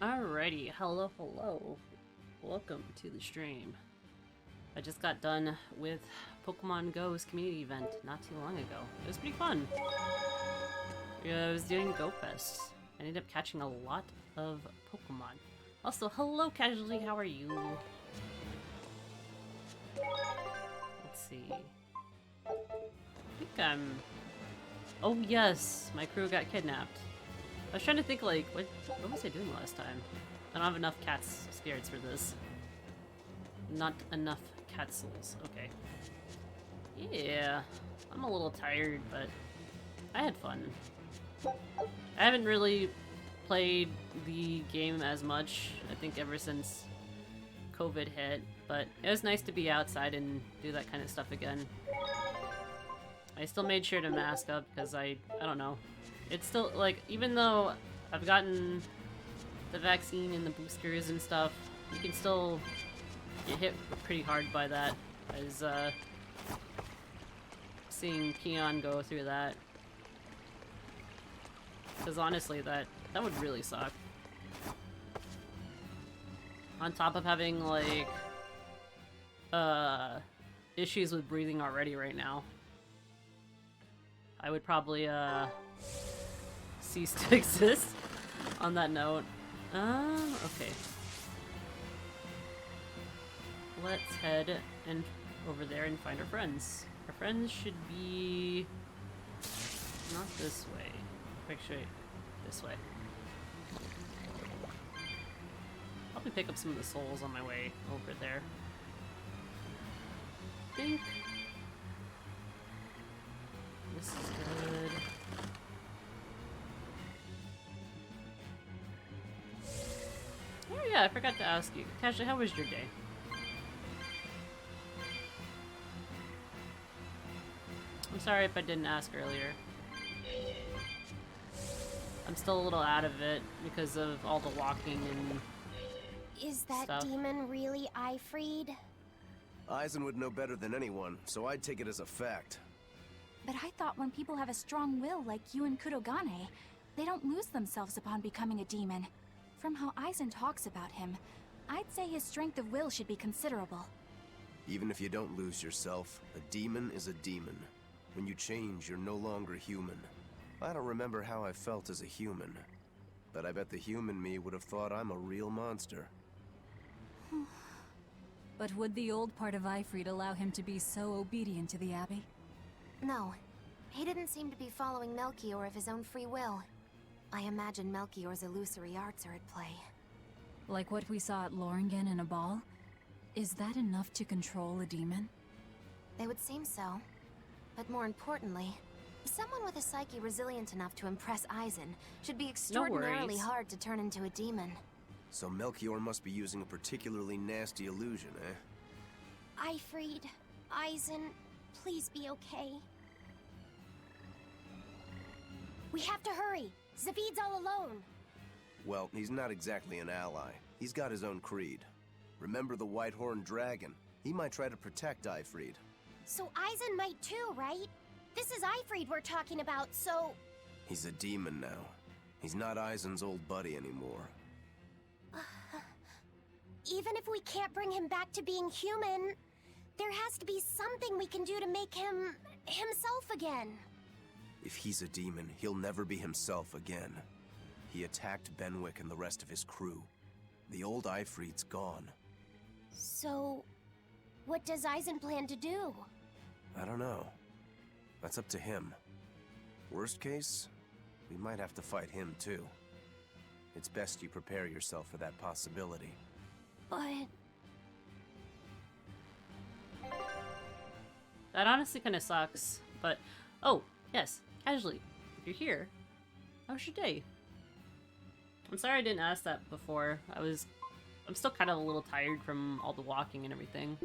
Alrighty, hello, hello. Welcome to the stream. I just got done with Pokemon Go's community event not too long ago. It was pretty fun. I was doing Go Fest. I ended up catching a lot of Pokemon. Also, hello Casually, how are you? Let's see. I think I'm... Oh yes, my crew got kidnapped. I was trying to think, like, what was I doing last time? I don't have enough cats spirits for this. Not enough cat souls. Okay. Yeah, I'm a little tired, but I had fun. I haven't really played the game as much, I think, ever since COVID hit, but it was nice to be outside and do that kind of stuff again. I still made sure to mask up because I don't know. It's still, like, even though I've gotten the vaccine and the boosters and stuff, you can still get hit pretty hard by that, as, seeing Keon go through that. Because honestly, that would really suck. On top of having, like, issues with breathing already right now. I would probably, cease to exist on that note. Okay. Let's head over there and find our friends. Our friends should be not this way. Actually, this way. Probably pick up some of the souls on my way over there. I think this is good. Oh yeah, I forgot to ask you. Tasha, how was your day? I'm sorry if I didn't ask earlier. I'm still a little out of it because of all the walking and Is that stuff. demon really Ifried? Aizen would know better than anyone, so I'd take it as a fact. But I thought when people have a strong will like you and Kurogane, they don't lose themselves upon becoming a demon. From how Aizen talks about him, I'd say his strength of will should be considerable. Even if you don't lose yourself, a demon is a demon. When you change, you're no longer human. I don't remember how I felt as a human, but I bet the human me would have thought I'm a real monster. But would the old part of Ifried allow him to be so obedient to the Abbey? No. He didn't seem to be following Melchior of his own free will. I imagine Melchior's illusory arts are at play. Like what we saw at Loringen in a ball? Is that enough to control a demon? They would seem so. But more importantly, someone with a psyche resilient enough to impress Aizen should be extraordinarily hard to turn into a demon. So Melchior must be using a particularly nasty illusion, eh? Ifried, Aizen, please be okay. We have to hurry! Zavid's all alone! Well, he's not exactly an ally. He's got his own creed. Remember the White-Horned Dragon? He might try to protect Ifried. So Aizen might too, right? This is Ifried we're talking about, so... He's a demon now. He's not Aizen's old buddy anymore. Even if we can't bring him back to being human, there has to be something we can do to make him... himself again. If he's a demon, he'll never be himself again. He attacked Benwick and the rest of his crew. The old Ifried's gone. So... what does Aizen plan to do? I don't know. That's up to him. Worst case, we might have to fight him too. It's best you prepare yourself for that possibility. But... That honestly kind of sucks, but... Oh, yes, Casually, if you're here, how was your day? I'm sorry I didn't ask that before. I'm still kind of a little tired from all the walking and everything.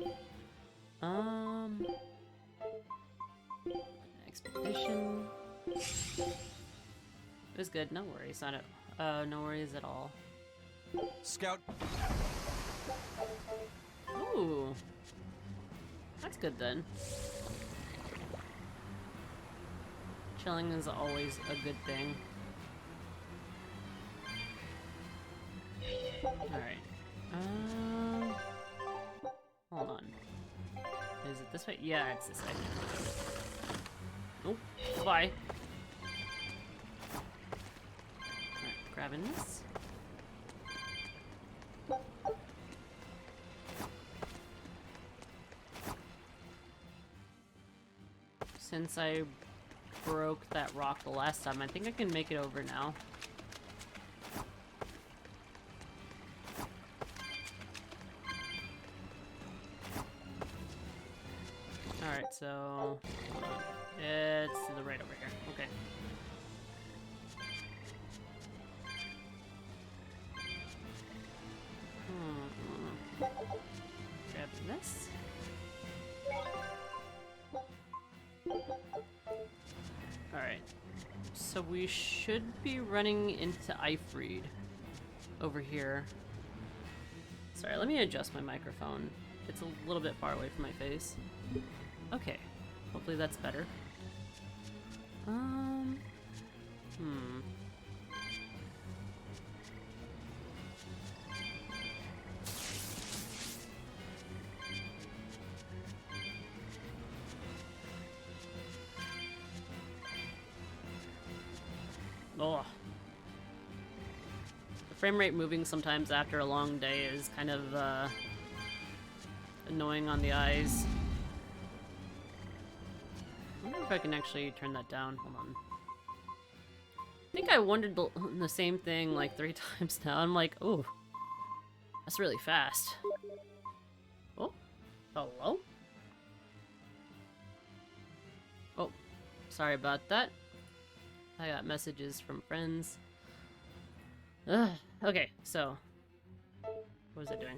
Expedition. It was good, no worries on it. No worries at all. Scout. Ooh. That's good then. Chilling is always a good thing. Alright. Hold on. Is it this way? Yeah, it's this way. Oh, bye. Alright, grabbing this. Since I broke that rock the last time, I think I can make it over now. Alright, so... hold on. It's to the right over here. Okay. Grab this. Alright. So we should be running into Ifreed over here. Sorry, let me adjust my microphone. It's a little bit far away from my face. Okay. Hopefully that's better. Oh. The frame rate moving sometimes after a long day is kind of annoying on the eyes. I wonder if I can actually turn that down. Hold on. I think I wondered the same thing like 3 times now. I'm like, oh, that's really fast. Oh, hello? Oh, sorry about that. I got messages from friends. Ugh. Okay, so what was I doing?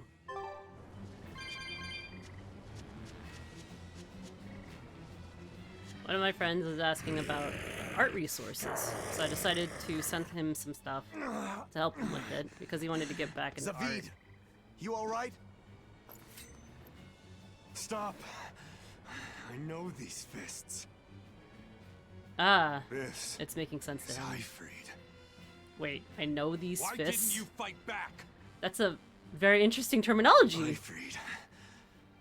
One of my friends was asking about art resources, so I decided to send him some stuff to help him with it because he wanted to get back into art. Zavid, you all right? Stop. I know these fists. Ah, This it's making sense to is him. Ifreed. Wait, I know these Why fists? didn't you fight back? That's a very interesting terminology. Ifreed.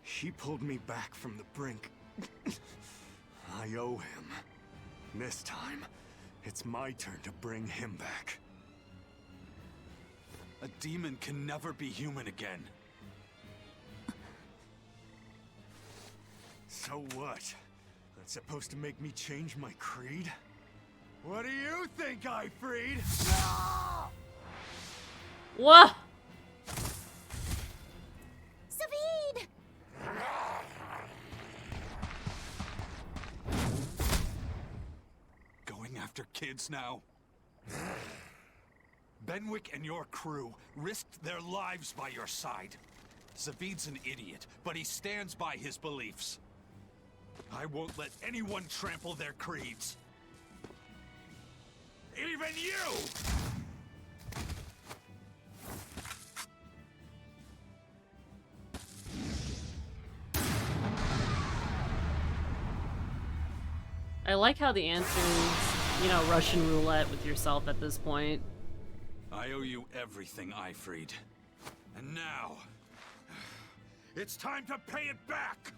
He pulled me back from the brink. I owe him. This time, it's my turn to bring him back. A demon can never be human again. So what? That's supposed to make me change my creed? What do you think, Ifreed? Whoa! Zavid! Going after kids now? Benwick and your crew risked their lives by your side. Zavid's an idiot, but he stands by his beliefs. I won't let anyone trample their creeds. Even you! I like how the answer is, you know, Russian roulette with yourself at this point. I owe you everything, Ifreed. And now, it's time to pay it back!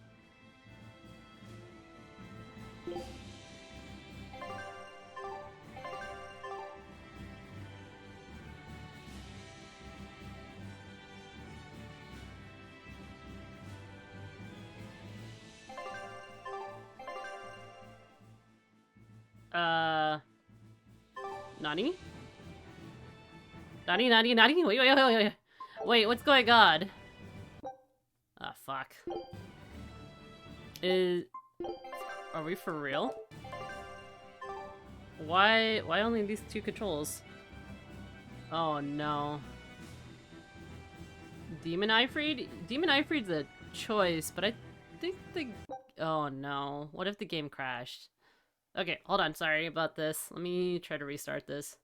Nani? Nani? Wait. Wait, what's going on? Ah, fuck. Are we for real? Why only these 2 controls? Oh no. Demon Ifreed? Demon Ifreed's a choice, but I think oh no. What if the game crashed? Okay, hold on, sorry about this. Let me try to restart this.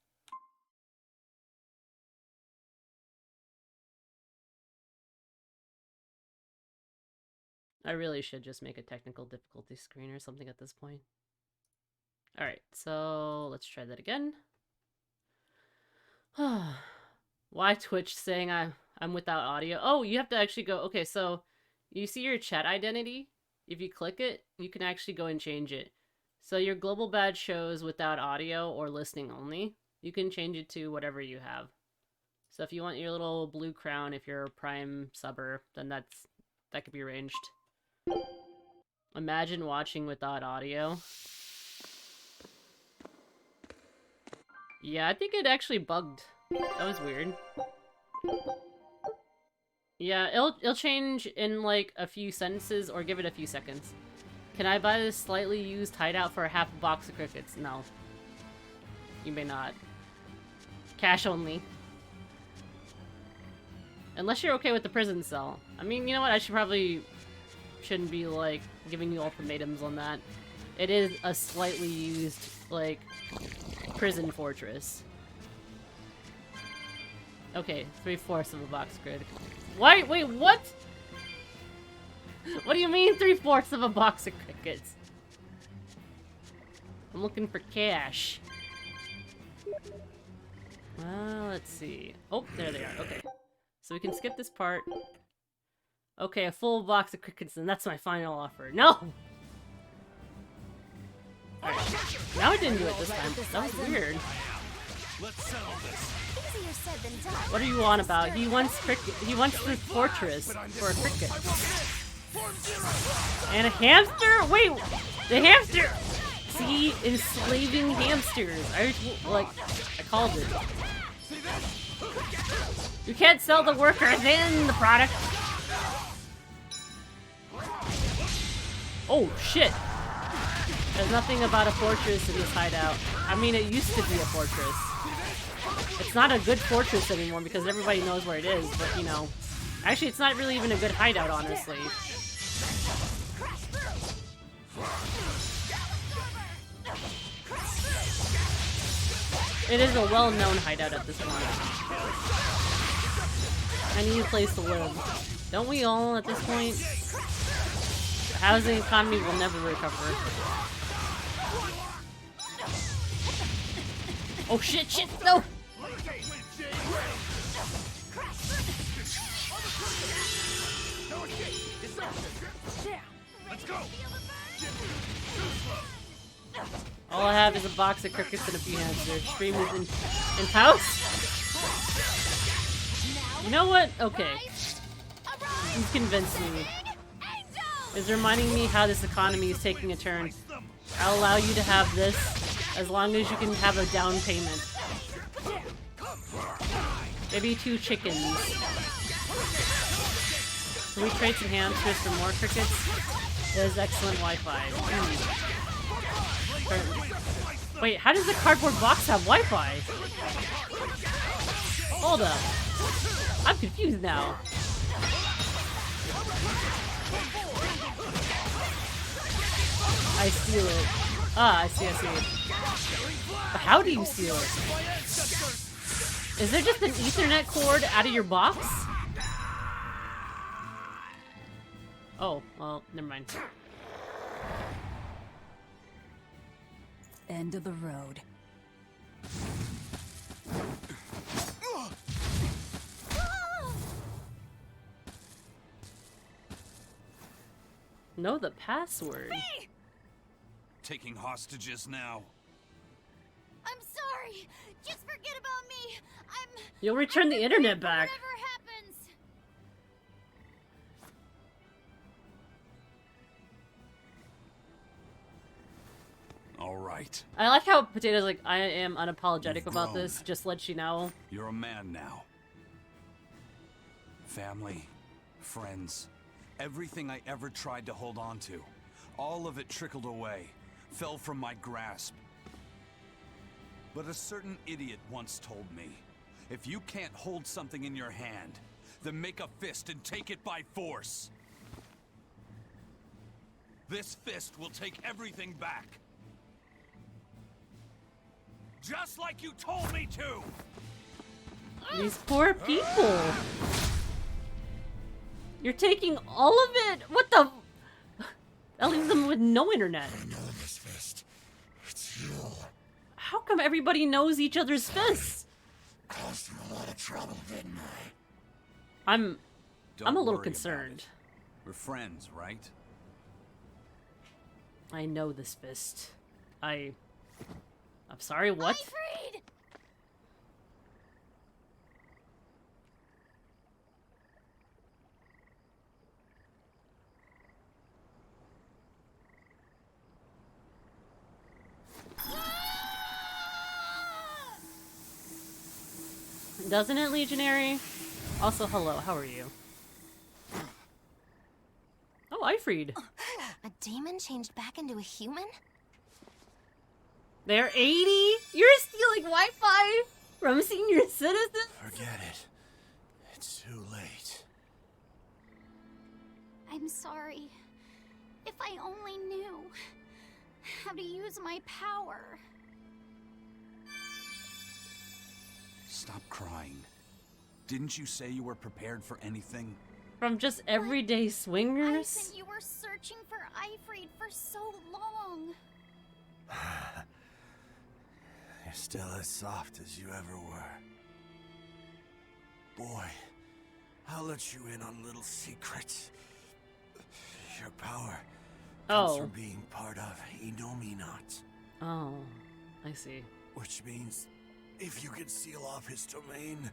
I really should just make a technical difficulty screen or something at this point. Alright, so let's try that again. Why Twitch saying I'm without audio? Oh, you have to actually go. Okay, so you see your chat identity? If you click it, you can actually go and change it. So your global badge shows without audio or listening only. You can change it to whatever you have. So if you want your little blue crown, if you're a Prime subber, then that could be arranged. Imagine watching without audio. Yeah, I think it actually bugged. That was weird. Yeah, it'll change in like a few sentences, or give it a few seconds. Can I buy this slightly used hideout for half a box of crickets? No. You may not. Cash only. Unless you're okay with the prison cell. I mean, you know what? I shouldn't be like giving you ultimatums on that. It is a slightly used like prison fortress. Okay, 3/4 of a box grid. Why? Wait, what? What do you mean 3/4 of a box of crickets? I'm looking for cash. Well, let's see. Oh, there they are. Okay. So we can skip this part. Okay, a full box of crickets, and that's my final offer. No! Alright. Now I didn't do it this time. That was weird. Let's settle this. Easier said than done. What are you on about? He wants cricket. He wants the fortress for a cricket. And a hamster? Wait, the hamster! See, enslaving hamsters. I called it. You can't sell the workers in the product. Oh shit! There's nothing about a fortress in this hideout. I mean, it used to be a fortress. It's not a good fortress anymore because everybody knows where it is, but you know. Actually, it's not really even a good hideout, honestly. It is a well-known hideout at this point. I need a place to live. Don't we all at this point? The housing economy will never recover. Oh shit, shit, no! Let's go. All I have is a box of crickets and a few hamsters. Stream is in house? You know what? Okay. You've convinced me. It's reminding me how this economy is taking a turn. I'll allow you to have this as long as you can have a down payment. Maybe 2 chickens. Can we trade some hamsters for more crickets? There's excellent Wi-Fi. Wait, how does the cardboard box have Wi-Fi? Hold up. I'm confused now. I steal it. Ah, I see. But how do you steal it? Is there just an Ethernet cord out of your box? Oh, well, never mind. End of the road. Know the password. Taking hostages now. I'm sorry. Just forget about me. You'll return the internet back. Whatever happens. All right. I like how Potato's like, I am unapologetic You've about grown. this. Just let you know. You're a man now. Family, friends, everything I ever tried to hold on to, all of it trickled away, fell from my grasp. But a certain idiot once told me, if you can't hold something in your hand, then make a fist and take it by force. This fist will take everything back. Just like you told me to! These poor people. You're taking all of it? What the? That leaves them with no internet. I know this fist. It's you. How come everybody knows each other's fists? Caused you a lot of trouble, didn't I'm a Don't little worry concerned. about it. We're friends, right? I know this fist. I'm sorry, what? Ifrid! Doesn't it, Legionary? Also, hello, how are you? Oh, Ifrid. A demon changed back into a human? They're 80? You're stealing Wi-Fi from senior citizens? Forget it. It's too late. I'm sorry. If I only knew how to use my power. Stop crying. Didn't you say you were prepared for anything? From just everyday I swingers? said you were searching for Ifrid for so long. You're still as soft as you ever were. Boy, I'll let you in on little secrets. Your power comes from being part of Indominat. Oh, I see. Which means, if you can seal off his domain,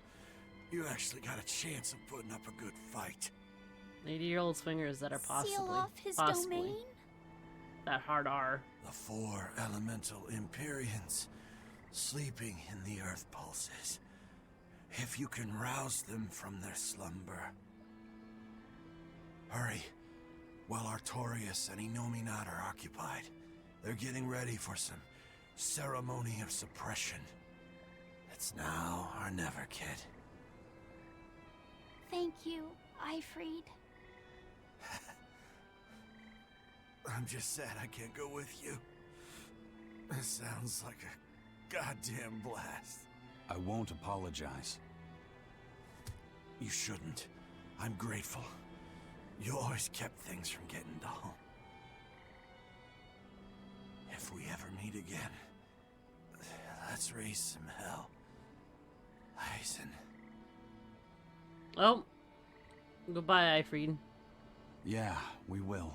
you actually got a chance of putting up a good fight. 80-year-old swingers that are possibly, Seal off his possibly domain? that hard R. The 4 elemental Empyreans sleeping in the earth pulses. If you can rouse them from their slumber. Hurry, while Artorias and Indominat are occupied. They're getting ready for some ceremony of suppression. It's now or never, kid. Thank you, Ifrid. I'm just sad I can't go with you. It sounds like a goddamn blast. I won't apologize. You shouldn't. I'm grateful. You always kept things from getting dull. If we ever meet again, let's raise some hell. Eisen. Oh. Goodbye, Ifrid. Yeah, we will.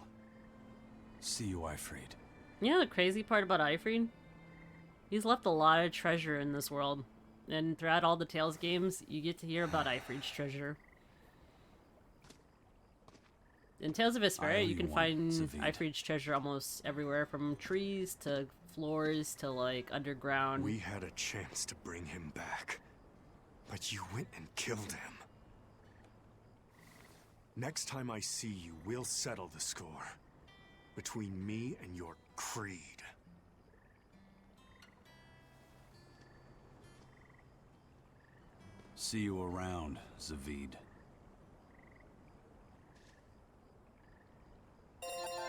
See you, Ifrid. You know the crazy part about Ifrid? He's left a lot of treasure in this world. And throughout all the Tales games, you get to hear about Ifrid's treasure. In Tales of Berseria, you can find Ifrid's treasure almost everywhere, from trees to floors to, like, underground. We had a chance to bring him back, but you went and killed him. Next time I see you, we'll settle the score. Between me and your creed. See you around, Zavid.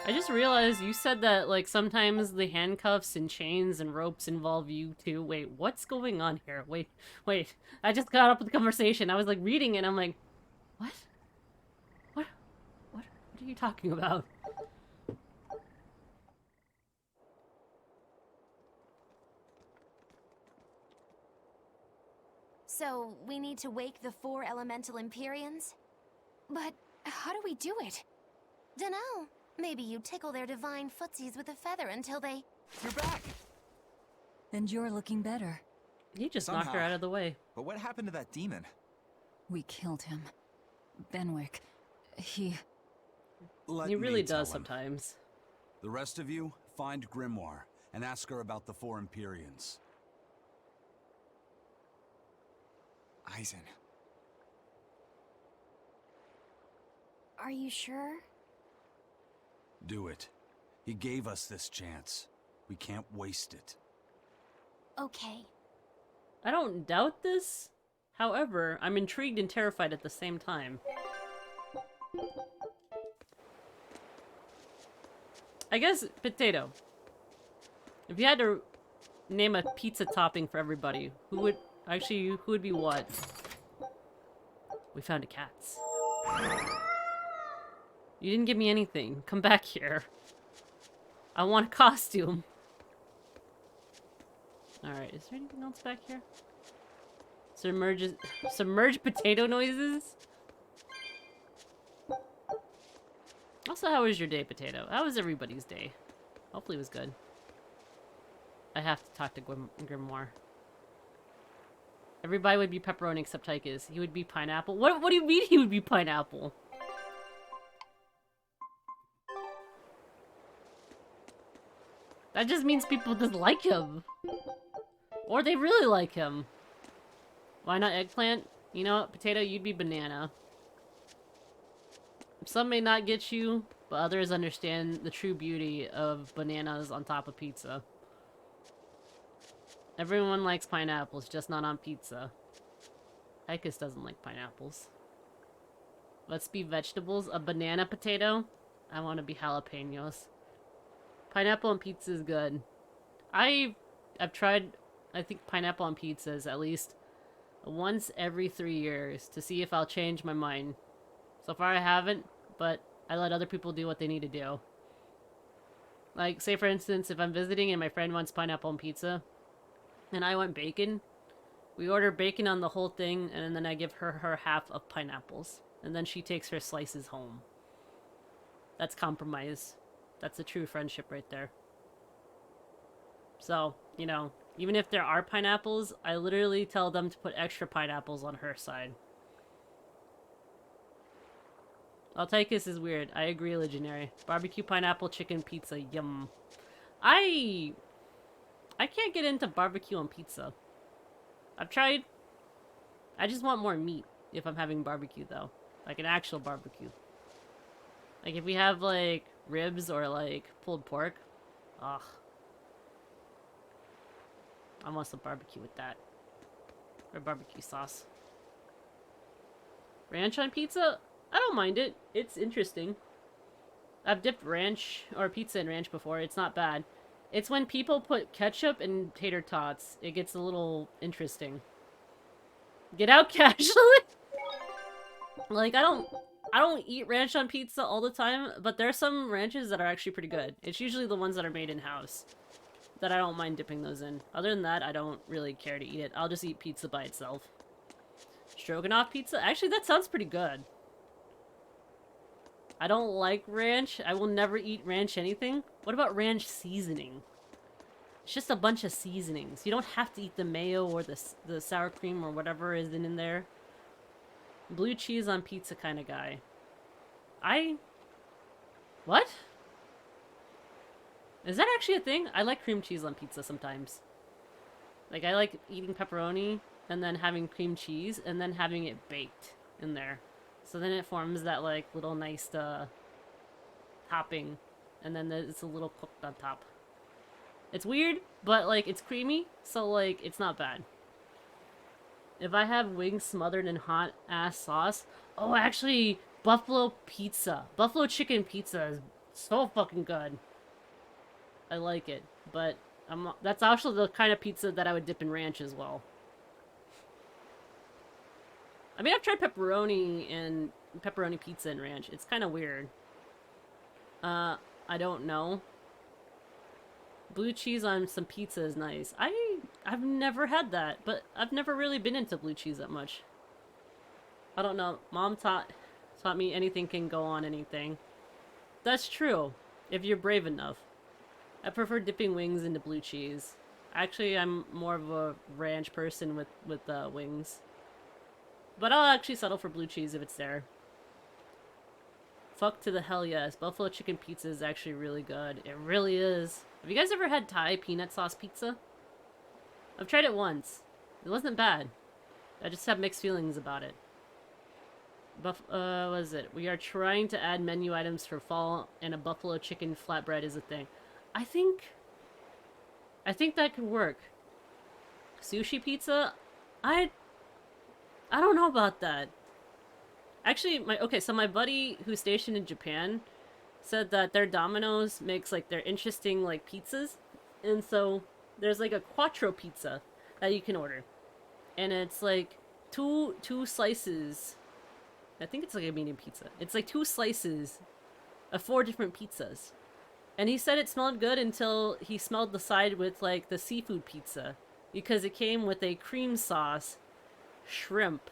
I just realized you said that, like, sometimes the handcuffs and chains and ropes involve you too. Wait, what's going on here? Wait. I just got up with the conversation. I was, like, reading it, and I'm like, what? What are you talking about? So, we need to wake the 4 elemental Empyreans? But how do we do it? Dunno. Maybe you tickle their divine footsies with a feather until they... You're back! And you're looking better. He just knocked her Somehow. out of the way. But what happened to that demon? We killed him. Benwick. He Let He me really tell does him. sometimes. The rest of you, find Grimoire and ask her about the 4 Empyreans. Eisen. Are you sure? Do it. He gave us this chance. We can't waste it. Okay. I don't doubt this. However, I'm intrigued and terrified at the same time. I guess, Potato. If you had to name a pizza topping for everybody, who would be what? We found a cat's. You didn't give me anything. Come back here. I want a costume. Alright, is there anything else back here? Submerged potato noises? Also, how was your day, Potato? How was everybody's day? Hopefully it was good. I have to talk to Grimoire. Everybody would be pepperoni except Tychus. He would be pineapple. What do you mean he would be pineapple? That just means people dislike him. Or they really like him. Why not eggplant? You know what, Potato, you'd be banana. Some may not get you, but others understand the true beauty of bananas on top of pizza. Everyone likes pineapples, just not on pizza. Tychus doesn't like pineapples. Let's be vegetables. A banana potato? I want to be jalapenos. Pineapple on pizza is good. I've tried, I think, pineapple on pizzas at least once every 3 years to see if I'll change my mind. So far I haven't, but I let other people do what they need to do. Like, say for instance, if I'm visiting and my friend wants pineapple on pizza, and I want bacon, we order bacon on the whole thing, and then I give her half of pineapples. And then she takes her slices home. That's compromise. That's a true friendship right there. So, you know, even if there are pineapples, I literally tell them to put extra pineapples on her side. Tychus is weird. I agree, Legionary. Barbecue pineapple chicken pizza, yum. I can't get into barbecue on pizza. I've tried. I just want more meat if I'm having barbecue, though. Like an actual barbecue. Like if we have, like, ribs or, like, pulled pork. Ugh. I want some barbecue with that. Or barbecue sauce. Ranch on pizza? I don't mind it. It's interesting. I've dipped ranch or pizza in ranch before. It's not bad. It's when people put ketchup and tater tots, it gets a little interesting. Get out casually. Like I don't eat ranch on pizza all the time, but there are some ranches that are actually pretty good. It's usually the ones that are made in-house that I don't mind dipping those in. Other than that, I don't really care to eat it. I'll just eat pizza by itself. Stroganoff pizza? Actually, that sounds pretty good. I don't like ranch. I will never eat ranch anything. What about ranch seasoning? It's just a bunch of seasonings. You don't have to eat the mayo or the sour cream or whatever is in there. Blue cheese on pizza kind of guy. What? Is that actually a thing? I like cream cheese on pizza sometimes. Like, I like eating pepperoni and then having cream cheese and then having it baked in there. So then it forms that, like, little nice, topping. And then it's a little cooked on top. It's weird, but, like, it's creamy, so, like, it's not bad. If I have wings smothered in hot-ass sauce... Oh, actually, buffalo pizza. Buffalo chicken pizza is so fucking good. I like it, but that's actually the kind of pizza that I would dip in ranch as well. I mean, I've tried pepperoni pizza and ranch. It's kind of weird. I don't know. Blue cheese on some pizza is nice. I've never had that, but I've never really been into blue cheese that much. I don't know. Mom taught me anything can go on anything. That's true, if you're brave enough. I prefer dipping wings into blue cheese. Actually, I'm more of a ranch person with wings. But I'll actually settle for blue cheese if it's there. Fuck to the hell yes. Buffalo chicken pizza is actually really good. It really is. Have you guys ever had Thai peanut sauce pizza? I've tried it once. It wasn't bad. I just have mixed feelings about it. What is it? We are trying to add menu items for fall, and a buffalo chicken flatbread is a thing. I think that could work. Sushi pizza? I don't know about that. Actually, so my buddy who's stationed in Japan said that their Domino's makes, like, their interesting, like, pizzas. And so there's, like, a quattro pizza that you can order. And it's, like, two slices. I think it's like a medium pizza. It's, like, 2 slices of 4 different pizzas. And he said it smelled good until he smelled the side with, like, the seafood pizza. Because it came with a cream sauce shrimp,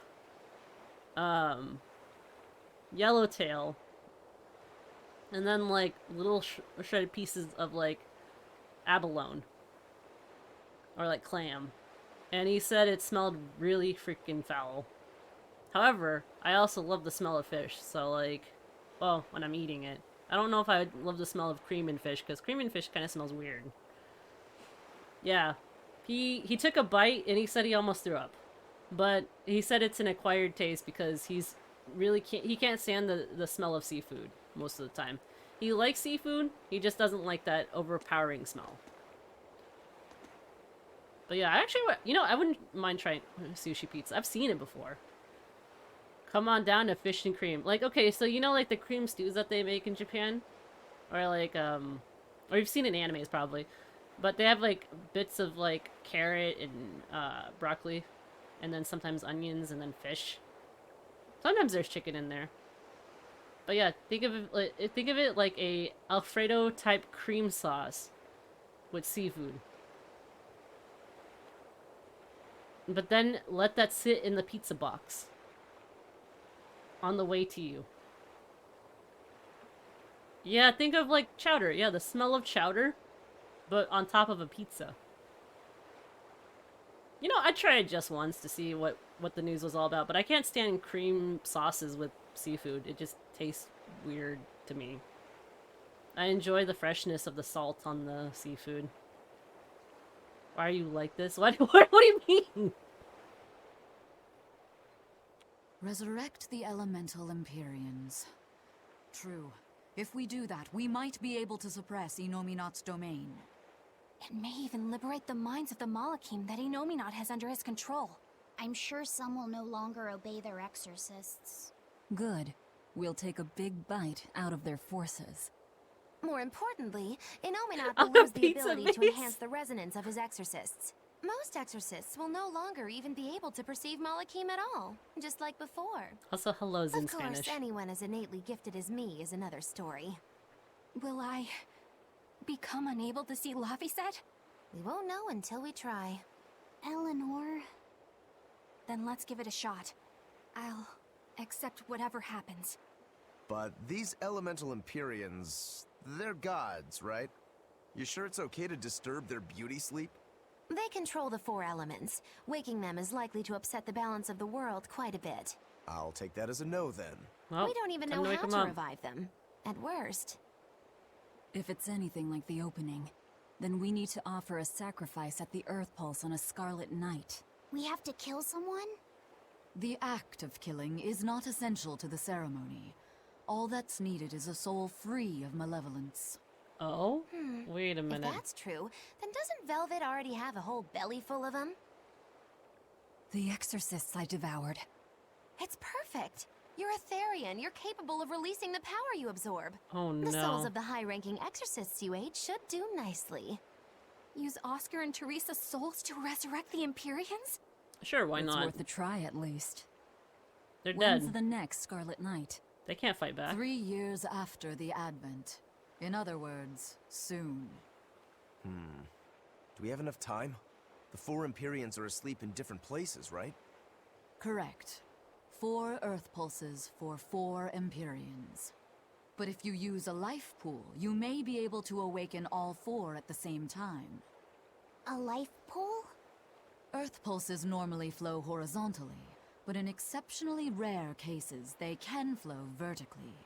yellowtail, and then like little shredded pieces of like abalone or like clam. And he said it smelled really freaking foul. However, I also love the smell of fish, so like, well, when I'm eating it. I don't know if I would love the smell of cream and fish, because cream and fish kind of smells weird. Yeah. He took a bite and he said he almost threw up. But he said it's an acquired taste because he can't stand the smell of seafood most of the time. He likes seafood, he just doesn't like that overpowering smell. But yeah, actually, I wouldn't mind trying sushi pizza. I've seen it before. Come on down to fish and cream. Like, okay, so like the cream stews that they make in Japan? Or like, or you've seen it in animes probably. But they have like bits of like carrot and broccoli. And then sometimes onions and then fish. Sometimes there's chicken in there. But yeah, think of it like a Alfredo type cream sauce with seafood. But then let that sit in the pizza box on the way to you. Yeah, think of like chowder. Yeah, the smell of chowder, but on top of a pizza. I tried just once to see what the news was all about, but I can't stand cream sauces with seafood. It just tastes weird to me. I enjoy the freshness of the salt on the seafood. Why are you like this? What do you mean? Resurrect the elemental Empyreans. True. If we do that, we might be able to suppress Inominat's domain. It may even liberate the minds of the Malachim that Inominat has under his control. I'm sure some will no longer obey their exorcists. Good. We'll take a big bite out of their forces. More importantly, Inominat will lose the ability to enhance the resonance of his exorcists. Most exorcists will no longer even be able to perceive Malachim at all, just like before. Also, hello's in Spanish. Of course, anyone as innately gifted as me is another story. Will I become unable to see Laphicet? We won't know until we try. Eleanor... Then let's give it a shot. I'll accept whatever happens. But these elemental Empyreans, they're gods, right? You sure it's okay to disturb their beauty sleep? They control the 4 elements. Waking them is likely to upset the balance of the world quite a bit. I'll take that as a no then. Well, we don't even know how to revive them. At worst. If it's anything like the opening, then we need to offer a sacrifice at the Earth Pulse on a scarlet night. We have to kill someone? The act of killing is not essential to the ceremony. All that's needed is a soul free of malevolence. Oh? Wait a minute. If that's true, then doesn't Velvet already have a whole belly full of them? The exorcists I devoured. It's perfect. You're a Therian. You're capable of releasing the power you absorb. Oh no. The souls of the high-ranking exorcists you ate should do nicely. Use Oscar and Teresa's souls to resurrect the Empyreans? Sure, why not? It's worth a try at least. They're When's dead. the next Scarlet Night? They can't fight back. 3 years after the Advent. In other words, soon. Do we have enough time? The 4 Empyreans are asleep in different places, right? Correct. 4 Earth Pulses for 4 Empyreans. But if you use a life pool, you may be able to awaken all 4 at the same time. A life pool? Earth Pulses normally flow horizontally, but in exceptionally rare cases, they can flow vertically.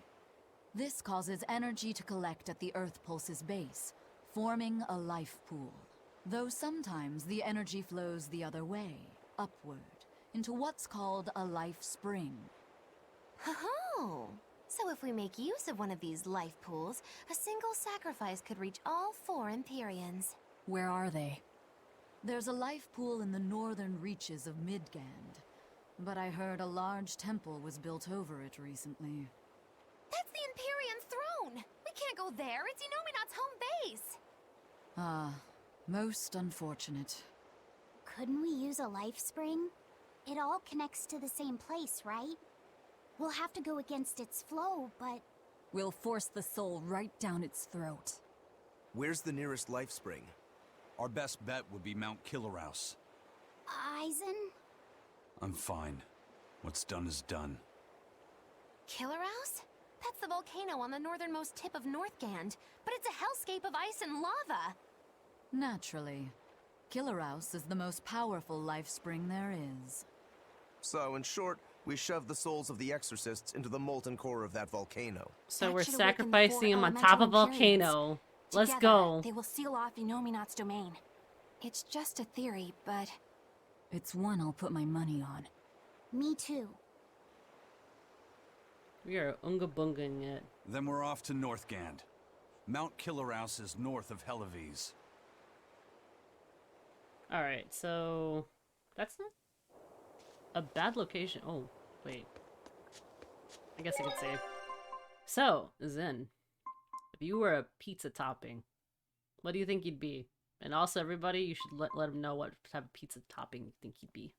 This causes energy to collect at the Earth Pulse's base, forming a life pool. Though sometimes the energy flows the other way, upward, into what's called a life spring. Oh, so if we make use of one of these life pools, a single sacrifice could reach all 4 Empyreans. Where are they? There's a life pool in the northern reaches of Midgand, but I heard a large temple was built over it recently. That's the Empyrean throne! We can't go there, it's Inominat's home base! Ah, most unfortunate. Couldn't we use a life spring? It all connects to the same place, right? We'll have to go against its flow, but... We'll force the soul right down its throat. Where's the nearest life spring? Our best bet would be Mount Killerhouse. Eisen? I'm fine. What's done is done. Killer House? That's the volcano on the northernmost tip of Northgand, but it's a hellscape of ice and lava. Naturally. Killerhouse is the most powerful life spring there is. So, in short, we shoved the souls of the exorcists into the molten core of that volcano. So That we're should awaken the sacrificing four him on top of a elemental Empyreans. volcano. Let's Together, go. They will seal off Inominat's domain. It's just a theory, but It's one I'll put my money on. Me too. We are unga bungaing it. Then we're off to Northgand. Mount Killerhouse is north of Helives. Alright, so that's not a bad location. Oh, wait. I guess I could say. So, Zen, if you were a pizza topping, what do you think you'd be? And also, everybody, you should let them know what type of pizza topping you think you'd be.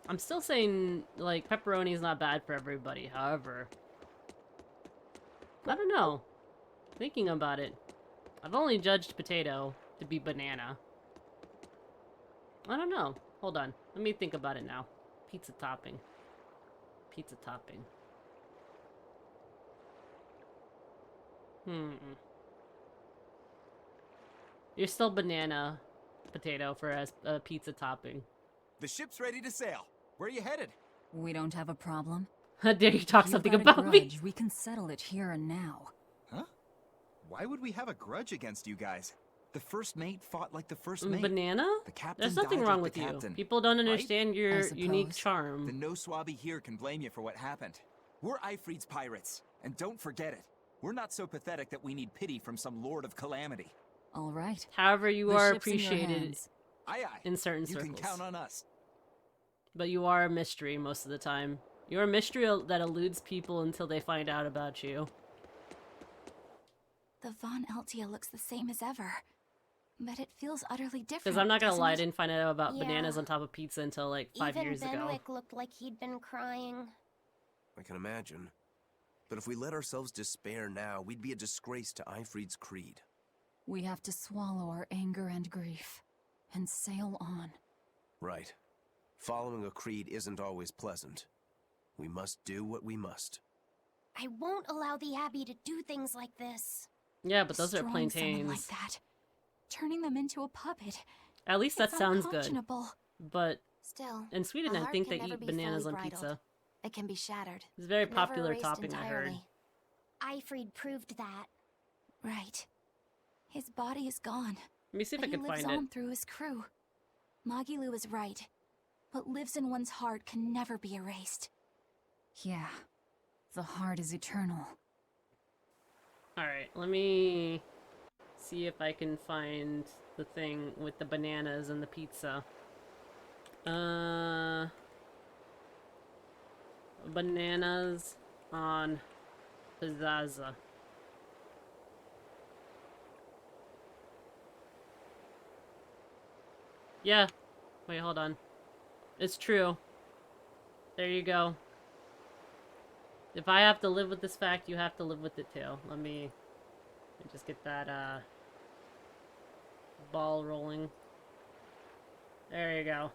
I'm still saying, like, pepperoni is not bad for everybody. However, I don't know. Thinking about it, I've only judged potato to be banana. I don't know. Hold on. Let me think about it now. Pizza topping. Pizza topping. You're still banana potato for as a pizza topping. The ship's ready to sail. Where are you headed? We don't have a problem. How dare you talk If something you've got a about me? grudge, we can settle it here and now. Huh? Why would we have a grudge against you guys? The first mate fought like the first mate. Banana? The captain There's nothing died wrong like with the you. captain, People don't right? understand your I unique suppose. charm. Then no swabby here can blame you for what happened. We're Ifrit's pirates, and don't forget it. We're not so pathetic that we need pity from some lord of calamity. All right. However, you The are ship's in your appreciated hands. Aye aye. in certain You circles. can count on us. But you are a mystery most of the time. You're a mystery that eludes people until they find out about you. the Von Eltia looks the same as ever. But it feels utterly different. Because I'm not gonna doesn't lie, I it? didn't find out about Yeah. bananas on top of pizza until like 5 Even years ago. Benwick looked like he'd been crying. I can imagine. But if we let ourselves despair now, we'd be a disgrace to Ifrit's creed. We have to swallow our anger and grief and sail on. Right. Following a creed isn't always pleasant. We must do what we must. I won't allow the Abbey to do things like this. Yeah, but those are Destroying someone plantains. like that, turning them into a puppet. At least that It's sounds good. unconscionable. But Still, in Sweden, a I heart think can they never eat be bananas fully on bridled. pizza. It can be shattered. It's a very but never popular erased topping, I heard. entirely. Ifrid proved that. Right. His body is gone. Let me see if but I can he lives find it. on through his crew. Magilu is right. What lives in one's heart can never be erased. Yeah. The heart is eternal. Alright, let me see if I can find the thing with the bananas and the pizza. Bananas on Piazza. Yeah. Wait, hold on. It's true. There you go. If I have to live with this fact, you have to live with it too. Let me just get that ball rolling. There you go.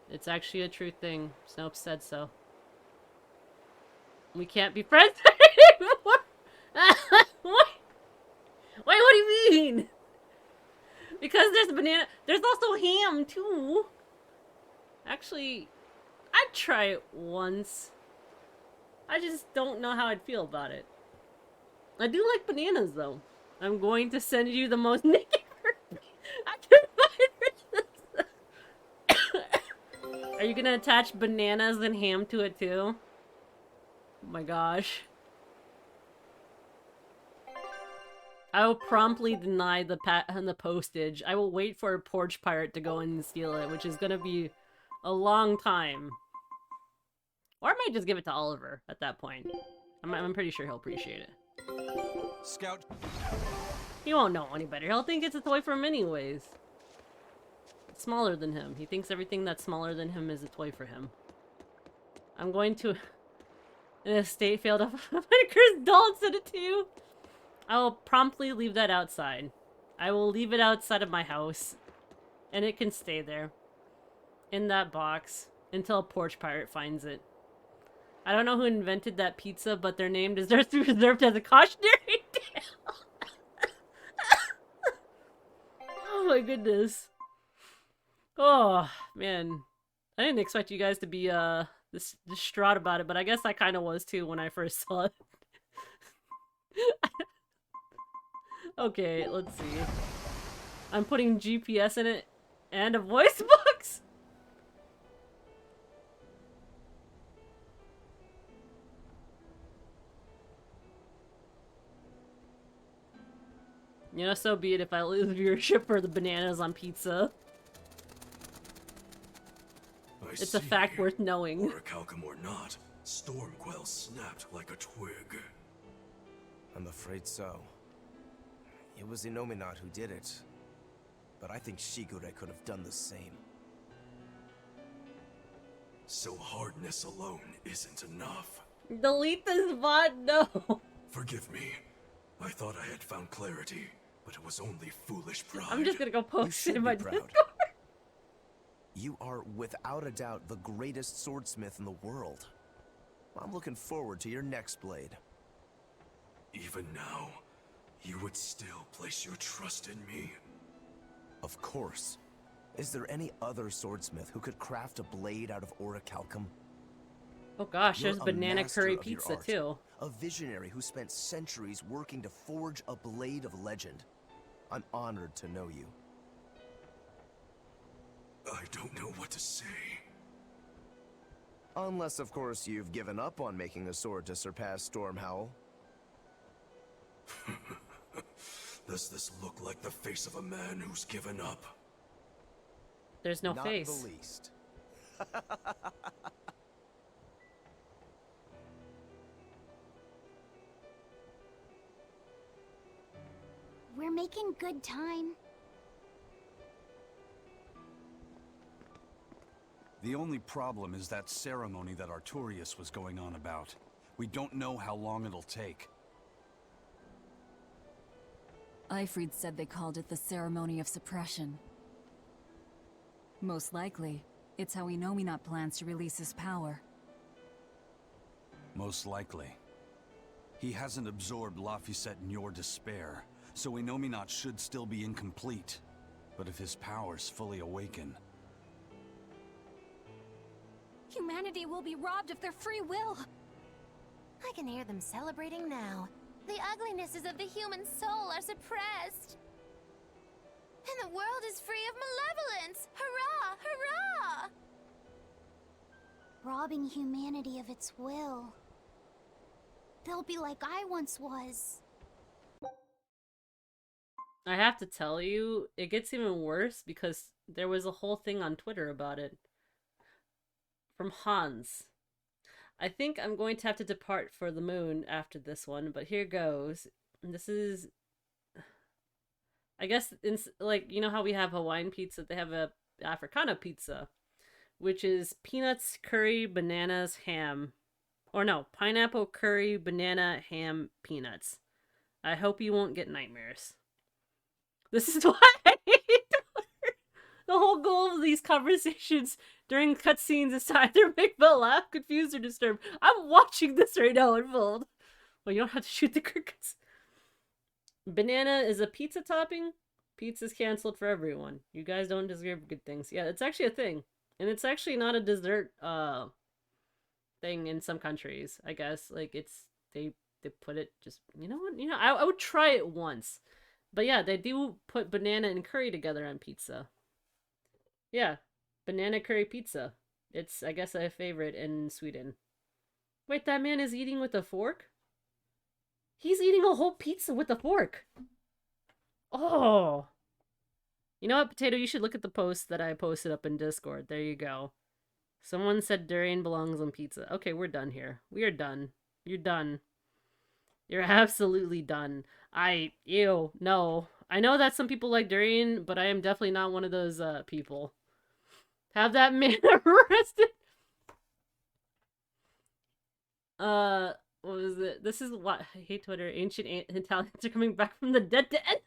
It's actually a true thing. Snope said so. We can't be friends anymore. What? Wait, what do you mean? Because there's banana. There's also ham too. Actually, I'd try it once. I just don't know how I'd feel about it. I do like bananas though. I'm going to send you the most naked I can find. Are you gonna attach bananas and ham to it too? Oh my gosh. I will promptly deny the postage. I will wait for a porch pirate to go in and steal it, which is gonna be a long time. Or I might just give it to Oliver at that point. I'm pretty sure he'll appreciate it. Scout. He won't know any better. He'll think it's a toy for him anyways. It's smaller than him. He thinks everything that's smaller than him is a toy for him. I'm going to an estate failed of Chris Dalton sent it to you. I will promptly leave that outside. I will leave it outside of my house. And it can stay there. In that box. Until a porch pirate finds it. I don't know who invented that pizza, but their name deserves to be reserved as a cautionary tale. Oh my goodness. Oh, man. I didn't expect you guys to be, this distraught about it, but I guess I kind of was too when I first saw it. Okay, let's see. I'm putting GPS in it and a voice box. You know, so be it if I lose viewership for the bananas on pizza. It's a fact worth knowing. Orichalcum or not, Stormquell snapped like a twig. I'm afraid so. It was Innominat who did it. But I think Shigure could have done the same. So hardness alone isn't enough. Delete this bot? No. Forgive me. I thought I had found clarity, but it was only foolish pride. I'm just gonna go post it in my Discord. You are, without a doubt, the greatest swordsmith in the world. I'm looking forward to your next blade. Even now, you would still place your trust in me? Of course. Is there any other swordsmith who could craft a blade out of orichalcum? Oh gosh, You're there's a banana master curry of your pizza art, too. A visionary who spent centuries working to forge a blade of legend. I'm honored to know you. I don't know what to say. Unless, of course, you've given up on making a sword to surpass Stormhowl. Does this look like the face of a man who's given up? There's no Not face. the least. We're making good time. The only problem is that ceremony that Artorias was going on about. We don't know how long it'll take. Ifrid said they called it the Ceremony of Suppression. Most likely, it's how Innominat plans to release his power. Most likely. He hasn't absorbed Laphicet in your despair, so Innominat should still be incomplete. But if his powers fully awaken... Humanity will be robbed of their free will. I can hear them celebrating now. The uglinesses of the human soul are suppressed. And the world is free of malevolence! Hurrah! Hurrah! Robbing humanity of its will. They'll be like I once was. I have to tell you, it gets even worse because there was a whole thing on Twitter about it. From Hans. I think I'm going to have to depart for the moon after this one, but here goes. This is... I guess, like, you know how we have Hawaiian pizza? They have a Africana pizza, which is peanuts, curry, bananas, ham. Or no, pineapple, curry, banana, ham, peanuts. I hope you won't get nightmares. This is why I hate Twitter. The whole goal of these conversations during cutscenes is to either make Belle laugh, confused, or disturbed. I'm watching this right now unfold. Well, you don't have to shoot the crickets. Banana is a pizza topping. Pizza's canceled for everyone. You guys don't deserve good things. Yeah, it's actually a thing. And it's actually not a dessert thing in some countries, I guess. Like, it's... They put it just... You know what? I would try it once. But yeah, they do put banana and curry together on pizza. Yeah. Banana curry pizza. It's, I guess, a favorite in Sweden. Wait, that man is eating with a fork? He's eating a whole pizza with a fork. Oh. You know what, Potato? You should look at the post that I posted up in Discord. There you go. Someone said durian belongs on pizza. Okay, we're done here. We are done. You're done. You're absolutely done. Ew, no. I know that some people like durian, but I am definitely not one of those, people. Have that man arrested. What was it? This is what I hate Twitter. Ancient Italians are coming back from the dead to end.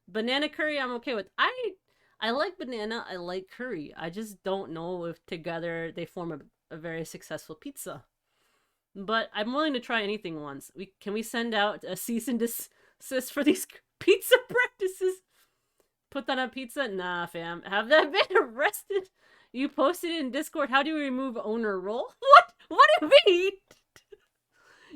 Banana curry, I'm okay with. I like banana. I like curry. I just don't know if together they form a very successful pizza. But I'm willing to try anything once. Can we send out a cease and desist for these pizza practices? Put that on pizza? Nah, fam. Have that been arrested? You posted it in Discord. How do you remove owner role? What? What do you mean?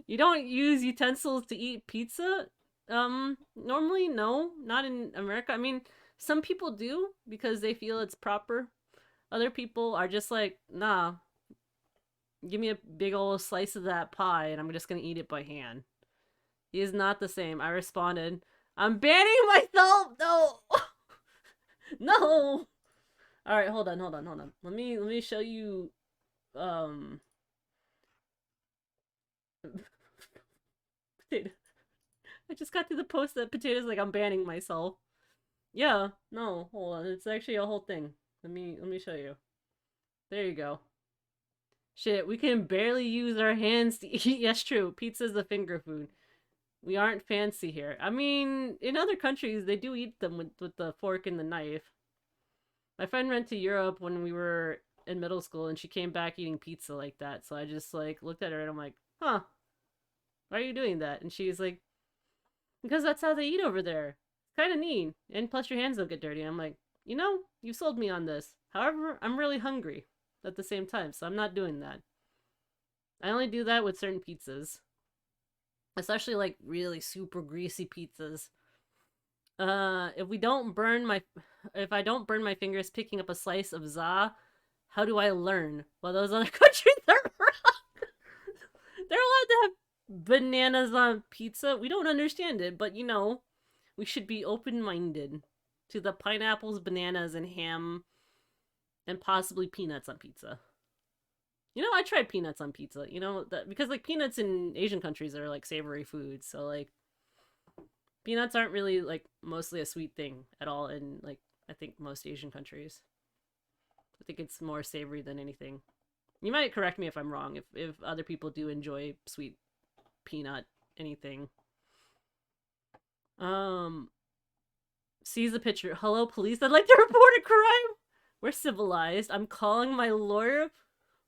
You don't use utensils to eat pizza? Normally, no. Not in America. I mean, some people do because they feel it's proper. Other people are just like, nah, give me a big old slice of that pie and I'm just gonna eat it by hand. He is not the same. I responded, I'm banning myself! No! No! Alright, hold on. Let me show you, potato. I just got to the post that Potato's like, I'm banning myself. Yeah, no, hold on. It's actually a whole thing. Let me show you. There you go. Shit, we can barely use our hands to eat. Yes, true. Pizza's a finger food. We aren't fancy here. I mean, in other countries, they do eat them with the fork and the knife. My friend went to Europe when we were in middle school, and she came back eating pizza like that. So I just, like, looked at her, and I'm like, huh, why are you doing that? And she's like, because that's how they eat over there. It's kind of neat. And plus your hands don't get dirty. And I'm like, you know, you sold me on this. However, I'm really hungry at the same time, so I'm not doing that. I only do that with certain pizzas. Especially like really super greasy pizzas. If I don't burn my fingers picking up a slice of za, how do I learn? Well, those other countries are wrong. They're allowed to have bananas on pizza. We don't understand it, but you know, we should be open-minded to the pineapples, bananas, and ham, and possibly peanuts on pizza. You know, I tried peanuts on pizza, you know, because like peanuts in Asian countries are like savory foods, so like peanuts aren't really like mostly a sweet thing at all in like I think most Asian countries. I think it's more savory than anything. You might correct me if I'm wrong, if other people do enjoy sweet peanut anything. Sees the picture. Hello, police. I'd like to report a crime. We're civilized. I'm calling my lawyer.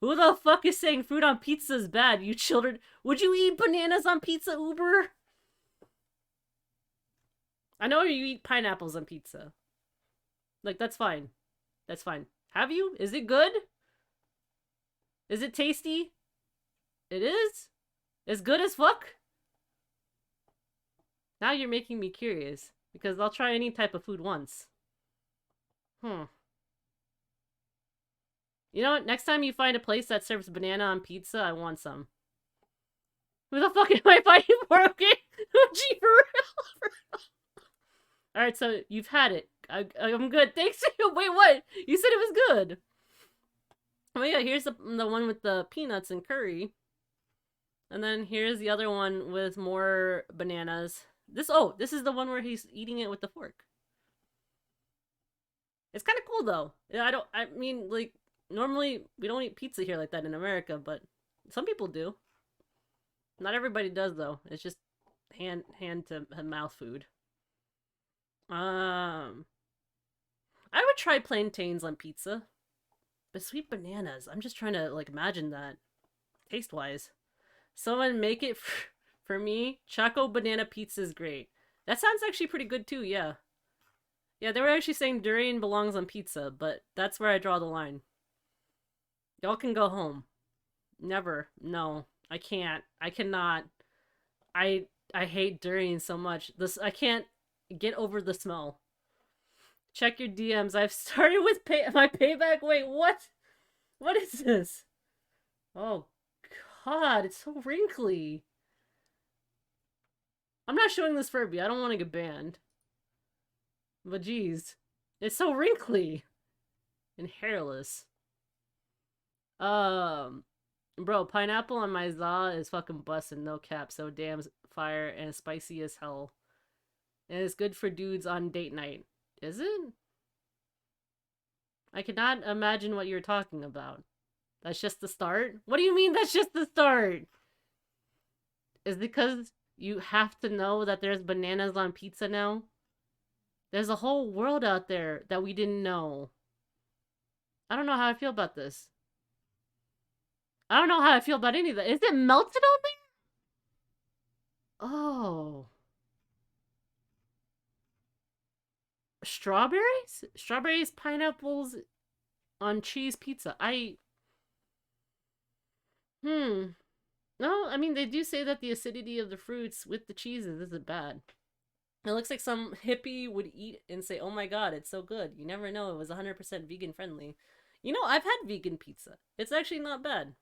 Who the fuck is saying fruit on pizza is bad, you children? Would you eat bananas on pizza, Uber? I know you eat pineapples on pizza. Like, that's fine. That's fine. Have you? Is it good? Is it tasty? It is? It's good as fuck? Now you're making me curious. Because I'll try any type of food once. You know what? Next time you find a place that serves banana on pizza, I want some. Who the fuck am I fighting for? Okay? Gee, for real? Alright, so you've had it. I'm good. Thanks. Wait, what? You said it was good. Oh yeah, here's the one with the peanuts and curry. And then here's the other one with more bananas. This is the one where he's eating it with the fork. It's kind of cool though. I mean, like, normally we don't eat pizza here like that in America, but some people do. Not everybody does though. It's just hand to mouth food. I would try plantains on pizza. But sweet bananas, I'm just trying to like imagine that taste-wise. Someone make it for me. Choco banana pizza is great. That sounds actually pretty good too, yeah. Yeah, they were actually saying durian belongs on pizza, but that's where I draw the line. Y'all can go home. Never. No. I can't. I cannot. I hate durian so much. I can't get over the smell. Check your DMs. I've started with my payback. Wait, what? What is this? Oh, God. It's so wrinkly. I'm not showing this Furby. I don't want to get banned. But geez. It's so wrinkly. And hairless. Bro, pineapple on my za is fucking bussin', no cap. So damn fire and spicy as hell. And it's good for dudes on date night. Is it? I cannot imagine what you're talking about. That's just the start? What do you mean that's just the start? Is it because you have to know that there's bananas on pizza now? There's a whole world out there that we didn't know. I don't know how I feel about this. I don't know how I feel about any of that. Is it melted on there? Oh. Strawberries? Strawberries, pineapples on cheese pizza. No, I mean, they do say that the acidity of the fruits with the cheeses isn't bad. It looks like some hippie would eat and say, oh my god, it's so good. You never know, it was 100% vegan friendly. You know, I've had vegan pizza. It's actually not bad.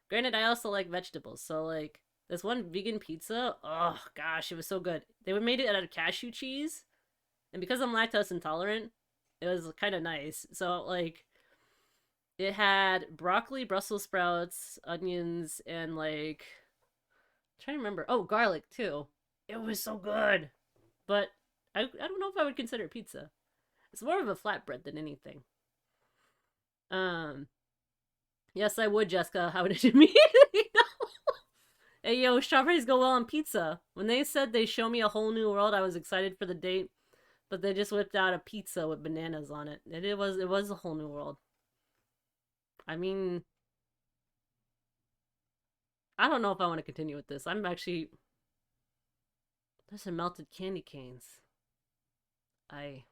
Granted, I also like vegetables, so like, this one vegan pizza, oh gosh, it was so good. They made it out of cashew cheese, and because I'm lactose intolerant, it was kind of nice. So like, it had broccoli, Brussels sprouts, onions, and like, I'm trying to remember. Oh, garlic too. It was so good. But I don't know if I would consider it pizza. It's more of a flatbread than anything. Yes, I would, Jessica. How did you immediately know? Hey, yo, strawberries go well on pizza. When they said they show me a whole new world, I was excited for the date, but they just whipped out a pizza with bananas on it. And it was a whole new world. I mean, I don't know if I want to continue with this. I'm actually... There's some melted candy canes. I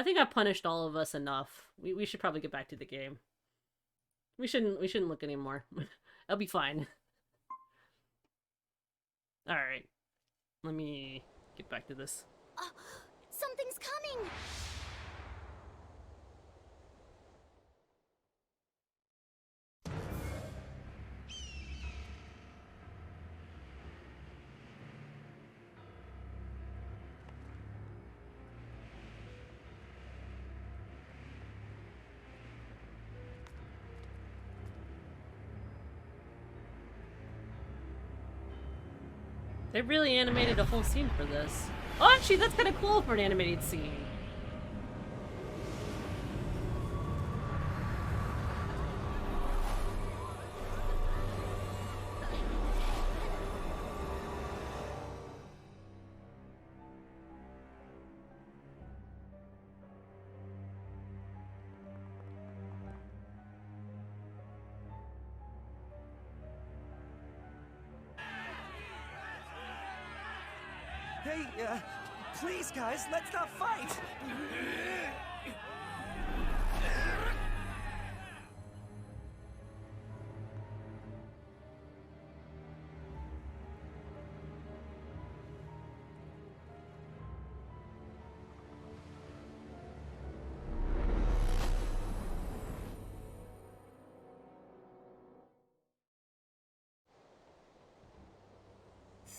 think I punished all of us enough. We should probably get back to the game. We shouldn't look anymore. I'll be fine. Alright. Let me get back to this. Something's coming! They really animated a whole scene for this. Oh, actually, that's kind of cool for an animated scene. Hey, please, guys, let's not fight!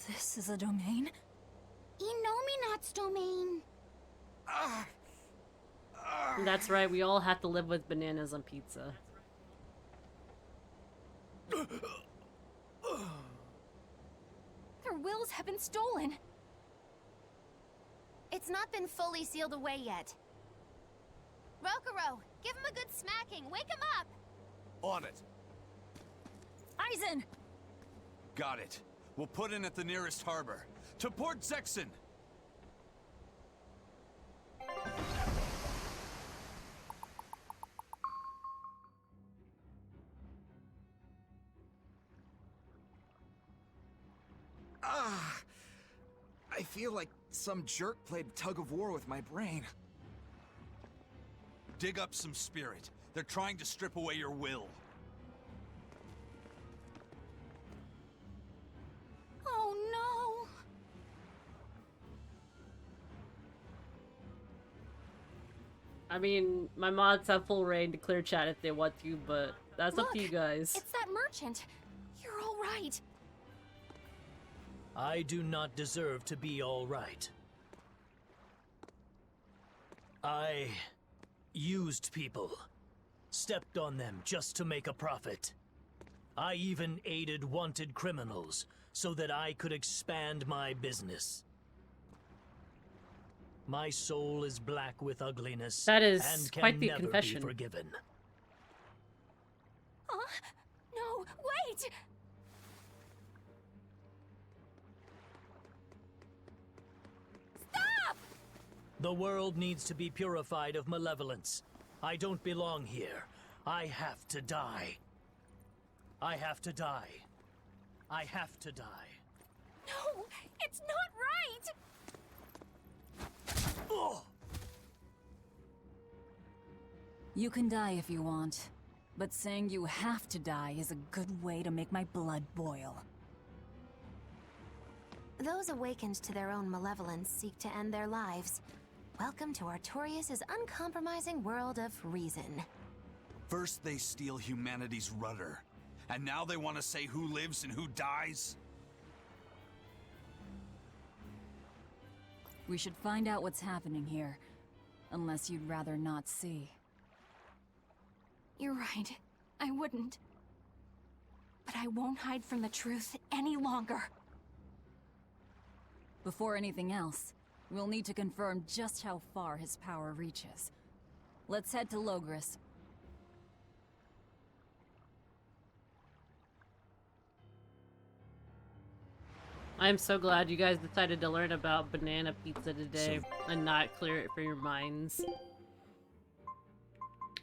This is a domain? Inominat's domain. That's right, we all have to live with bananas on pizza. Their wills have been stolen. It's not been fully sealed away yet. Rokuro, give him a good smacking. Wake him up! On it. Aizen! Got it. We'll put in at the nearest harbor. To Port Zexen! I feel like some jerk played tug of war with my brain. Dig up some spirit. They're trying to strip away your will. Oh no! I mean, my mods have full reign to clear chat if they want to, but that's up to you guys. It's that merchant. You're all right. I do not deserve to be all right. I used people, stepped on them just to make a profit. I even aided wanted criminals so that I could expand my business. My soul is black with ugliness That is and can quite the never confession. be forgiven. No, wait! Stop! The world needs to be purified of malevolence. I don't belong here. I have to die. I have to die. I have to die. No, it's not right! Ugh. You can die if you want, but saying you have to die is a good way to make my blood boil. Those awakened to their own malevolence seek to end their lives. Welcome to Artorias' uncompromising world of reason. First they steal humanity's rudder, and now they want to say who lives and who dies? We should find out what's happening here, unless you'd rather not see. You're right. I wouldn't. But I won't hide from the truth any longer. Before anything else, we'll need to confirm just how far his power reaches. Let's head to Logris. I'm so glad you guys decided to learn about banana pizza today and not clear it for your minds.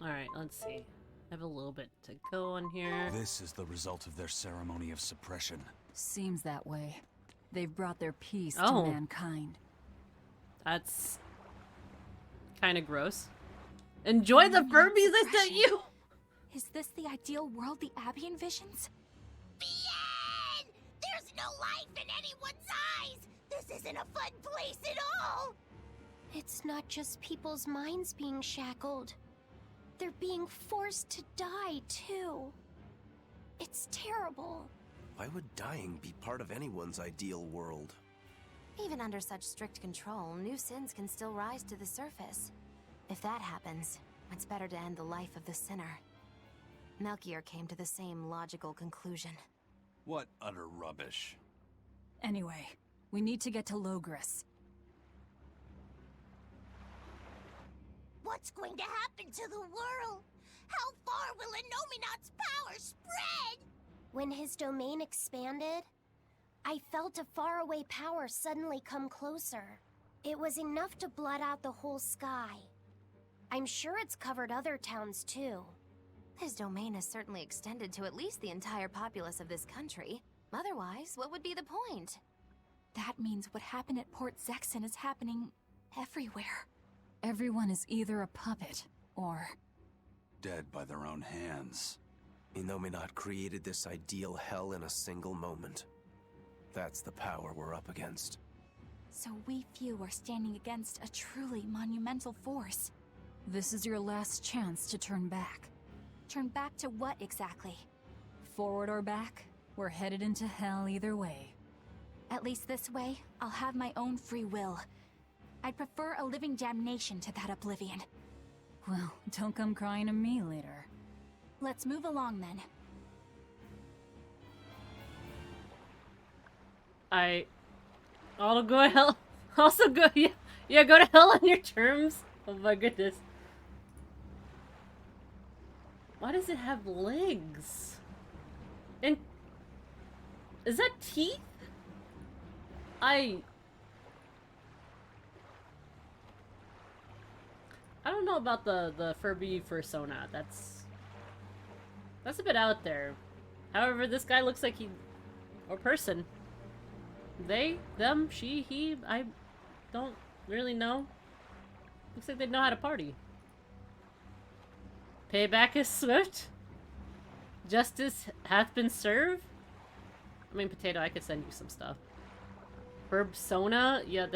Alright, let's see. I have a little bit to go on here. This is the result of their ceremony of suppression. Seems that way. They've brought their peace Oh. to mankind. That's kind of gross. Enjoy the Furbies I sent you! Is this the ideal world the Abbey envisions? Bien! There's no life in anyone's eyes! This isn't a fun place at all! It's not just people's minds being shackled. They're being forced to die, too. It's terrible. Why would dying be part of anyone's ideal world? Even under such strict control, new sins can still rise to the surface. If that happens, it's better to end the life of the sinner. Melchior came to the same logical conclusion. What utter rubbish. Anyway, we need to get to Logris. What's going to happen to the world? How far will Innominat's power spread? When his domain expanded, I felt a faraway power suddenly come closer. It was enough to blot out the whole sky. I'm sure it's covered other towns too. His domain is certainly extended to at least the entire populace of this country. Otherwise, what would be the point? That means what happened at Port Zexon is happening everywhere. Everyone is either a puppet, or... Dead by their own hands. Innominat created this ideal hell in a single moment. That's the power we're up against. So we few are standing against a truly monumental force. This is your last chance to turn back. Turn back to what exactly? Forward or back, we're headed into hell either way. At least this way, I'll have my own free will. I'd prefer a living damnation to that oblivion. Well, don't come crying to me later. Let's move along then. I'll go to hell. Also go, yeah, go to hell on your terms. Oh my goodness. Why does it have legs? And is that teeth? I don't know about the Furby fursona. That's a bit out there. However, this guy looks like or person. They, them, she, he, I don't really know. Looks like they know how to party. Payback is swift. Justice hath been served. I mean, Potato, I could send you some stuff. Burbsona, yeah,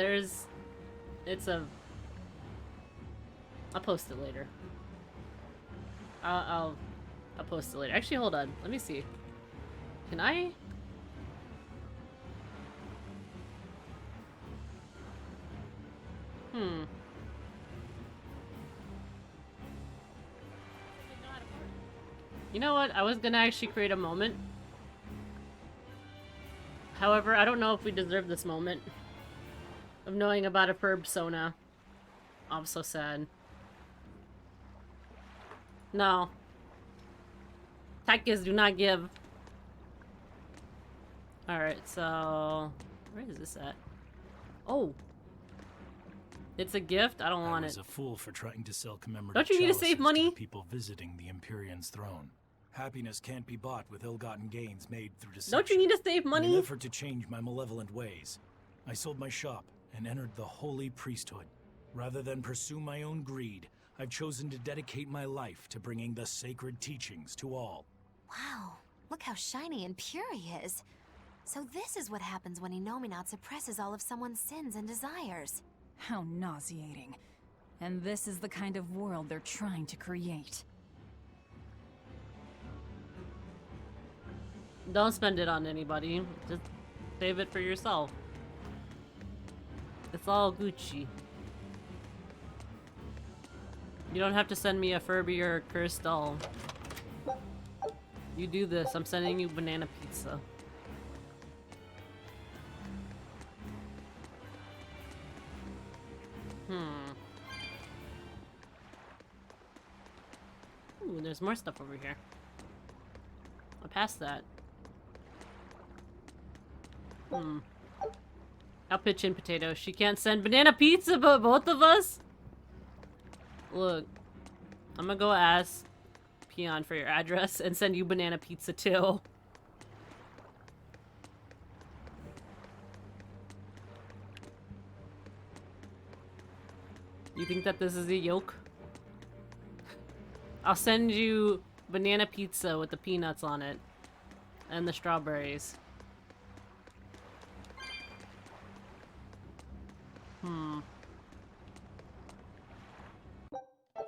I'll post it later. I'll post it later. Actually, hold on. Let me see. Can I? You know what? I was gonna actually create a moment. However, I don't know if we deserve this moment of knowing about a Burbsona. I'm so sad. No. Takis do not give. Alright, so... where is this at? Oh! It's a gift? I don't want I was it. a fool for trying to sell commemorative Don't you need to save chalices money? the people visiting the Empyrean's throne. Happiness can't be bought with ill-gotten gains made through deception. Don't you need to save In money? an effort to change my malevolent ways, I sold my shop and entered the holy priesthood. Rather than pursue my own greed, I've chosen to dedicate my life to bringing the sacred teachings to all. Wow, look how shiny and pure he is. So this is what happens when Innominaut suppresses all of someone's sins and desires. How nauseating. And this is the kind of world they're trying to create. Don't spend it on anybody. Just save it for yourself. It's all Gucci. You don't have to send me a Furby or a cursed doll. You do this, I'm sending you banana pizza. Ooh, there's more stuff over here. I passed that. I'll pitch in potato. She can't send banana pizza, but both of us? Look, I'm gonna go ask Peon for your address and send you banana pizza too. You think that this is a yoke? I'll send you banana pizza with the peanuts on it. And the strawberries.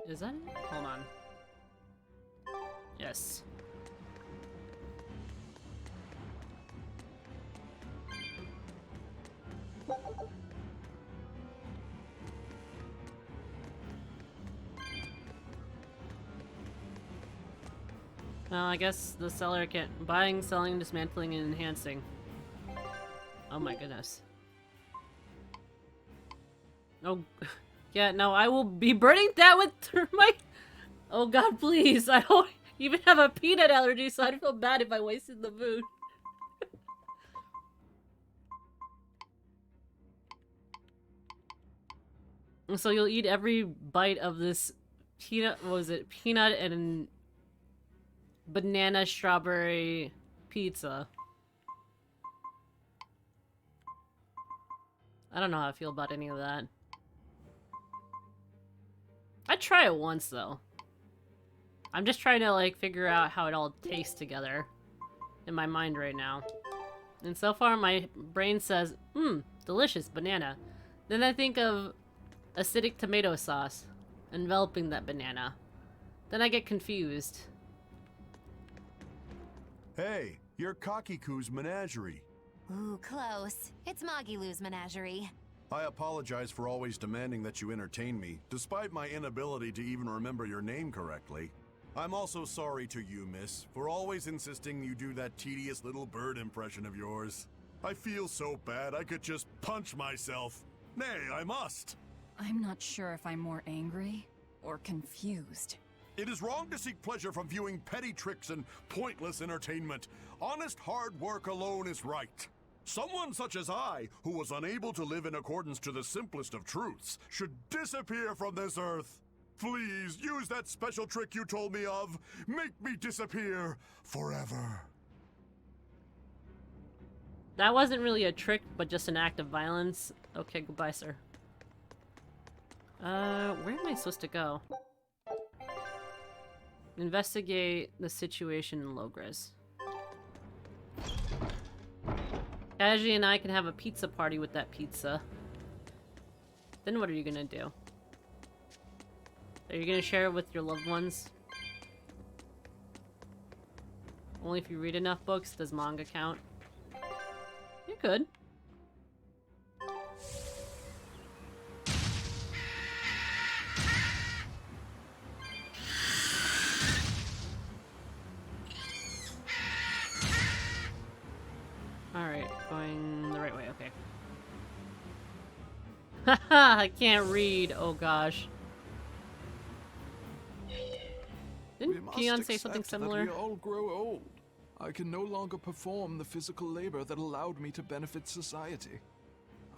Is that it? Hold on. Yes. Well, I guess the seller can't. Buying, selling, dismantling, and enhancing. Oh my goodness. Oh, yeah, no, I will be burning that with thermite. Oh god, please. I don't even have a peanut allergy, so I'd feel bad if I wasted the food. So you'll eat every bite of this peanut, what was it? Peanut and banana strawberry pizza. I don't know how I feel about any of that. I'd try it once though. I'm just trying to like figure out how it all tastes together in my mind right now. And so far my brain says, delicious banana. Then I think of acidic tomato sauce enveloping that banana. Then I get confused. Hey, you're Kakiku's menagerie. Ooh, close. It's Magilu's menagerie. I apologize for always demanding that you entertain me, despite my inability to even remember your name correctly. I'm also sorry to you, miss, for always insisting you do that tedious little bird impression of yours. I feel so bad I could just punch myself. Nay, I must. I'm not sure if I'm more angry or confused. It is wrong to seek pleasure from viewing petty tricks and pointless entertainment. Honest hard work alone is right. Someone such as I, who was unable to live in accordance to the simplest of truths, should disappear from this earth. Please, use that special trick you told me of. Make me disappear forever. That wasn't really a trick, but just an act of violence. Okay, goodbye, sir. Where am I supposed to go? Investigate the situation in Logres. Kaji and I can have a pizza party with that pizza. Then what are you gonna do? Are you gonna share it with your loved ones? Only if you read enough books does manga count. You could. Alright, going the right way, okay. Haha, I can't read, oh gosh. Didn't Peon say something similar? We all grow old. I can no longer perform the physical labor that allowed me to benefit society.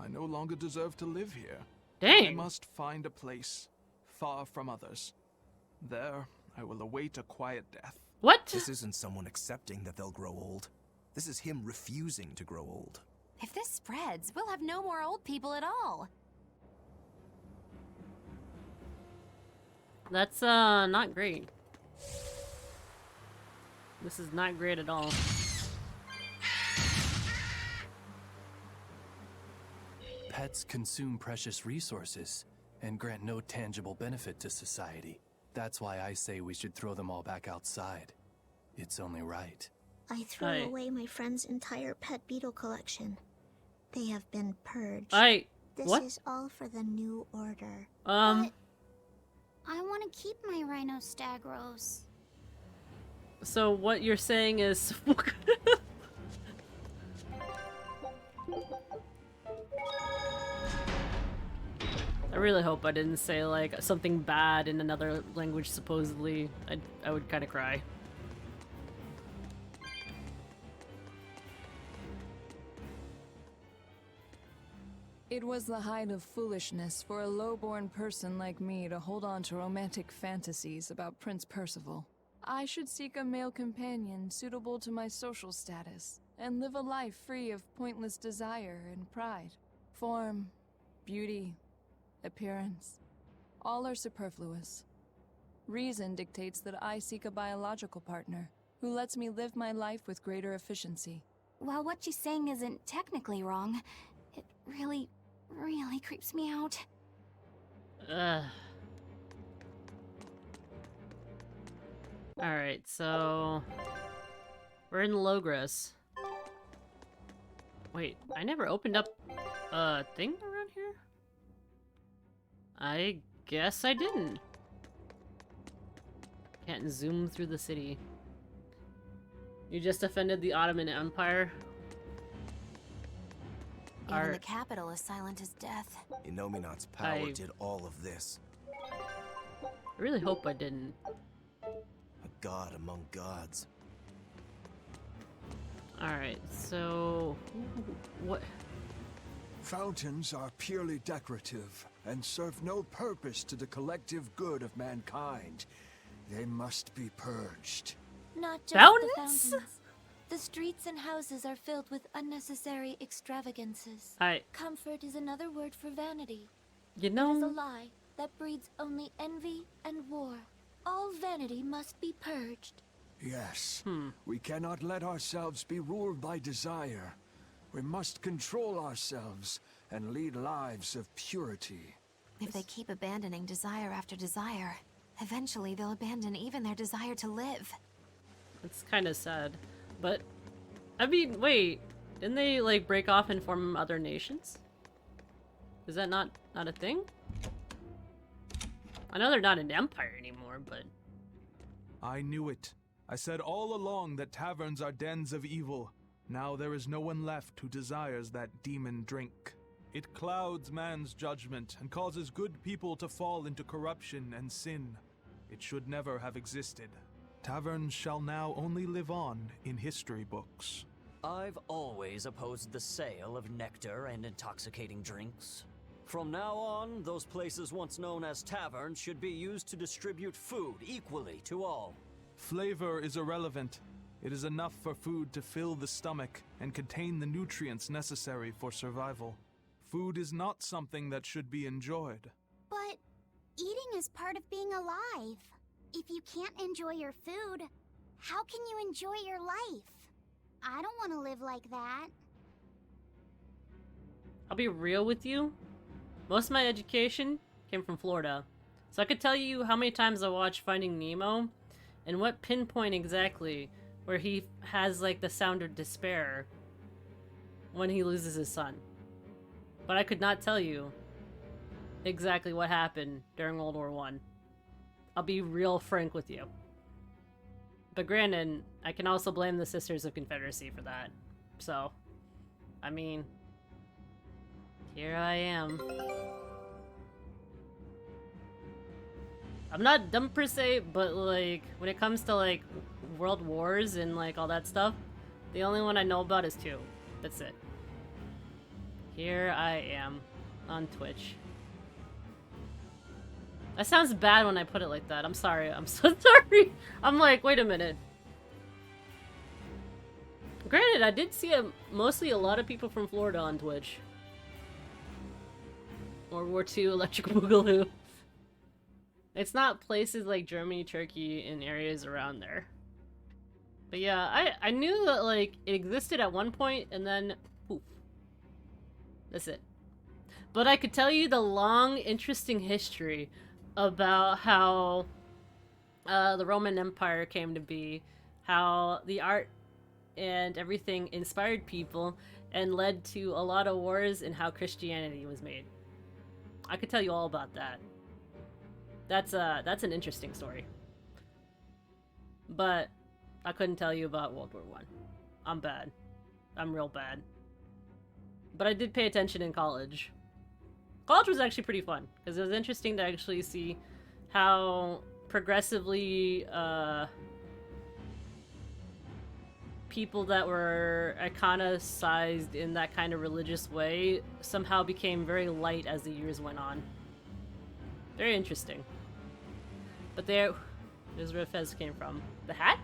I no longer deserve to live here. I Dang. must find a place far from others. There, I will await a quiet death. What? This isn't someone accepting that they'll grow old. This is him refusing to grow old. If this spreads, we'll have no more old people at all. That's not great. This is not great at all. Pets consume precious resources and grant no tangible benefit to society. That's why I say we should throw them all back outside. It's only right. I threw Aye. away my friend's entire pet beetle collection. They have been purged. This What? is all for the new order. I want to keep my rhinostagros. So what you're saying is I really hope I didn't say like something bad in another language supposedly. I would kind of cry. It was the height of foolishness for a low-born person like me to hold on to romantic fantasies about Prince Percival. I should seek a male companion suitable to my social status, and live a life free of pointless desire and pride. Form, beauty, appearance, all are superfluous. Reason dictates that I seek a biological partner, who lets me live my life with greater efficiency. While what she's saying isn't technically wrong, it really creeps me out. Alright, so we're in Logres. Wait, I never opened up a thing around here? I guess I didn't. Can't zoom through the city. You just offended the Ottoman Empire? Even the capital is silent as death. Inominat's power did all of this. I really hope I didn't. A god among gods. Alright, so what? Fountains are purely decorative and serve no purpose to the collective good of mankind. They must be purged. Not just Fountains? the fountains. The streets and houses are filled with unnecessary extravagances. Comfort is another word for vanity. You It is a know, lie that breeds only envy and war. All vanity must be purged. Yes. We cannot let ourselves be ruled by desire. We must control ourselves and lead lives of purity. If they keep abandoning desire after desire, eventually they'll abandon even their desire to live. it's kind of sad. But, I mean, wait, didn't they, like, break off and form other nations? Is that not a thing? I know they're not an empire anymore, but... I knew it. I said all along that taverns are dens of evil. Now there is no one left who desires that demon drink. It clouds man's judgment and causes good people to fall into corruption and sin. It should never have existed. Taverns shall now only live on in history books. I've always opposed the sale of nectar and intoxicating drinks. From now on, those places once known as taverns should be used to distribute food equally to all. Flavor is irrelevant. It is enough for food to fill the stomach and contain the nutrients necessary for survival. Food is not something that should be enjoyed. But eating is part of being alive. If you can't enjoy your food, how can you enjoy your life? I don't want to live like that. I'll be real with you. Most of my education came from Florida. So I could tell you how many times I watched Finding Nemo and what pinpoint exactly where he has like the sound of despair when he loses his son. But I could not tell you exactly what happened during World War I. I'll be real frank with you. But granted, I can also blame the Sisters of Confederacy for that. So, I mean, here I am. I'm not dumb per se, but like, when it comes to like world wars and like all that stuff, the only one I know about is 2. That's it. Here I am on Twitch. That sounds bad when I put it like that. I'm sorry. I'm so sorry. I'm like, wait a minute. Granted, I did see mostly a lot of people from Florida on Twitch. World War II, Electric Boogaloo. It's not places like Germany, Turkey, and areas around there. But yeah, I knew that, like, it existed at one point, and then poof. That's it. But I could tell you the long, interesting history about how the Roman Empire came to be, how the art and everything inspired people and led to a lot of wars, and how Christianity was made. I could tell you all about that. That's an interesting story. But I couldn't tell you about World War I. I'm bad. I'm real bad. But I did pay attention in college. College was actually pretty fun, because it was interesting to actually see how progressively people that were iconicized in that kind of religious way somehow became very light as the years went on. Very interesting. But there's where Fez came from. The hat?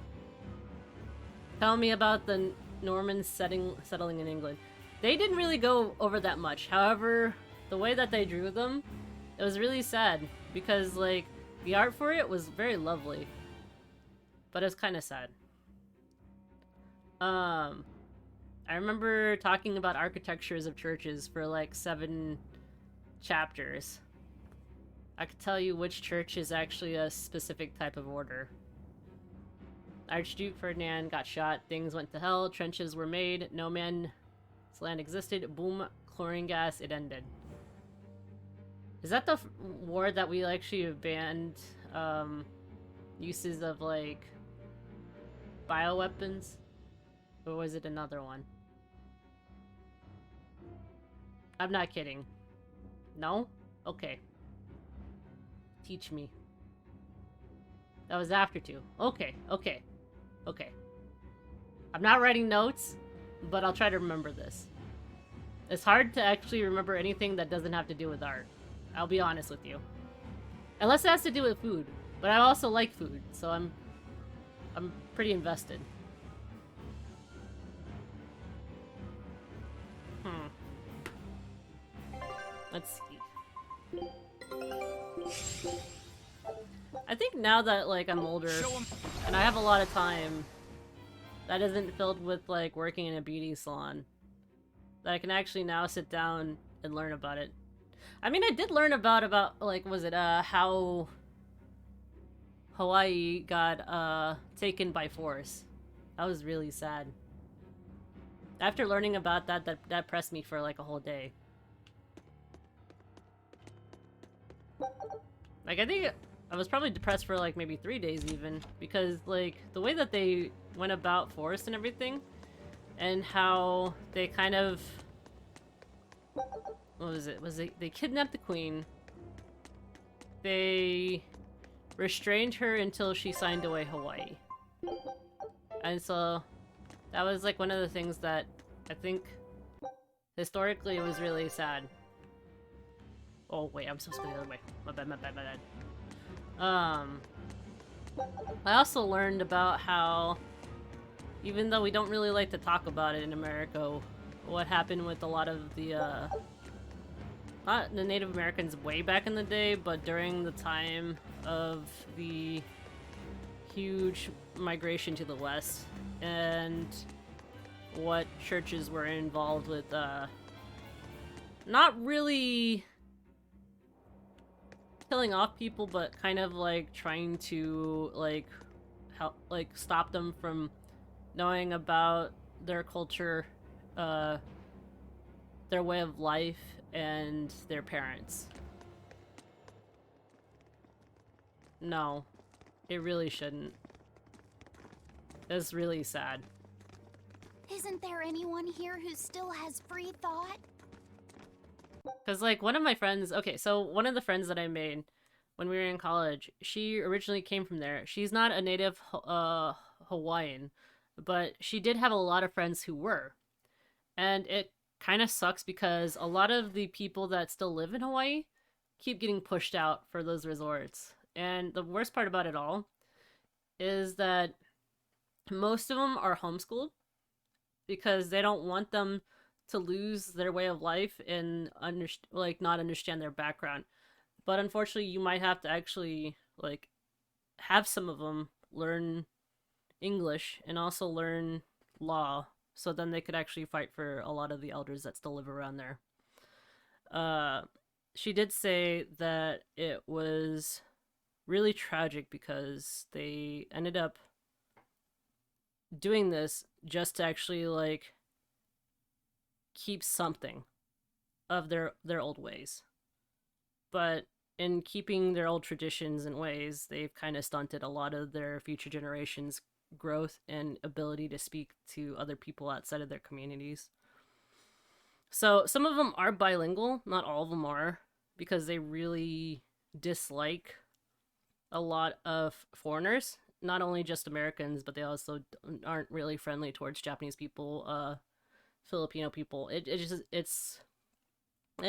Tell me about the Normans settling in England. They didn't really go over that much. However, the way that they drew them, it was really sad. Because, like, the art for it was very lovely. But it was kind of sad. I remember talking about architectures of churches for like 7 chapters. I could tell you which church is actually a specific type of order. Archduke Ferdinand got shot, things went to hell, trenches were made, no man's land existed, boom, chlorine gas, it ended. Is that the war that we actually have banned uses of, like, bioweapons? Or was it another one? I'm not kidding. No? Okay. Teach me. That was after 2. Okay, okay. Okay. I'm not writing notes, but I'll try to remember this. It's hard to actually remember anything that doesn't have to do with art. I'll be honest with you. Unless it has to do with food. But I also like food, so I'm pretty invested. Let's see. I think now that, like, I'm older and I have a lot of time that isn't filled with, like, working in a beauty salon, that I can actually now sit down and learn about it. I mean, I did learn about like, was it, how Hawaii got, taken by force. That was really sad. After learning about that pressed me for, like, a whole day. Like, I think I was probably depressed for, like, maybe 3 days even, because, like, the way that they went about forest and everything, and how they kind of... What was it? They kidnapped the queen. They restrained her until she signed away Hawaii. And so, that was, like, one of the things that I think, historically, it was really sad. Oh, wait, I'm supposed to go the other way. My bad, my bad, my bad. I also learned about how, even though we don't really like to talk about it in America, what happened with a lot of the, not the Native Americans way back in the day, but during the time of the huge migration to the West, and what churches were involved with, not really killing off people, but kind of like trying to like help, like, stop them from knowing about their culture, their way of life, and their parents. No, it really shouldn't. It's really sad. Isn't there anyone here who still has free thought? Because, like, one of my friends... Okay, so one of the friends that I made when we were in college, she originally came from there. She's not a native Hawaiian, but she did have a lot of friends who were. And it kind of sucks because a lot of the people that still live in Hawaii keep getting pushed out for those resorts. And the worst part about it all is that most of them are homeschooled because they don't want them to lose their way of life and not understand their background. But unfortunately, you might have to actually like have some of them learn English and also learn law, so then they could actually fight for a lot of the elders that still live around there. She did say that it was really tragic because they ended up doing this just to actually like keep something of their old ways. But in keeping their old traditions and ways, they've kind of stunted a lot of their future generations' growth and ability to speak to other people outside of their communities. So some of them are bilingual, not all of them are, because they really dislike a lot of foreigners, not only just Americans, but they also aren't really friendly towards Japanese people, Filipino people. I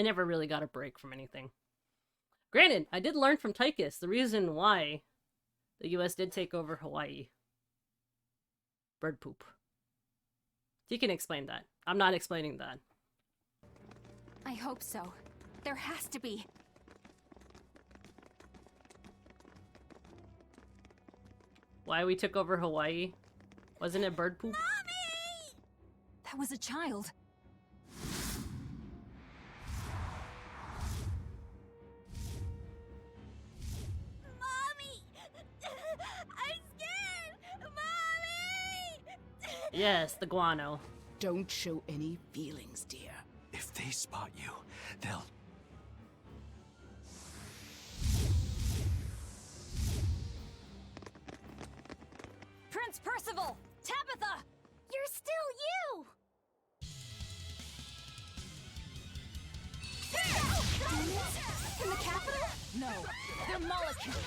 never really got a break from anything. Granted, I did learn from Tychus the reason why the US did take over Hawaii. Bird poop. You can explain that. I'm not explaining that. I hope so. There has to be. Why we took over Hawaii? Wasn't it bird poop? Mommy! That was a child. Mommy! I'm scared! Mommy! Yes, the guano. Don't show any feelings, dear. If they spot you, they'll... Prince Percival! Tabitha! You're still you! In the capital? No, they're molecules.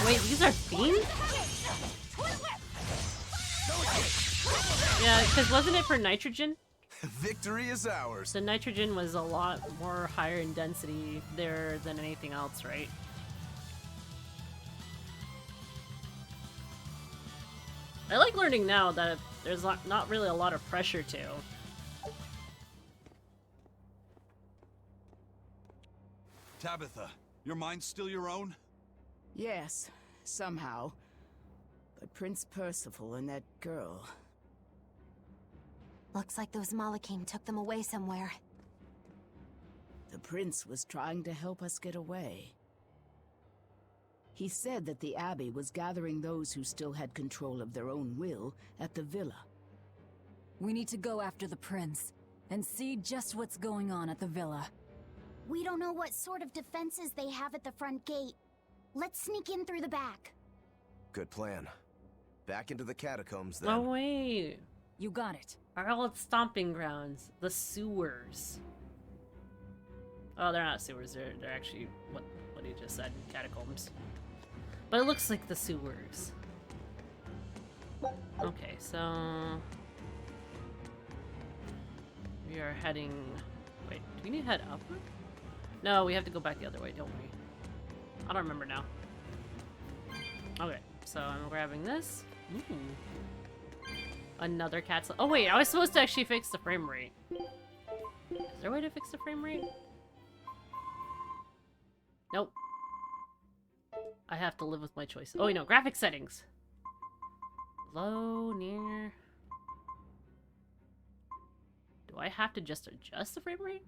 Wait, these are themed? Yeah, because wasn't it for nitrogen? Victory is ours. The nitrogen was a lot more higher in density there than anything else, right? I like learning now that there's not really a lot of pressure to. Tabitha, your mind's still your own? Yes, somehow. But Prince Percival and that girl... Looks like those Malachim took them away somewhere. The prince was trying to help us get away. He said that the Abbey was gathering those who still had control of their own will at the villa. We need to go after the prince and see just what's going on at the villa. We don't know what sort of defenses they have at the front gate. Let's sneak in through the back. Good plan. Back into the catacombs then. Oh wait. You got it. Our old stomping grounds. The sewers. Oh, they're not sewers. They're actually what he just said. Catacombs. But it looks like the sewers. Okay, so... we are heading... Wait, do we need to head upward? No, we have to go back the other way, don't we? I don't remember now. Okay, so I'm grabbing this. Ooh. Another cat's... Oh wait, I was supposed to actually fix the frame rate. Is there a way to fix the frame rate? Nope. I have to live with my choice. Oh wait, no, graphic settings. Low, near... Do I have to just adjust the frame rate?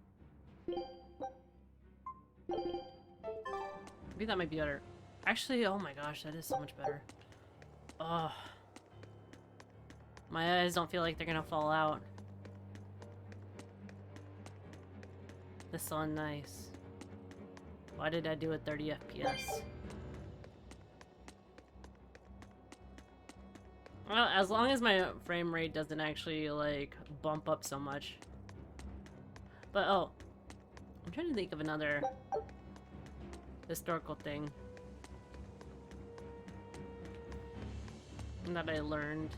Maybe that might be better. Actually, oh my gosh, that is so much better. Ugh. My eyes don't feel like they're gonna fall out. This is so nice. Why did I do it 30 FPS? Well, as long as my frame rate doesn't actually, like, bump up so much. But, oh. I'm trying to think of another historical thing. that I learned.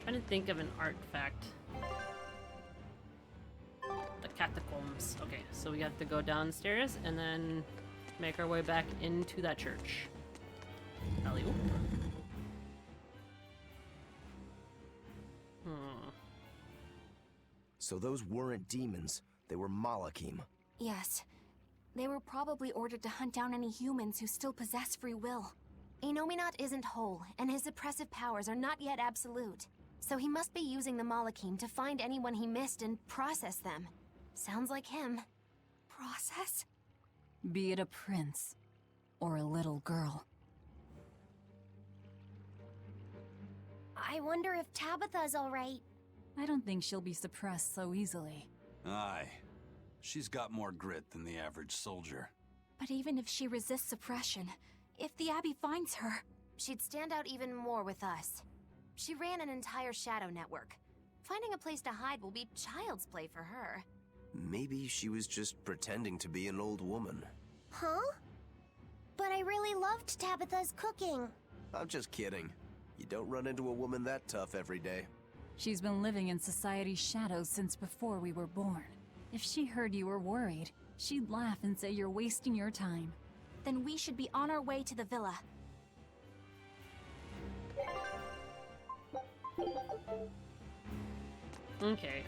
Trying to think of an artifact. The catacombs. Okay, so we have to go downstairs and then make our way back into that church. Alley-oop. So those weren't demons. They were Malachim. Yes. They were probably ordered to hunt down any humans who still possess free will. Inominat isn't whole, and his suppressive powers are not yet absolute. So he must be using the Malachim to find anyone he missed and process them. Sounds like him. Process? Be it a prince or a little girl. I wonder if Tabitha's alright. I don't think she'll be suppressed so easily. Aye. She's got more grit than the average soldier. But even if she resists suppression, if the Abbey finds her... She'd stand out even more with us. She ran an entire shadow network. Finding a place to hide will be child's play for her. Maybe she was just pretending to be an old woman. Huh? But I really loved Tabitha's cooking. I'm just kidding. You don't run into a woman that tough every day. She's been living in society's shadows since before we were born. If she heard you were worried, she'd laugh and say you're wasting your time. Then we should be on our way to the villa. Okay,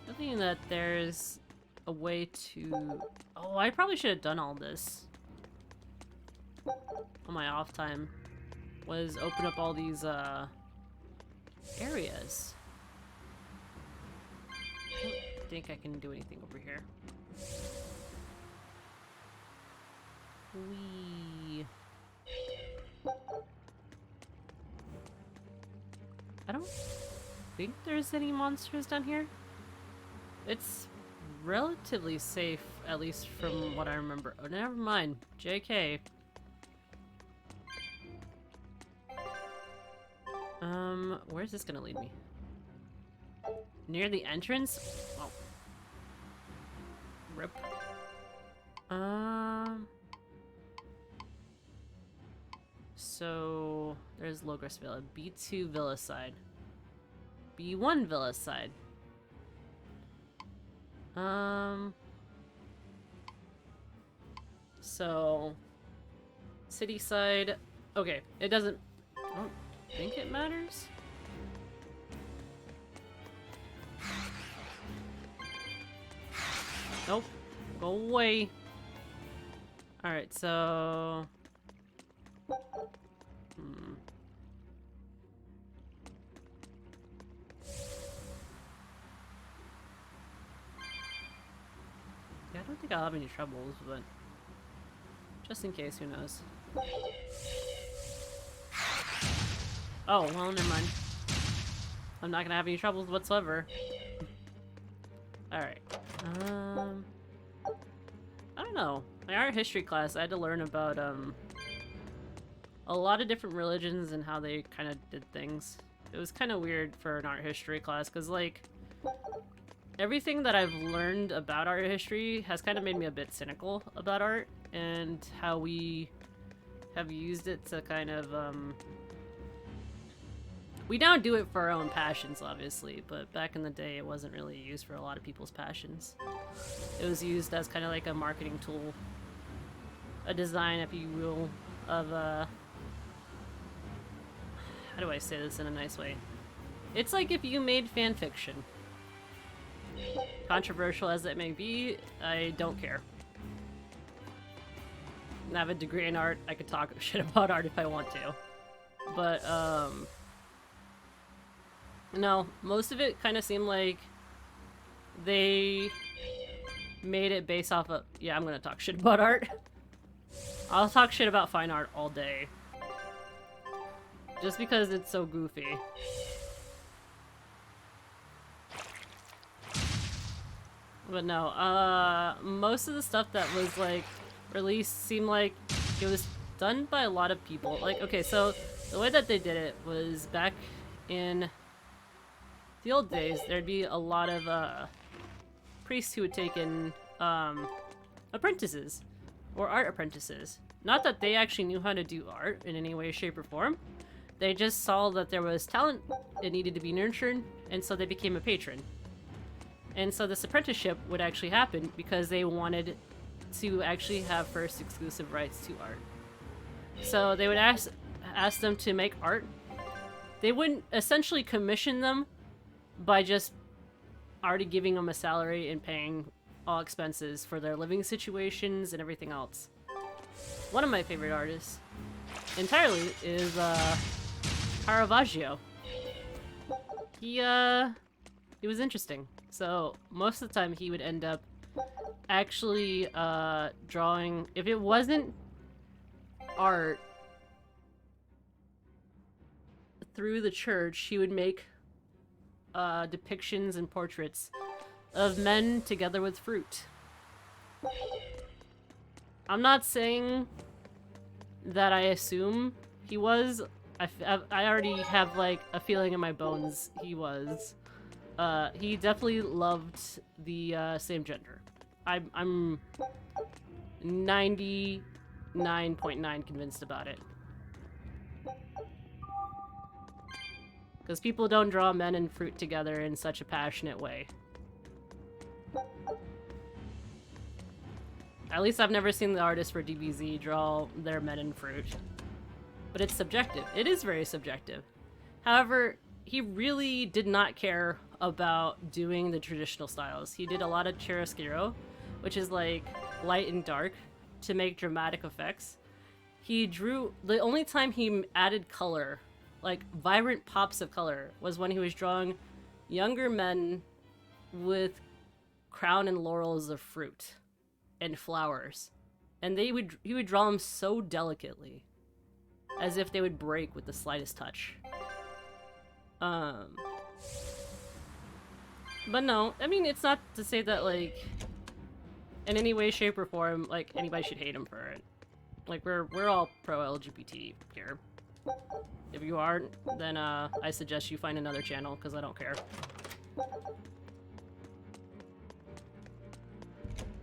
thinking that there's a way to... Oh, I probably should have done all this on my off time. Was open up all these, areas. I don't think I can do anything over here. I don't think there's any monsters down here. It's relatively safe, at least from what I remember. Oh, never mind. JK. Where's this gonna lead me? Near the entrance? Oh. Rip. So there's Logos Villa. B2 Villa side. B1 Villa side. So city side. Okay, it doesn't. I don't think it matters. Nope. Go away. Alright, so... Yeah, I don't think I'll have any troubles, but... just in case, who knows. Oh, well, never mind. I'm not gonna have any troubles whatsoever. Alright. I don't know. My art history class, I had to learn about, a lot of different religions and how they kind of did things. It was kind of weird for an art history class, because, like, everything that I've learned about art history has kind of made me a bit cynical about art, and how we have used it to kind of, we now do it for our own passions, obviously, but back in the day it wasn't really used for a lot of people's passions. It was used as kind of like a marketing tool. A design, if you will, of, how do I say this in a nice way? It's like if you made fan fiction. Controversial as it may be, I don't care. I have a degree in art, I could talk shit about art if I want to. But, no, most of it kind of seemed like they made it based off of... Yeah, I'm gonna talk shit about art. I'll talk shit about fine art all day. Just because it's so goofy. But no, most of the stuff that was, like, released seemed like it was done by a lot of people. Like, okay, so the way that they did it was back in the old days, there'd be a lot of priests who would take in apprentices or art apprentices. Not that they actually knew how to do art in any way, shape, or form. They just saw that there was talent, it needed to be nurtured, and so they became a patron. And so this apprenticeship would actually happen because they wanted to actually have first exclusive rights to art. So they would ask them to make art. They wouldn't essentially commission them by just already giving them a salary and paying all expenses for their living situations and everything else. One of my favorite artists entirely is Caravaggio. He was interesting. So most of the time he would end up actually drawing, if it wasn't art through the church, he would make depictions and portraits of men together with fruit. I'm not saying that I assume he was. I already have like a feeling in my bones he was. He definitely loved the same gender. I'm 99.9% convinced about it. Because people don't draw men and fruit together in such a passionate way. At least I've never seen the artist for DBZ draw their men and fruit. But it's subjective. It is very subjective. However, he really did not care about doing the traditional styles. He did a lot of chiaroscuro, which is like light and dark, to make dramatic effects. He drew... The only time he added color, like vibrant pops of color, was when he was drawing younger men with crown and laurels of fruit and flowers. And he would draw them so delicately, as if they would break with the slightest touch. But no, I mean, it's not to say that, like, in any way, shape, or form, like, anybody should hate him for it. Like, we're all pro-LGBT here. If you aren't, then, I suggest you find another channel, because I don't care.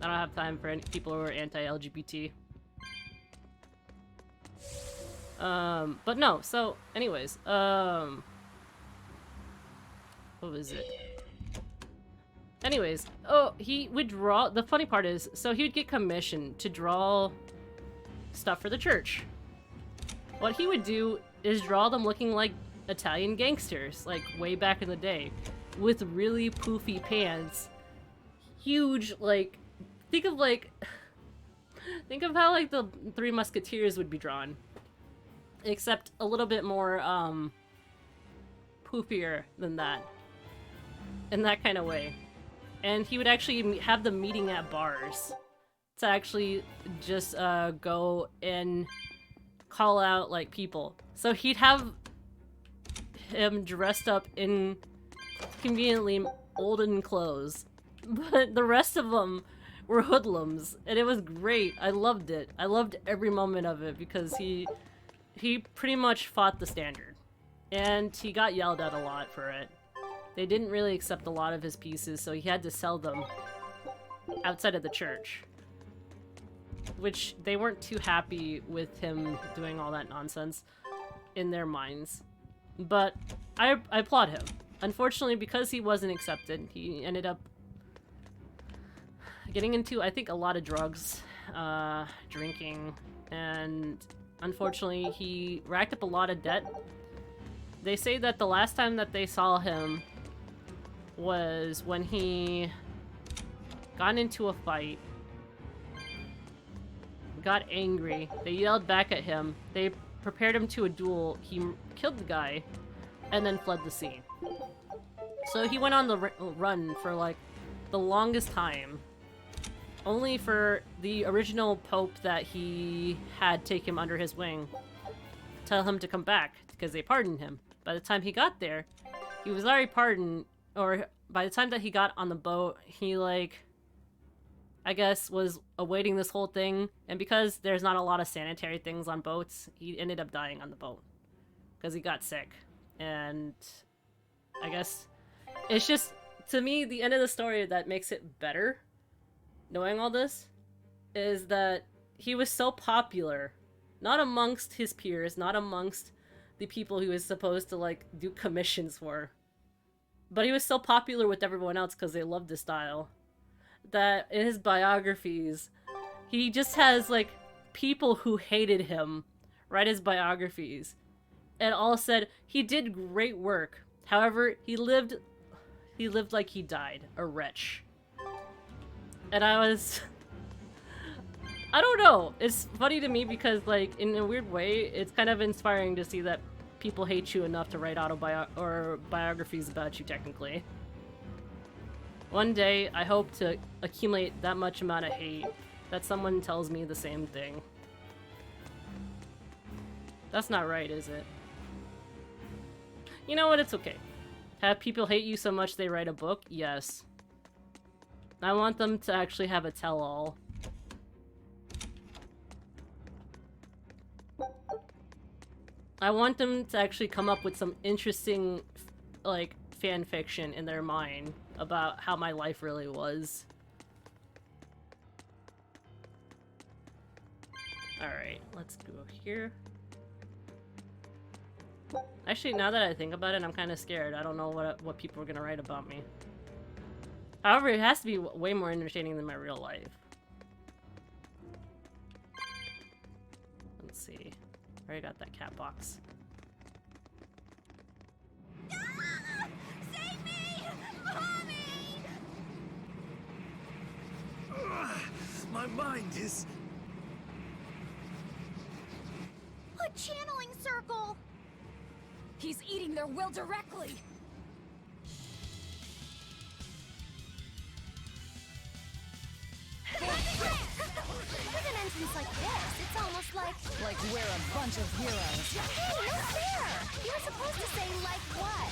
I don't have time for any people who are anti-LGBT. But no, so, anyways, what was it? Anyways, oh, he would draw, the funny part is, so he would get commissioned to draw stuff for the church. What he would do is draw them looking like Italian gangsters, like way back in the day, with really poofy pants, huge, like, think of how, like, the Three Musketeers would be drawn. Except a little bit more, poofier than that. In that kind of way. And he would actually have them meeting at bars to actually just, go and call out, like, people. So he'd have him dressed up in conveniently olden clothes. But the rest of them were hoodlums. And it was great. I loved it. I loved every moment of it because he pretty much fought the standard. And he got yelled at a lot for it. They didn't really accept a lot of his pieces, so he had to sell them outside of the church. Which they weren't too happy with him doing all that nonsense in their minds. But I applaud him. Unfortunately, because he wasn't accepted, he ended up getting into, I think, a lot of drugs, drinking, and unfortunately, he racked up a lot of debt. They say that the last time that they saw him was when he got into a fight, got angry, they yelled back at him, they prepared him to a duel, he killed the guy, and then fled the scene. So he went on the run for, like, the longest time, only for the original pope that he had take him under his wing, tell him to come back, because they pardoned him. By the time he got there, he was already pardoned, or by the time that he got on the boat, he, like, I guess, was awaiting this whole thing, and because there's not a lot of sanitary things on boats, he ended up dying on the boat, because he got sick, and I guess It's just, to me, the end of the story that makes it better, knowing all this, is that he was so popular, not amongst his peers, not amongst the people he was supposed to, like, do commissions for, but he was so popular with everyone else because they loved his style, that in his biographies, he just has, like, people who hated him write his biographies, and all said he did great work. However, he lived like he died, a wretch. And I don't know. It's funny to me because, like, in a weird way, it's kind of inspiring to see that people hate you enough to write biographies about you, technically. One day, I hope to accumulate that much amount of hate that someone tells me the same thing. That's not right, is it? You know what? It's okay. Have people hate you so much they write a book? Yes. I want them to actually have a tell-all. I want them to actually come up with some interesting, like, fan fiction in their mind about how my life really was. Alright, let's go here. Actually, now that I think about it, I'm kind of scared. I don't know what people are gonna write about me. However, it has to be way more entertaining than my real life. Let's see. I already got that cat box. Save me! Mommy! My mind is... A channeling circle! He's eating their will directly! With an entrance like this, it's almost like... Like we're a bunch of heroes. Hey, no fair! You were supposed to say, like what?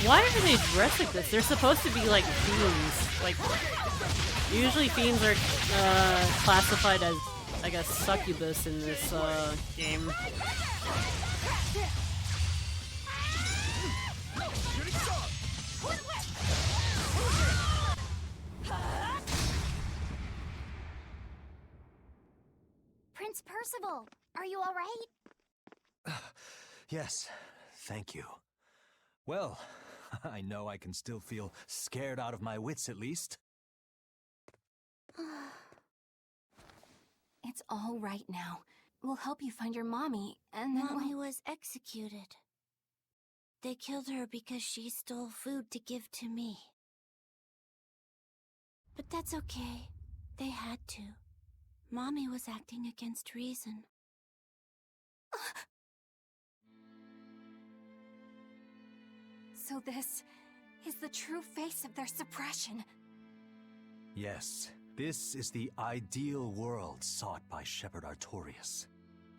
Why are they dressed like this? They're supposed to be like fiends. Like, usually fiends are classified as, I guess, succubus in this game. Prince Percival, are you all right? Yes, thank you. Well, I know I can still feel scared out of my wits at least. It's all right now. We'll help you find your mommy, and then Mommy was executed. They killed her because she stole food to give to me. But that's okay. They had to. Mommy was acting against reason. So this is the true face of their suppression. Yes, this is the ideal world sought by Shepherd Artorias.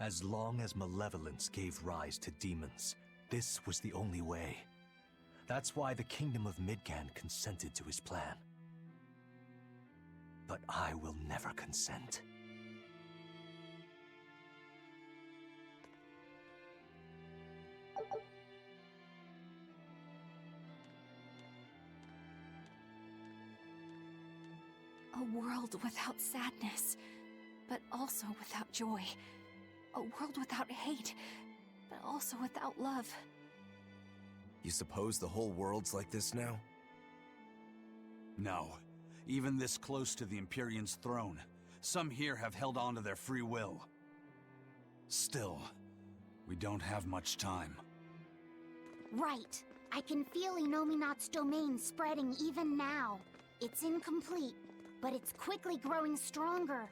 As long as malevolence gave rise to demons, this was the only way. That's why the Kingdom of Midgand consented to his plan. But I will never consent. A world without sadness, but also without joy. A world without hate, but also without love. You suppose the whole world's like this now? No. Even this close to the Empyrean's throne, some here have held on to their free will. Still, we don't have much time. Right. I can feel Inominat's domain spreading even now. It's incomplete, but it's quickly growing stronger.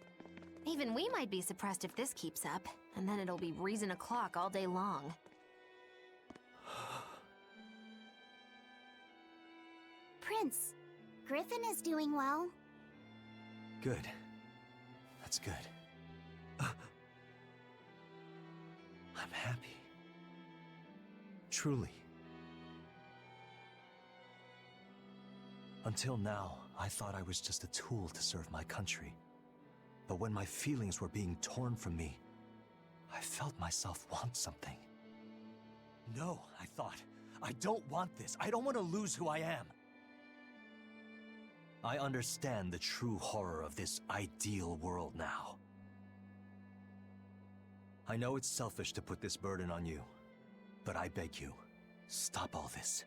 Even we might be suppressed if this keeps up, and then it'll be reason o'clock all day long. Prince, Griffin is doing well. Good. That's good. I'm happy. Truly. Until now, I thought I was just a tool to serve my country. But when my feelings were being torn from me, I felt myself want something. No, I thought. I don't want this. I don't want to lose who I am. I understand the true horror of this ideal world now. I know it's selfish to put this burden on you, but I beg you, stop all this.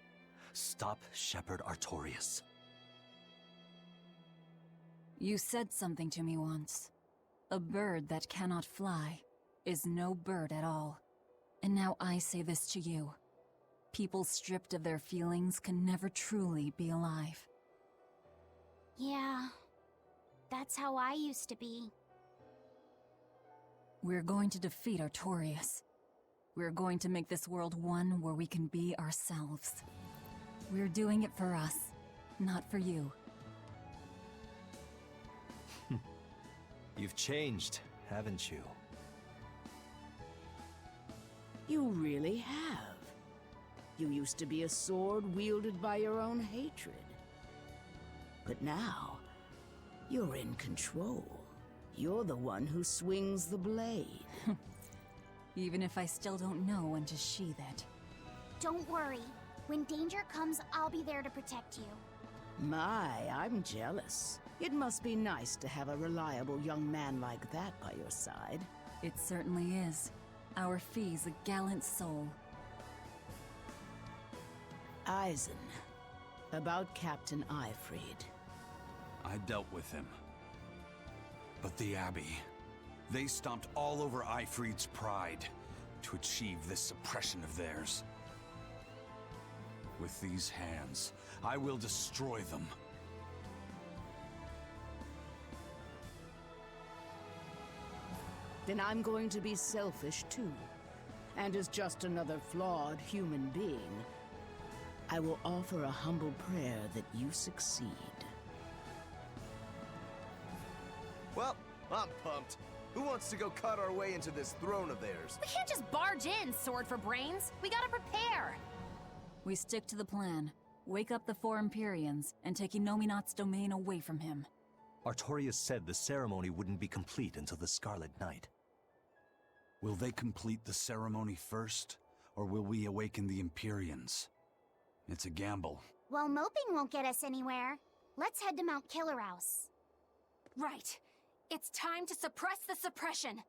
Stop Shepherd Artorias. You said something to me once. A bird that cannot fly is no bird at all. And now I say this to you. People stripped of their feelings can never truly be alive. Yeah, that's how I used to be. We're going to defeat Artorias. We're going to make this world one where we can be ourselves. We're doing it for us, not for you. You've changed, haven't you? You really have. You used to be a sword wielded by your own hatred. But now, you're in control. You're the one who swings the blade. Even if I still don't know when to sheath it. Don't worry. When danger comes, I'll be there to protect you. My, I'm jealous. It must be nice to have a reliable young man like that by your side. It certainly is. Our Fee's a gallant soul. Eisen, about Captain Ifrid. I dealt with him. But the Abbey, they stomped all over Ifrid's pride to achieve this suppression of theirs. With these hands, I will destroy them. Then I'm going to be selfish too. And as just another flawed human being, I will offer a humble prayer that you succeed. Well, I'm pumped. Who wants to go cut our way into this throne of theirs? We can't just barge in, sword for brains. We gotta prepare. We stick to the plan. Wake up the four Empyreans and take Inominat's domain away from him. Artorias said the ceremony wouldn't be complete until the Scarlet Night. Will they complete the ceremony first, or will we awaken the Empyreans? It's a gamble. Well, moping won't get us anywhere. Let's head to Mount Killerhouse. Right. It's time to suppress the suppression.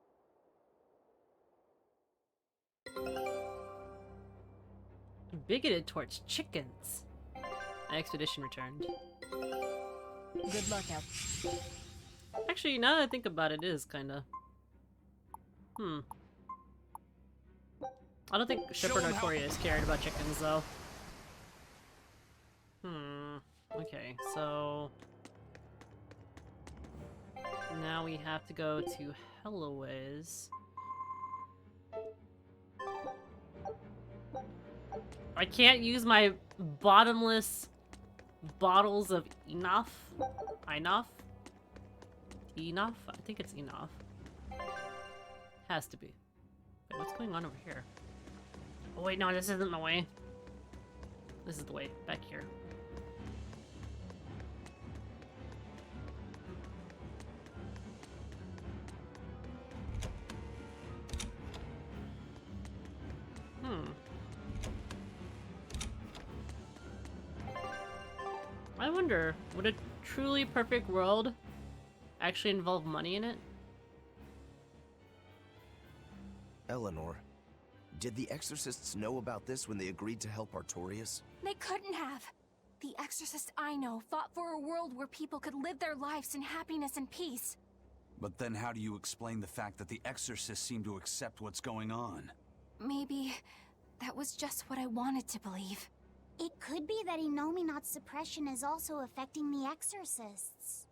Bigoted towards chickens. My expedition returned. Good luck out. Actually, now that I think about it, it is kinda. I don't think Shepherd Artorias cared about chickens, though. Okay, so... now we have to go to Helloways. I can't use my bottomless bottles of enough? Enough? Enough? I think it's enough. Has to be. Wait, what's going on over here? Oh wait, no, this isn't the way. This is the way. Back here. I wonder, would a truly perfect world actually involve money in it? Eleanor, did the Exorcists know about this when they agreed to help Artorias? They couldn't have. The exorcists I know fought for a world where people could live their lives in happiness and peace. But then how do you explain the fact that the Exorcists seem to accept what's going on? Maybe that was just what I wanted to believe. It could be that Inominat's suppression is also affecting the exorcists.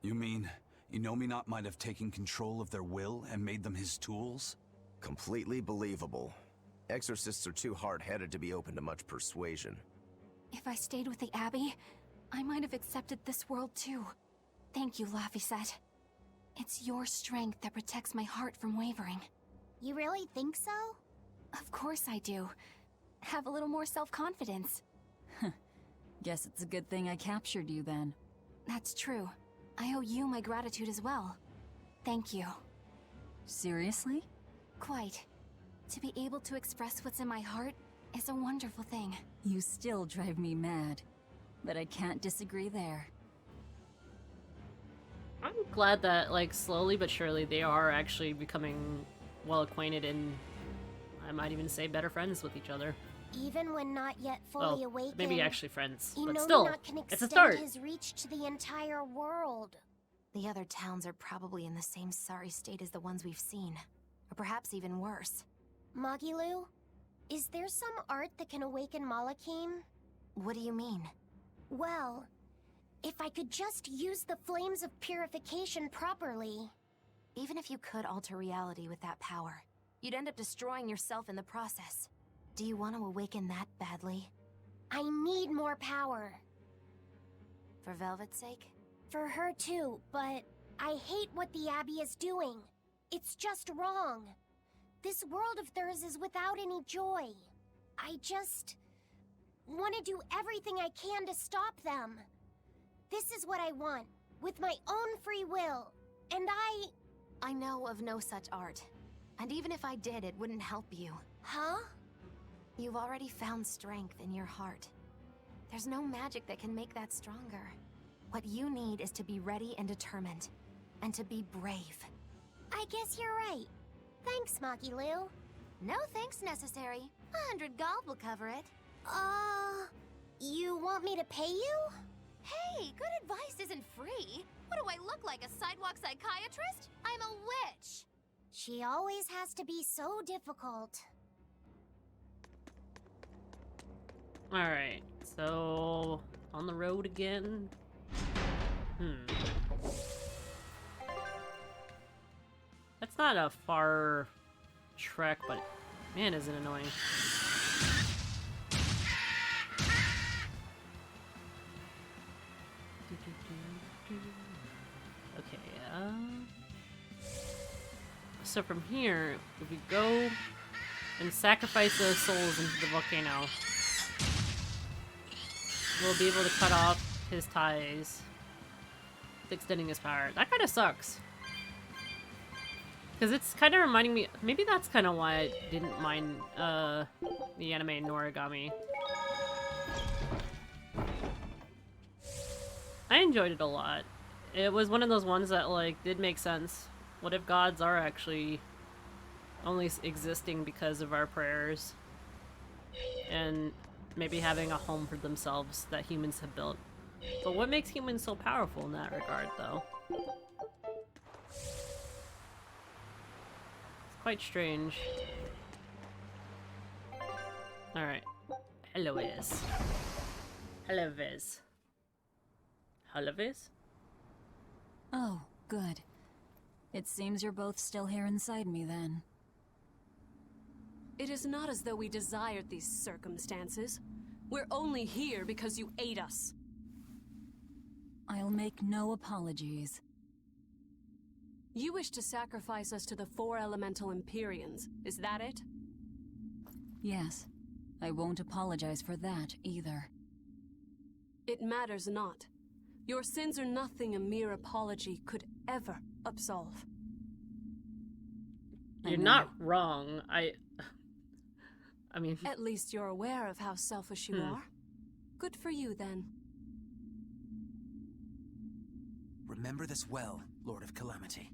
You mean Innominat might have taken control of their will and made them his tools? Completely believable. Exorcists are too hard-headed to be open to much persuasion. If I stayed with the Abbey, I might have accepted this world too. Thank you, Laphicet. It's your strength that protects my heart from wavering. You really think so? Of course I do. Have a little more self-confidence. Guess it's a good thing I captured you then. That's true. I owe you my gratitude as well. Thank you. Seriously? Quite. To be able to express what's in my heart is a wonderful thing. You still drive me mad, but I can't disagree there. I'm glad that, like, slowly but surely they are actually becoming well acquainted and I might even say better friends with each other. Even when not yet fully Well, awakened, maybe actually friends, but Innominat still, can it's a extend start. his reach to the entire world. The other towns are probably in the same sorry state as the ones we've seen. Or perhaps even worse. Magilu, is there some art that can awaken Malakim? What do you mean? Well, if I could just use the flames of purification properly. Even if you could alter reality with that power, you'd end up destroying yourself in the process. Do you want to awaken that badly? I need more power. For Velvet's sake? For her too, but I hate what the Abbey is doing. It's just wrong. This world of theirs is without any joy. I just want to do everything I can to stop them. This is what I want, with my own free will. And I know of no such art. And even if I did, it wouldn't help you. Huh? You've already found strength in your heart. There's no magic that can make that stronger. What you need is to be ready and determined. And to be brave. I guess you're right. Thanks, Magilu. No thanks necessary. 100 gold will cover it. You want me to pay you? Hey, good advice isn't free. What do I look like, a sidewalk psychiatrist? I'm a witch. She always has to be so difficult. Alright, so on the road again. That's not a far trek, but man, is it annoying. Okay, so from here, if we go and sacrifice those souls into the volcano, we'll be able to cut off his ties with extending his power. That kind of sucks. Because it's kind of reminding me, maybe that's kind of why I didn't mind the anime Noragami. I enjoyed it a lot. It was one of those ones that, like, did make sense. What if gods are actually only existing because of our prayers? And maybe having a home for themselves that humans have built. But what makes humans so powerful in that regard, though? It's quite strange. Alright. Hello, Viz. Hello, Viz. Hello, Viz? Oh, good. It seems you're both still here inside me, then. It is not as though we desired these circumstances. We're only here because you ate us. I'll make no apologies. You wish to sacrifice us to the 4 elemental Empyreans, is that it? Yes. I won't apologize for that, either. It matters not. Your sins are nothing a mere apology could ever absolve. You're not wrong. I mean... At least you're aware of how selfish you are. Good for you, then. Remember this well, Lord of Calamity.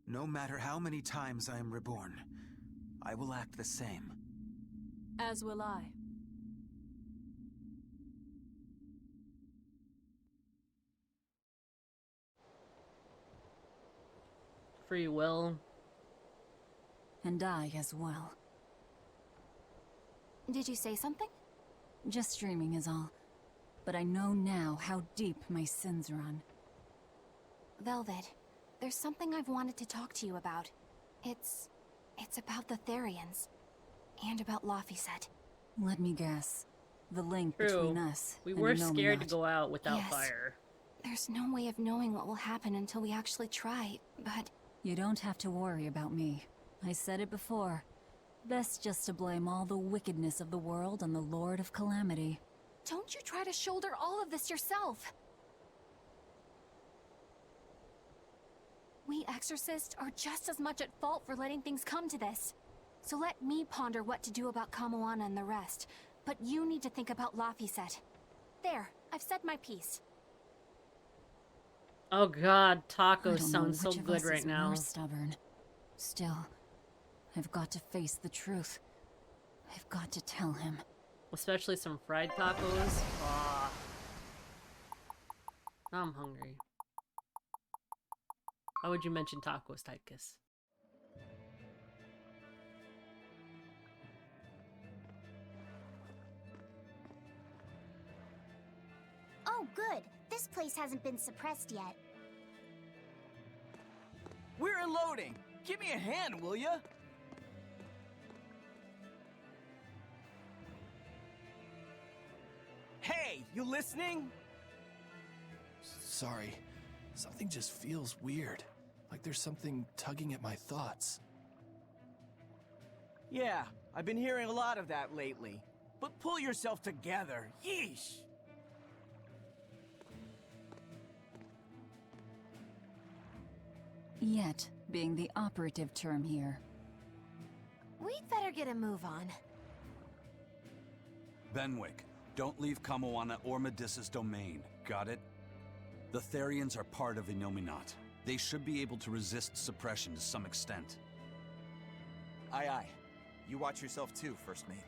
No matter how many times I am reborn, I will act the same. As will I. Free will. And I as well. Did you say something? Just dreaming is all. But I know now how deep my sins run. Velvet, there's something I've wanted to talk to you about. It's about the Therians. And about Laphicet. Let me guess. The link True. between us. We and were scared to Innominat. go out without Yes. fire. There's no way of knowing what will happen until we actually try, but... You don't have to worry about me. I said it before. Best just to blame all the wickedness of the world on the Lord of Calamity. Don't you try to shoulder all of this yourself! We exorcists are just as much at fault for letting things come to this. So let me ponder what to do about Kamoana and the rest. But you need to think about Laphicet. There, I've said my piece. Oh god, I tacos don't know sound so which of good us right is now. more stubborn. Still, I've got to face the truth. I've got to tell him. Especially some fried tacos. Ah. Now I'm hungry. Why would you mention tacos, Tychus? Oh, good. This place hasn't been suppressed yet. We're unloading. Give me a hand, will ya? Hey, you listening? Sorry. Something just feels weird. Like there's something tugging at my thoughts. Yeah, I've been hearing a lot of that lately. But pull yourself together. Yeesh! Yet, being the operative term here. We'd better get a move on. Benwick, don't leave Kamoana or Medissa's domain. Got it? The Therians are part of Innominat. They should be able to resist suppression to some extent. Aye, aye. You watch yourself too, First Mate.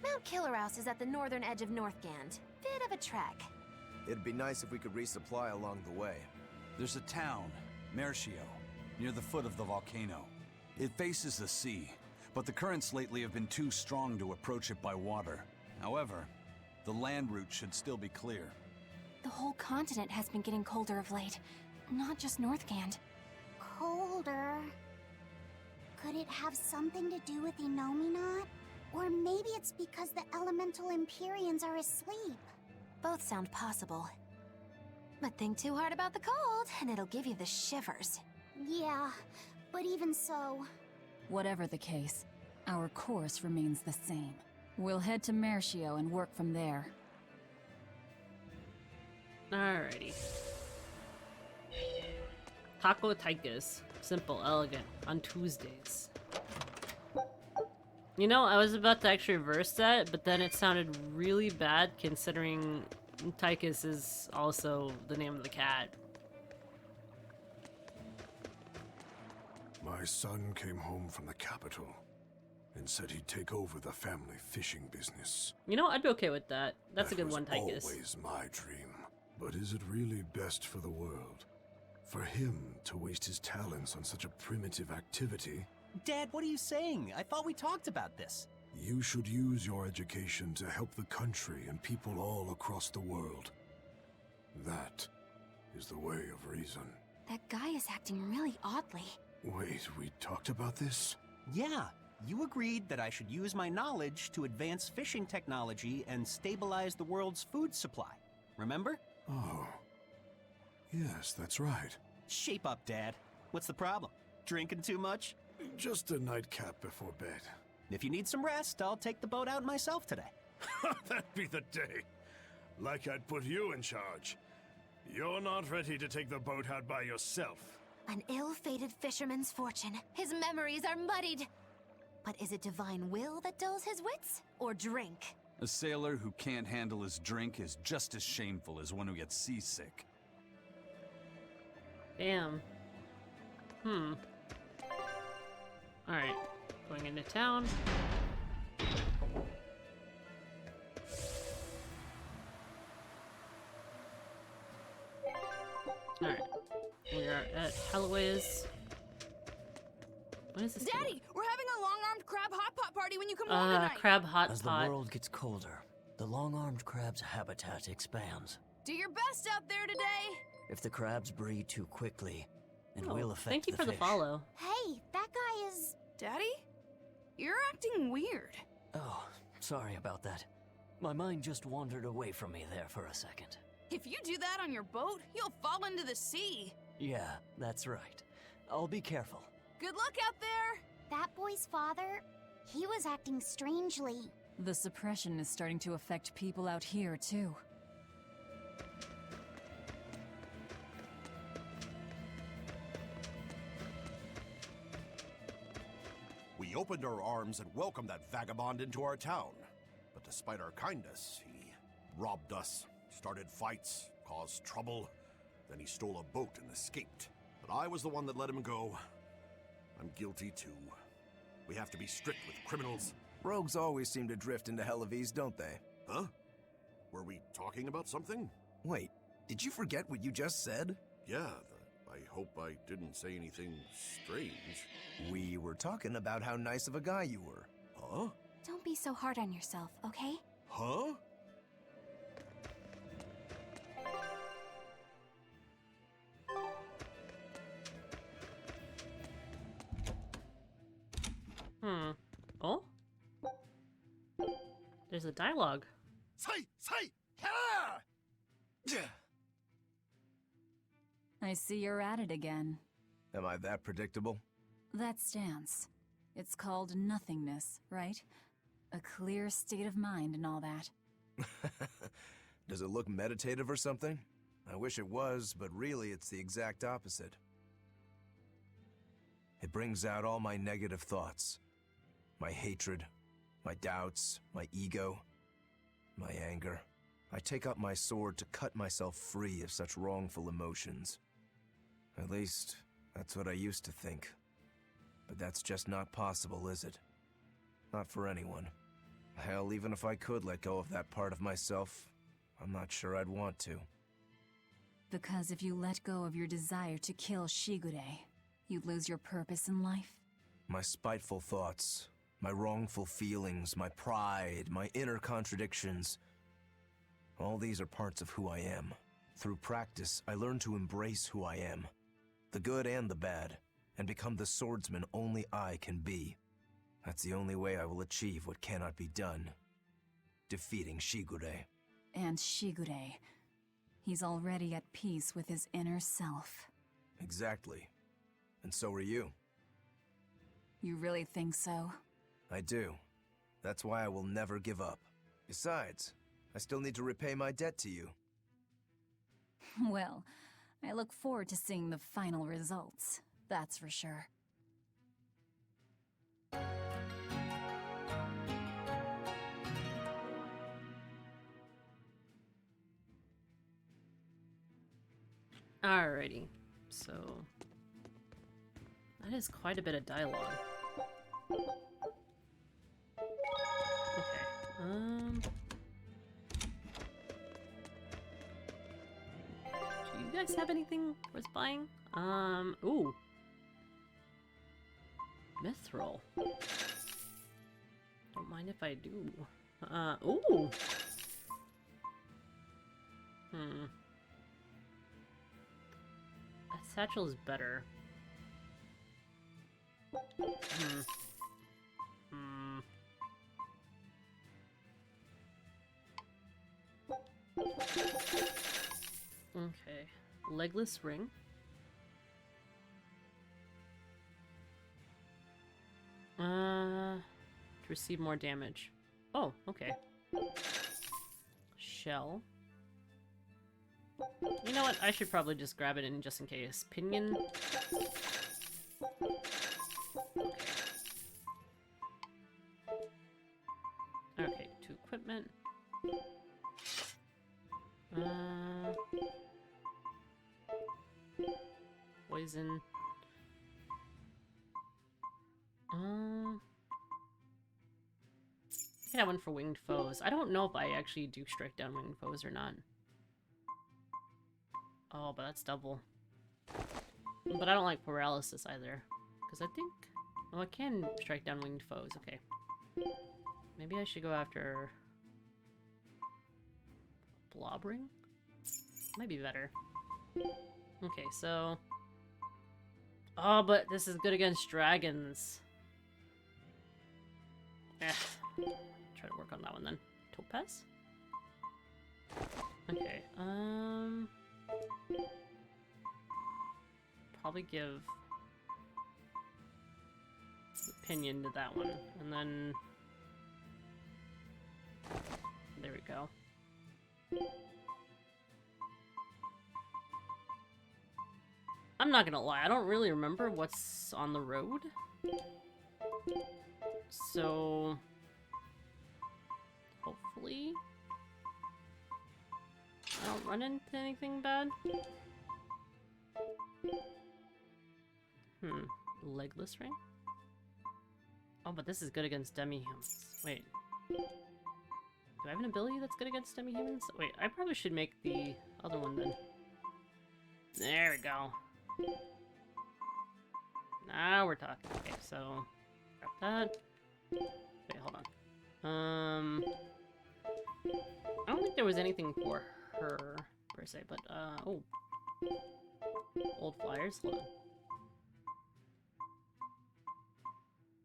Mount Killerhouse is at the northern edge of Northgand. Bit of a trek. It'd be nice if we could resupply along the way. There's a town, Mercio, near the foot of the volcano. It faces the sea, but the currents lately have been too strong to approach it by water. However, the land route should still be clear. The whole continent has been getting colder of late. Not just Northgand. Colder. Could it have something to do with Innominat? Or maybe it's because the elemental Empyreans are asleep. Both sound possible. But think too hard about the cold, and it'll give you the shivers. Yeah, but even so... Whatever the case, our course remains the same. We'll head to Mercio and work from there. Alrighty. Taco Tychus. Simple, elegant, on Tuesdays. You know, I was about to actually reverse that, but then it sounded really bad considering Tychus is also the name of the cat. My son came home from the capital and said he'd take over the family fishing business. You know, I'd be okay with that. That's a good was one, Tychus. Always my dream. But is it really best for the world? For him to waste his talents on such a primitive activity? Dad, what are you saying? I thought we talked about this. You should use your education to help the country and people all across the world. That is the way of reason. That guy is acting really oddly. Wait, we talked about this? Yeah, you agreed that I should use my knowledge to advance fishing technology and stabilize the world's food supply. Remember? Oh. Yes, that's right. Shape up, Dad. What's the problem? Drinking too much? Just a nightcap before bed. If you need some rest, I'll take the boat out myself today. That'd be the day. Like I'd put you in charge. You're not ready to take the boat out by yourself. An ill-fated fisherman's fortune. His memories are muddied. But is it divine will that dulls his wits, or drink? A sailor who can't handle his drink is just as shameful as one who gets seasick. Damn. Alright. Going into town. Alright. We are at Holloway's. What is this? Daddy, we're having a long-armed crab hot pot party when you come home tonight. Crab hot As pot. the world gets colder, the long-armed crab's habitat expands. Do your best out there today! If the crabs breed too quickly, it will affect thank you for fish. the follow. Hey, that guy is... Daddy? You're acting weird. Oh, sorry about that. My mind just wandered away from me there for a second. If you do that on your boat, you'll fall into the sea. Yeah, that's right. I'll be careful. Good luck out there! That boy's father, he was acting strangely. The suppression is starting to affect people out here, too. We opened our arms and welcomed that vagabond into our town. But despite our kindness, he robbed us, started fights, caused trouble. Then he stole a boat and escaped. But I was the one that let him go. I'm guilty too. We have to be strict with criminals. Rogues always seem to drift into Hellevese, don't they? Huh? Were we talking about something? Wait, did you forget what you just said? Yeah, I hope I didn't say anything strange. We were talking about how nice of a guy you were. Huh? Don't be so hard on yourself, okay? Huh? Oh? There's a dialogue. Say, I see you're at it again. Am I that predictable? That stance. It's called nothingness, right? A clear state of mind and all that. Does it look meditative or something? I wish it was, but really it's the exact opposite. It brings out all my negative thoughts. My hatred, my doubts, my ego, my anger. I take up my sword to cut myself free of such wrongful emotions. At least, that's what I used to think. But that's just not possible, is it? Not for anyone. Hell, even if I could let go of that part of myself, I'm not sure I'd want to. Because if you let go of your desire to kill Shigure, you'd lose your purpose in life? My spiteful thoughts, my wrongful feelings, my pride, my inner contradictions. All these are parts of who I am. Through practice, I learned to embrace who I am, the good and the bad, and become the swordsman only I can be. That's the only way I will achieve what cannot be done. Defeating Shigure. And Shigure. He's already at peace with his inner self. Exactly. And so are you. You really think so? I do. That's why I will never give up. Besides, I still need to repay my debt to you. Well, I look forward to seeing the final results. That's for sure. Alrighty, so that is quite a bit of dialogue. Okay, do you guys have anything worth buying? Ooh. Mithril. Don't mind if I do. Ooh. A satchel is better. Okay. Legless ring. To receive more damage. Oh, okay. Shell. You know what? I should probably just grab it in just in case. Pinion. Okay, to equipment. Poison. I got one for winged foes. I don't know if I actually do strike down winged foes or not. Oh, but that's double. But I don't like paralysis either. Because I think... Oh, I can strike down winged foes. Okay. Maybe I should go after... blob ring? Might be better. Okay, so... Oh, but this is good against dragons. Try to work on that one then. Topaz? Okay, probably give opinion to that one, and then there we go. I'm not gonna lie, I don't really remember what's on the road, so hopefully I don't run into anything bad. Legless ring? Oh, but this is good against demi-humans. Wait. Do I have an ability that's good against demi-humans? Wait, I probably should make the other one then. There we go. Now we're talking. Okay, so grab that. Wait, hold on. I don't think there was anything for her per se, but oh. Old flyers? Hold on.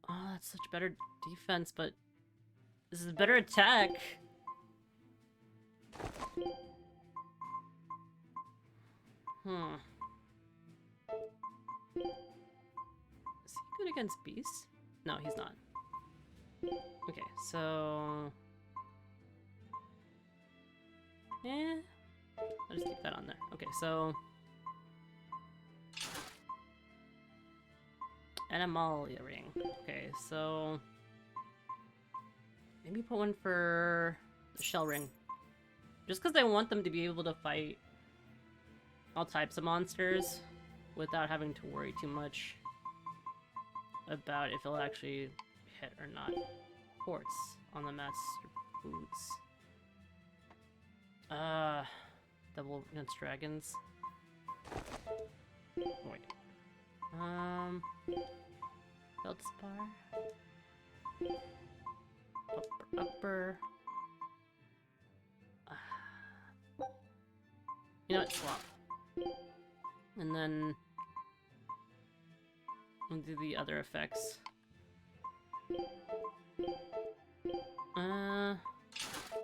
Oh, that's such better defense, but this is better attack. Is he good against beasts? No, he's not. Okay, so... I'll just keep that on there. Okay, so... Animalia ring. Okay, so... Maybe put one for the shell ring. Just because I want them to be able to fight all types of monsters without having to worry too much about if it'll actually hit or not. Quartz on the master boots. Double against dragons. Oh, wait. Feldspar. Upper. You know what? Swap. And then we'll do the other effects.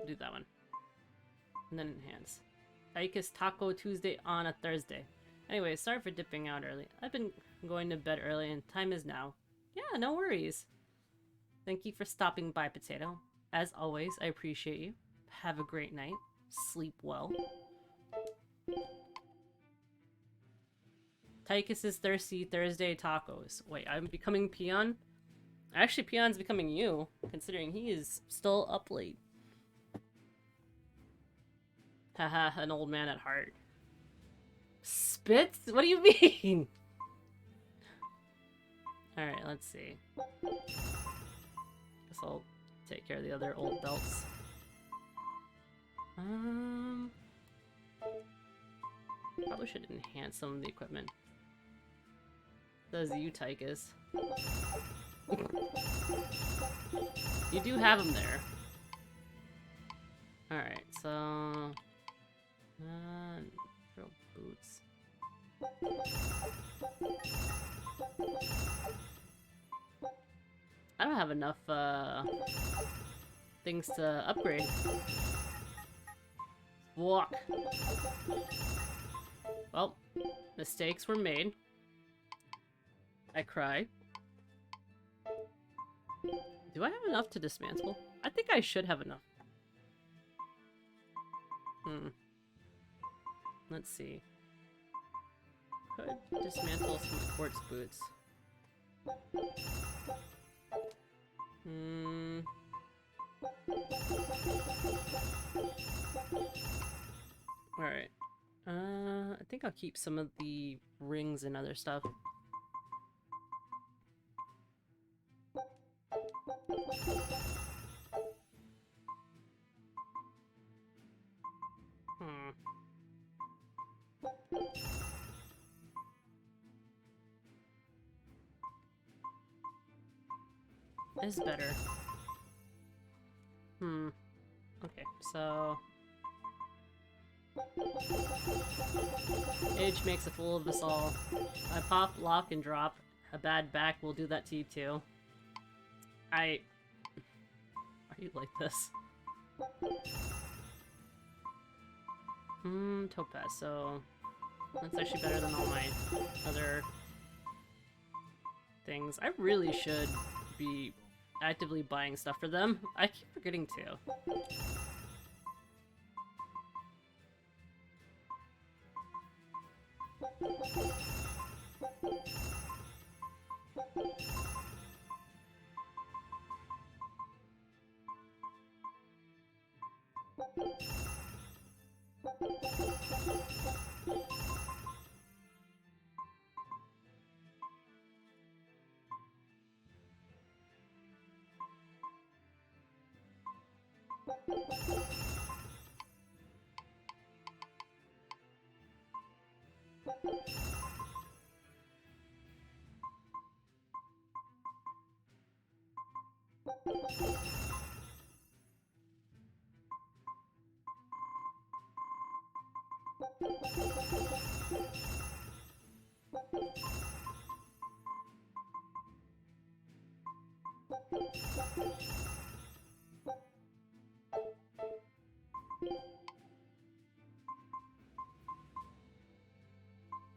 Do that one. And then enhance. Ike's Taco Tuesday on a Thursday. Anyway, sorry for dipping out early. I've been going to bed early and time is now. Yeah, no worries. Thank you for stopping by, Potato. As always, I appreciate you. Have a great night. Sleep well. Tychus's Thirsty Thursday Tacos. Wait, I'm becoming Peon? Actually, Peon's becoming you, considering he is still up late. Haha, an old man at heart. Spits? What do you mean? Alright, let's see. Guess I'll take care of the other old belts. Probably should enhance some of the equipment. Does you, Tychus. You do have them there. Alright, so... throw boots. I don't have enough, things to upgrade. Walk. Well, mistakes were made. I cry. Do I have enough to dismantle? I think I should have enough. Let's see. Could dismantle some quartz boots. Alright. I think I'll keep some of the rings and other stuff. Is better. Okay, so Age makes a fool of us all. I pop, lock, and drop. A bad back will do that to you too. Are you like this? Topaz, so that's actually better than all my other things. I really should be actively buying stuff for them. I keep forgetting to.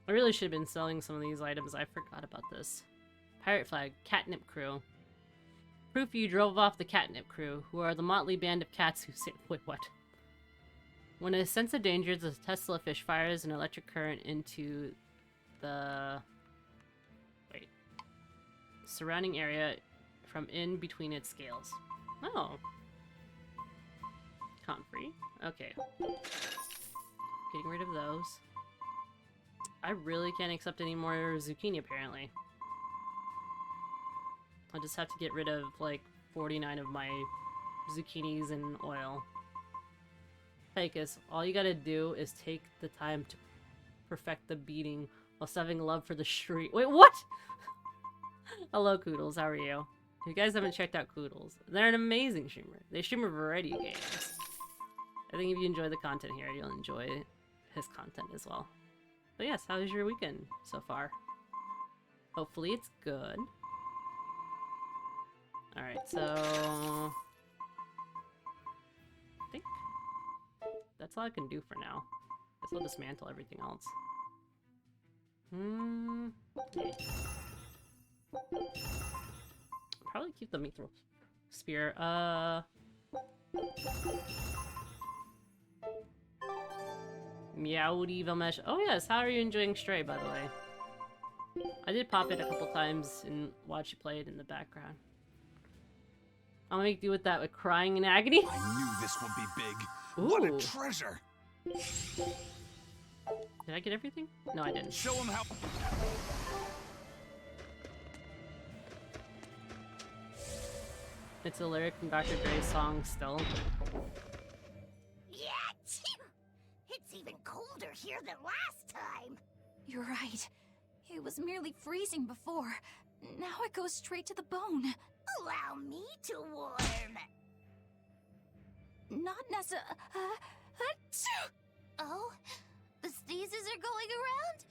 I really should have been selling some of these items. I forgot about this. Pirate flag, catnip crew. Proof you drove off the catnip crew, who are the motley band of cats who say— wait, what? When a sense of danger, the Tesla fish fires an electric current into the surrounding area from in between its scales. Oh. Comfrey. Okay. Getting rid of those. I really can't accept any more zucchini, apparently. I'll just have to get rid of, like, 49 of my zucchinis and oil. Picus, all you gotta do is take the time to perfect the beating while having love for the street. Wait, what? Hello, Koodles. How are you? If you guys haven't checked out Koodles, they're an amazing streamer. They stream a variety of games. I think if you enjoy the content here, you'll enjoy his content as well. But yes, how was your weekend so far? Hopefully it's good. Alright, so I think that's all I can do for now. Guess I'll dismantle everything else. Okay. Probably keep the mithril spear. Meowdy Velmesh. Oh yes, how are you enjoying Stray, by the way? I did pop it a couple times and watch you play it in the background. I'll make do with that with crying in agony. I knew this would be big. Ooh. What a treasure! Did I get everything? No, I didn't. Show him how. It's a lyric from Dr. Dre's song still. Yeah, it's even colder here than last time. You're right. It was merely freezing before. Now it goes straight to the bone. Allow me to warm. Not necessarily. Oh, the sneezes are going around?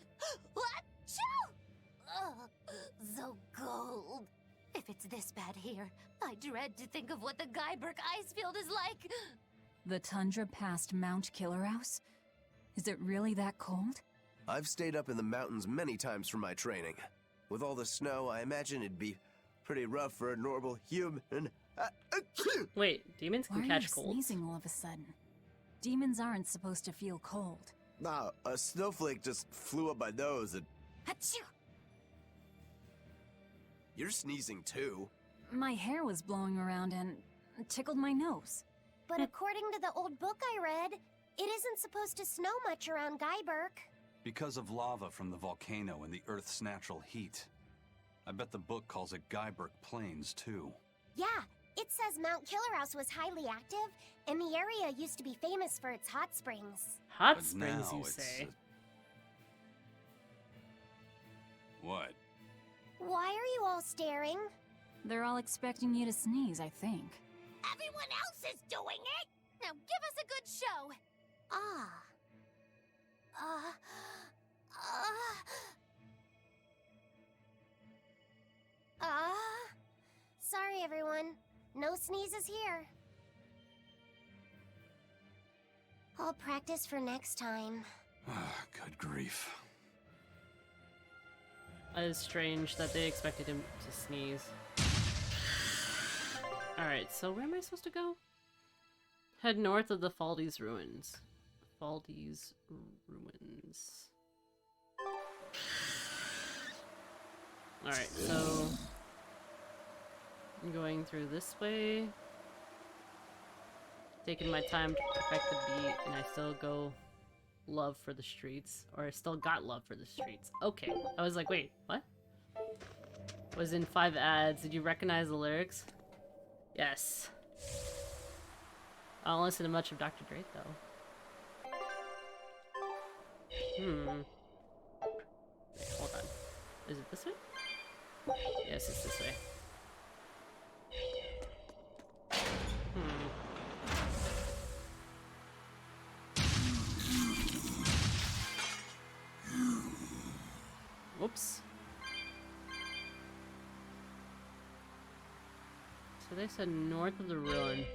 So cold. If it's this bad here, I dread to think of what the Guyberg ice field is like. The tundra past Mount Killerhouse? Is it really that cold? I've stayed up in the mountains many times for my training. With all the snow, I imagine it'd be pretty rough for a normal human. Wait, demons can catch colds? Why are you sneezing all of a sudden? Demons aren't supposed to feel cold. Nah, a snowflake just flew up my nose and... Achoo! You're sneezing too. My hair was blowing around and tickled my nose. But according to the old book I read, it isn't supposed to snow much around Guyberg. Because of lava from the volcano and the Earth's natural heat. I bet the book calls it Guyberg Plains, too. Yeah, it says Mount Killerhouse was highly active, and the area used to be famous for its hot springs. Hot But springs, now you it's, say? What? Why are you all staring? They're all expecting you to sneeze, I think. Everyone else is doing it! Now give us a good show! Ah, Sorry everyone. No sneezes here. I'll practice for next time. Good grief. That is strange that they expected him to sneeze. Alright, so where am I supposed to go? Head north of the Faldi's Ruins. Faldi's Ruins. Alright, so I'm going through this way. Taking my time to perfect the beat, and I still go love for the streets. Or I still got love for the streets. Okay. I was like, wait, what? Was in 5 ads. Did you recognize the lyrics? Yes. I don't listen to much of Dr. Dre, though. Wait, hold on. Is it this way? Yes, it's this way. Whoops. So they said north of the ruin.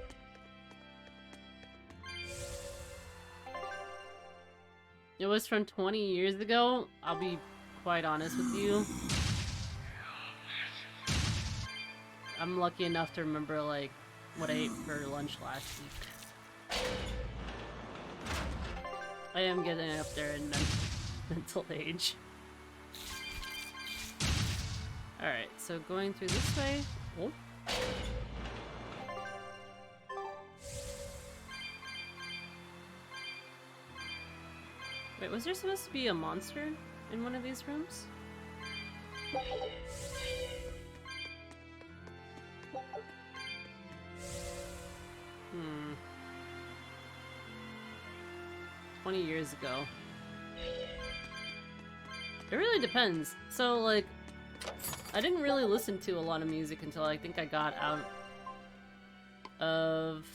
It was from 20 years ago. I'll be quite honest with you. I'm lucky enough to remember, like, what I ate for lunch last week. I am getting up there in mental age. Alright, so going through this way. Oh. Wait, was there supposed to be a monster in one of these rooms? 20 years ago. It really depends. So, like, I didn't really listen to a lot of music until I think I got out of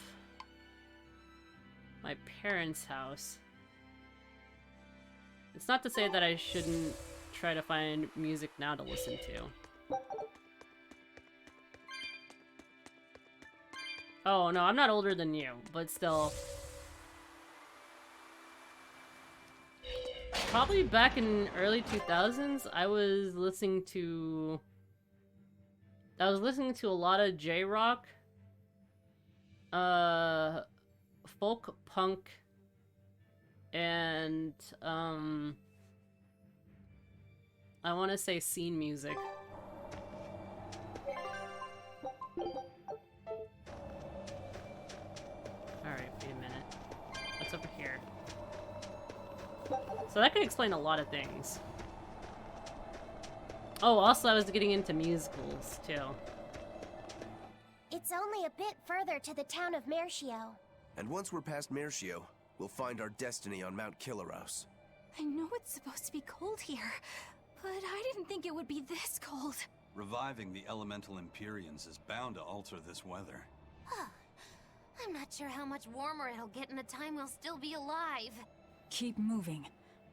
my parents' house. It's not to say that I shouldn't try to find music now to listen to. Oh, no, I'm not older than you, but still. Probably back in early 2000s, I was listening to a lot of J-rock, folk punk, and I want to say scene music. Alright, wait a minute. What's over here? So that could explain a lot of things. Oh, also I was getting into musicals, too. It's only a bit further to the town of Mercio. And once we're past Mercio, we'll find our destiny on Mount Killaros. I know it's supposed to be cold here, but I didn't think it would be this cold. Reviving the elemental Empyreans is bound to alter this weather. I'm not sure how much warmer it'll get in the time we'll still be alive. Keep moving.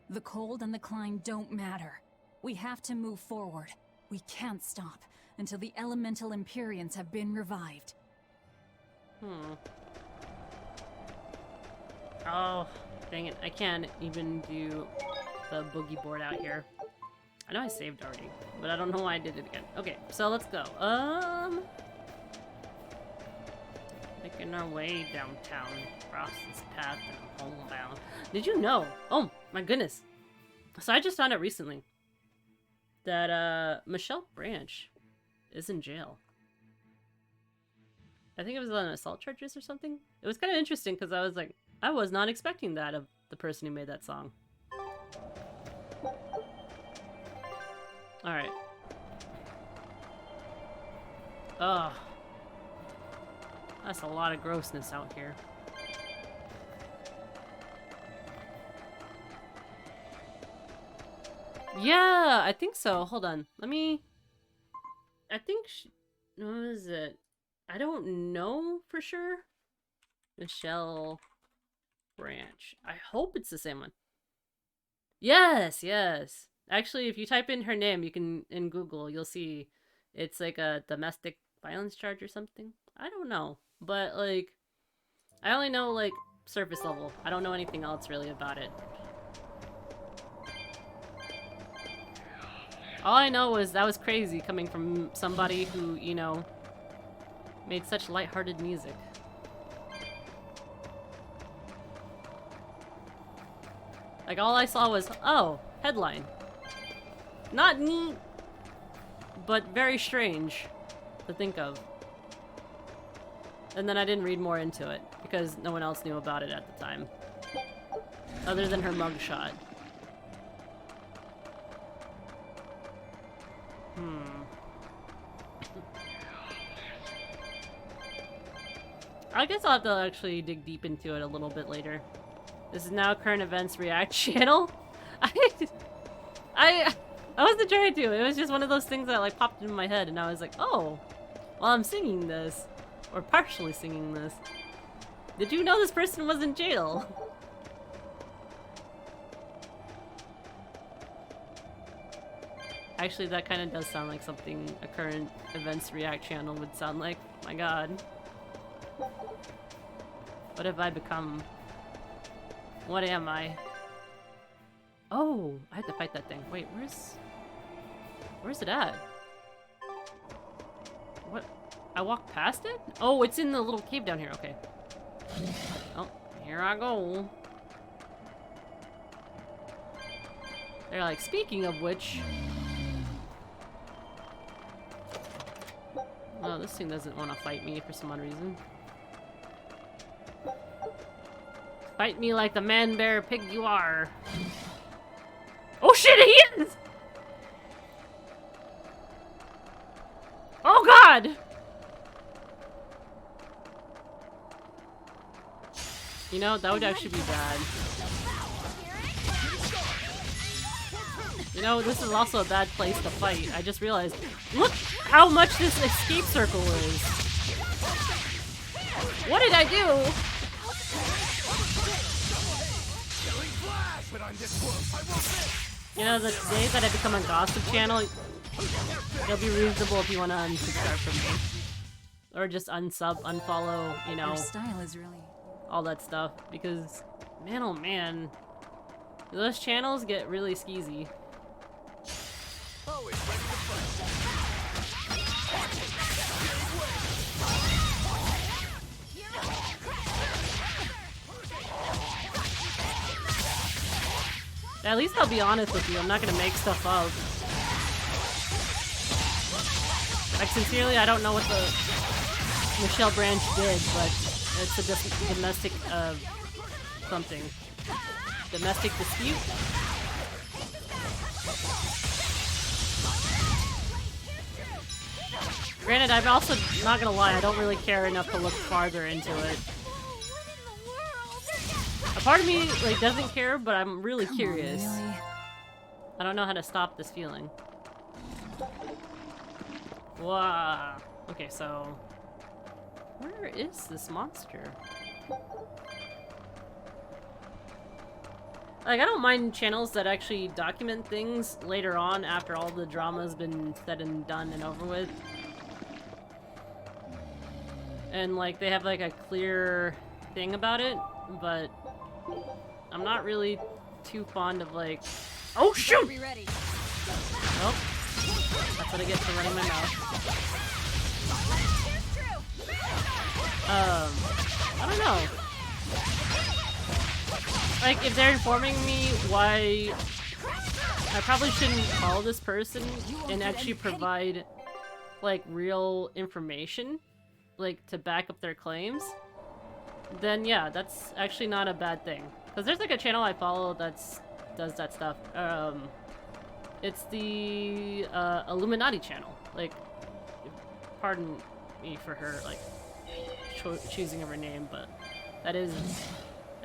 The cold and the climb don't matter. We have to move forward. We can't stop until the elemental Empyreans have been revived. Oh, dang it. I can't even do the boogie board out here. I know I saved already, but I don't know why I did it again. Okay, so let's go. Making our way downtown, across this path and homebound. Did you know? Oh, my goodness. So I just found out recently that Michelle Branch is in jail. I think it was on assault charges or something. It was kind of interesting because I was like, I was not expecting that of the person who made that song. Alright. Ugh. That's a lot of grossness out here. Yeah, I think so. Hold on. Let me... I think what is it? I don't know for sure. Michelle Branch. I hope it's the same one. Yes, yes. Actually, if you type in her name, you can in Google, you'll see it's like a domestic violence charge or something. I don't know, but like I only know like surface level. I don't know anything else really about it. All I know is that was crazy coming from somebody who, you know, made such lighthearted music. Like, all I saw was, oh, headline. Not neat, but very strange to think of. And then I didn't read more into it, because no one else knew about it at the time. Other than her mugshot. I guess I'll have to actually dig deep into it a little bit later. This is now Current Events React channel. I wasn't trying to. It was just one of those things that like popped into my head, and I was like, oh, well, I'm singing this, or partially singing this. Did you know this person was in jail? Actually, that kind of does sound like something a Current Events React channel would sound like. My god. What have I become? What am I? Oh, I had to fight that thing. Wait, where's it at? What? I walked past it? Oh, it's in the little cave down here. Okay. Oh, here I go. They're like, speaking of which... Oh, this thing doesn't want to fight me for some odd reason. Fight me like the man-bear pig you are. Oh shit, he is! Oh god! You know, that would actually be bad. You know, this is also a bad place to fight. I just realized, look how much this escape circle is. What did I do? You know, the day that I become a gossip channel, it'll be reasonable if you want to unsubscribe from me. Or just unsub, unfollow, you know. Your style is really... all that stuff. Because, man oh man, those channels get really skeezy. At least I'll be honest with you, I'm not gonna make stuff up. Like, sincerely, I don't know what the Michelle Branch did, but it's a domestic, something. Domestic dispute? Granted, I'm also not gonna lie, I don't really care enough to look farther into it. A part of me like doesn't care, but I'm really curious. Come on, really? I don't know how to stop this feeling. Wow. Okay, so where is this monster? Like, I don't mind channels that actually document things later on after all the drama's been said and done and over with. And like they have like a clear thing about it, but I'm not really too fond of like, oh shoot! Be ready. Nope. That's what I get for running my mouth. I don't know. Like, if they're informing me why I probably shouldn't call this person and actually provide like real information, like to back up their claims, then yeah, that's actually not a bad thing. Because there's like a channel I follow does that stuff. It's the Illuminati channel. Like, pardon me for her like choosing of her name, but that is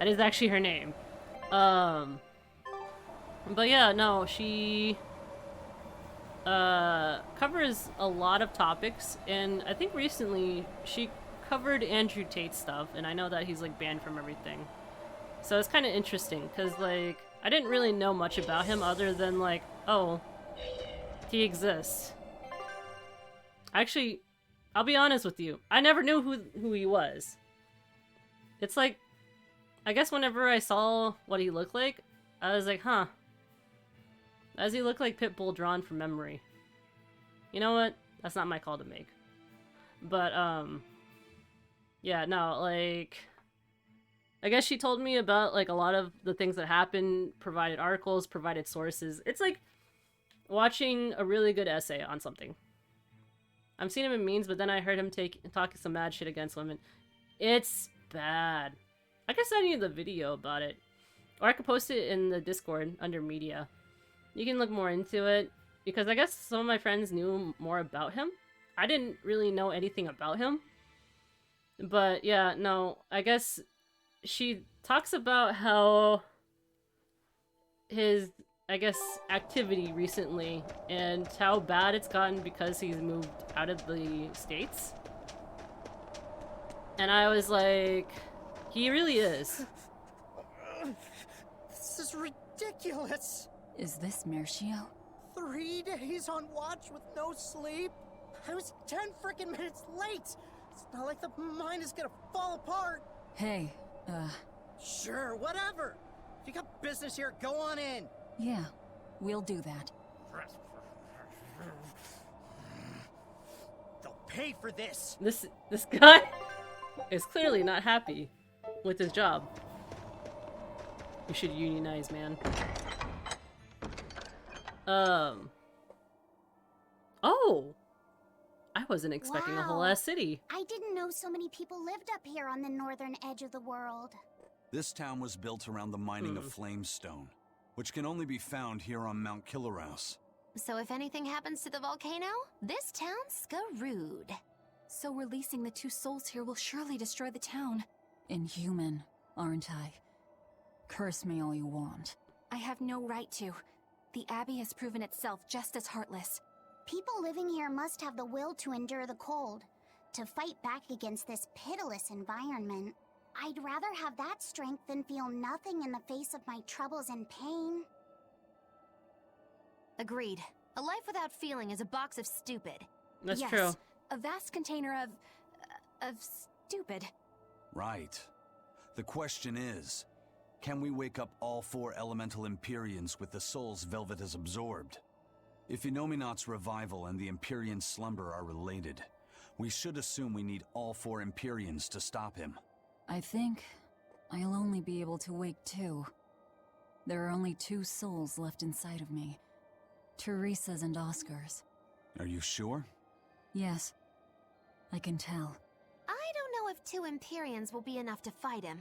actually her name. But yeah, no, she covers a lot of topics, and I think recently she covered Andrew Tate's stuff, and I know that he's like banned from everything. So it's kind of interesting, because like I didn't really know much about him other than like, oh, he exists. Actually, I'll be honest with you. I never knew who he was. It's like, I guess whenever I saw what he looked like, I was like, huh. Does he look like Pitbull drawn from memory? You know what? That's not my call to make. But, yeah, no, like, I guess she told me about, like, a lot of the things that happened, provided articles, provided sources. It's like watching a really good essay on something. I've seen him in memes, but then I heard him talking some mad shit against women. It's bad. I can send you the video about it. Or I could post it in the Discord under media. You can look more into it. Because I guess some of my friends knew more about him. I didn't really know anything about him. But yeah, no, I guess she talks about how his, I guess, activity recently and how bad it's gotten because he's moved out of the States. And I was like, he really is. This is ridiculous. Is this Mercio? 3 days on watch with no sleep? I was 10 freaking minutes late! It's not like the mine is gonna fall apart! Hey, Sure, whatever! If you got business here, go on in! yeah, we'll do that. They'll pay for this! This guy is clearly not happy with his job. You should unionize, man. Oh! I wasn't expecting a whole ass city. I didn't know so many people lived up here on the northern edge of the world. This town was built around the mining of flamestone, which can only be found here on Mount Killerhouse. So if anything happens to the volcano, this town's screwed. So releasing the 2 souls here will surely destroy the town. Inhuman, aren't I? Curse me all you want. I have no right to. The Abbey has proven itself just as heartless. People living here must have the will to endure the cold, to fight back against this pitiless environment. I'd rather have that strength than feel nothing in the face of my troubles and pain. Agreed. A life without feeling is a box of stupid. That's yes, true. A vast container of stupid. Right. The question is, can we wake up all 4 elemental Empyreans with the souls Velvet has absorbed? If Inominat's revival and the Empyrean slumber are related, we should assume we need all 4 Empyreans to stop him. I think I'll only be able to wake 2. There are only 2 souls left inside of me. Teresa's and Oscar's. Are you sure? Yes. I can tell. I don't know if 2 Empyreans will be enough to fight him.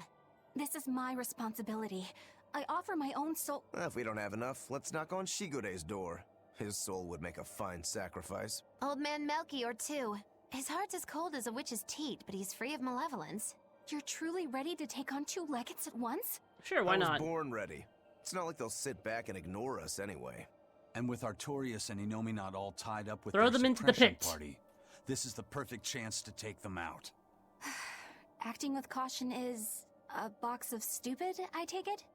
This is my responsibility. I offer my own soul— Well, if we don't have enough, let's knock on Shigure's door. His soul would make a fine sacrifice. Old man Melchior, too. His heart's as cold as a witch's teat, but he's free of malevolence. You're truly ready to take on 2 legates at once? Sure, why not? I was born ready. It's not like they'll sit back and ignore us anyway. And with Artorias and Inominat all tied up with Throw their them into the suppression pit. party, this is the perfect chance to take them out. Acting with caution is a box of stupid, I take it?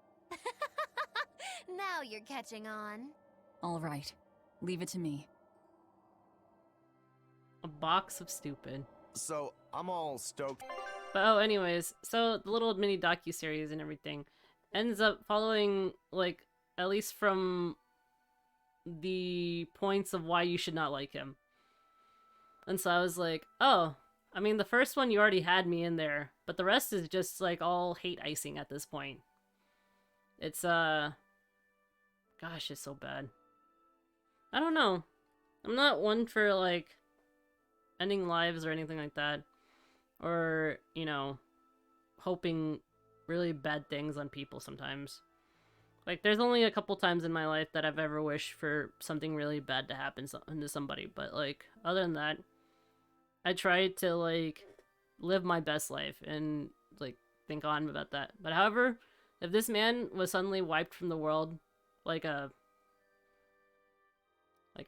Now you're catching on. All right. Leave it to me. A box of stupid. So, I'm all stoked. But oh, anyways, so the little mini docu-series and everything ends up following, like, at least from the points of why you should not like him. And so I was like, oh, I mean, the first one you already had me in there, but the rest is just, like, all hate icing at this point. It's, gosh, it's so bad. I don't know. I'm not one for, like, ending lives or anything like that. Or, you know, hoping really bad things on people sometimes. Like, there's only a couple times in my life that I've ever wished for something really bad to happen to somebody. But, like, other than that, I try to, like, live my best life and, like, think on about that. But however, if this man was suddenly wiped from the world, like a,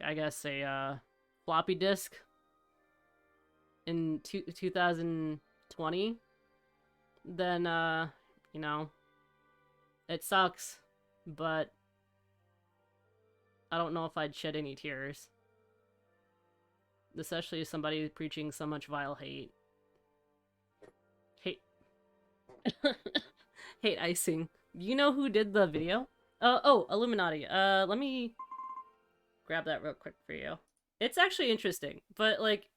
I guess a floppy disk in 2020, then, you know, it sucks. but I don't know if I'd shed any tears. Especially as somebody preaching so much vile hate. Hate. Hate icing. You know who did the video? Oh, Illuminati. Let me grab that real quick for you. It's actually interesting, but like,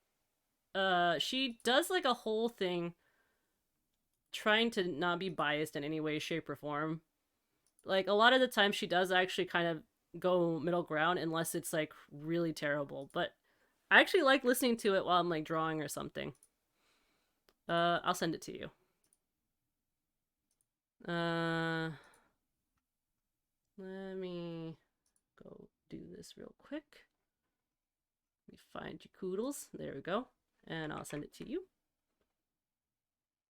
she does like a whole thing trying to not be biased in any way, shape, or form. Like, a lot of the time she does actually kind of go middle ground unless it's like really terrible, but I actually like listening to it while I'm like drawing or something. I'll send it to you. Let me go do this real quick. Let me find your Koodles. There we go. And I'll send it to you.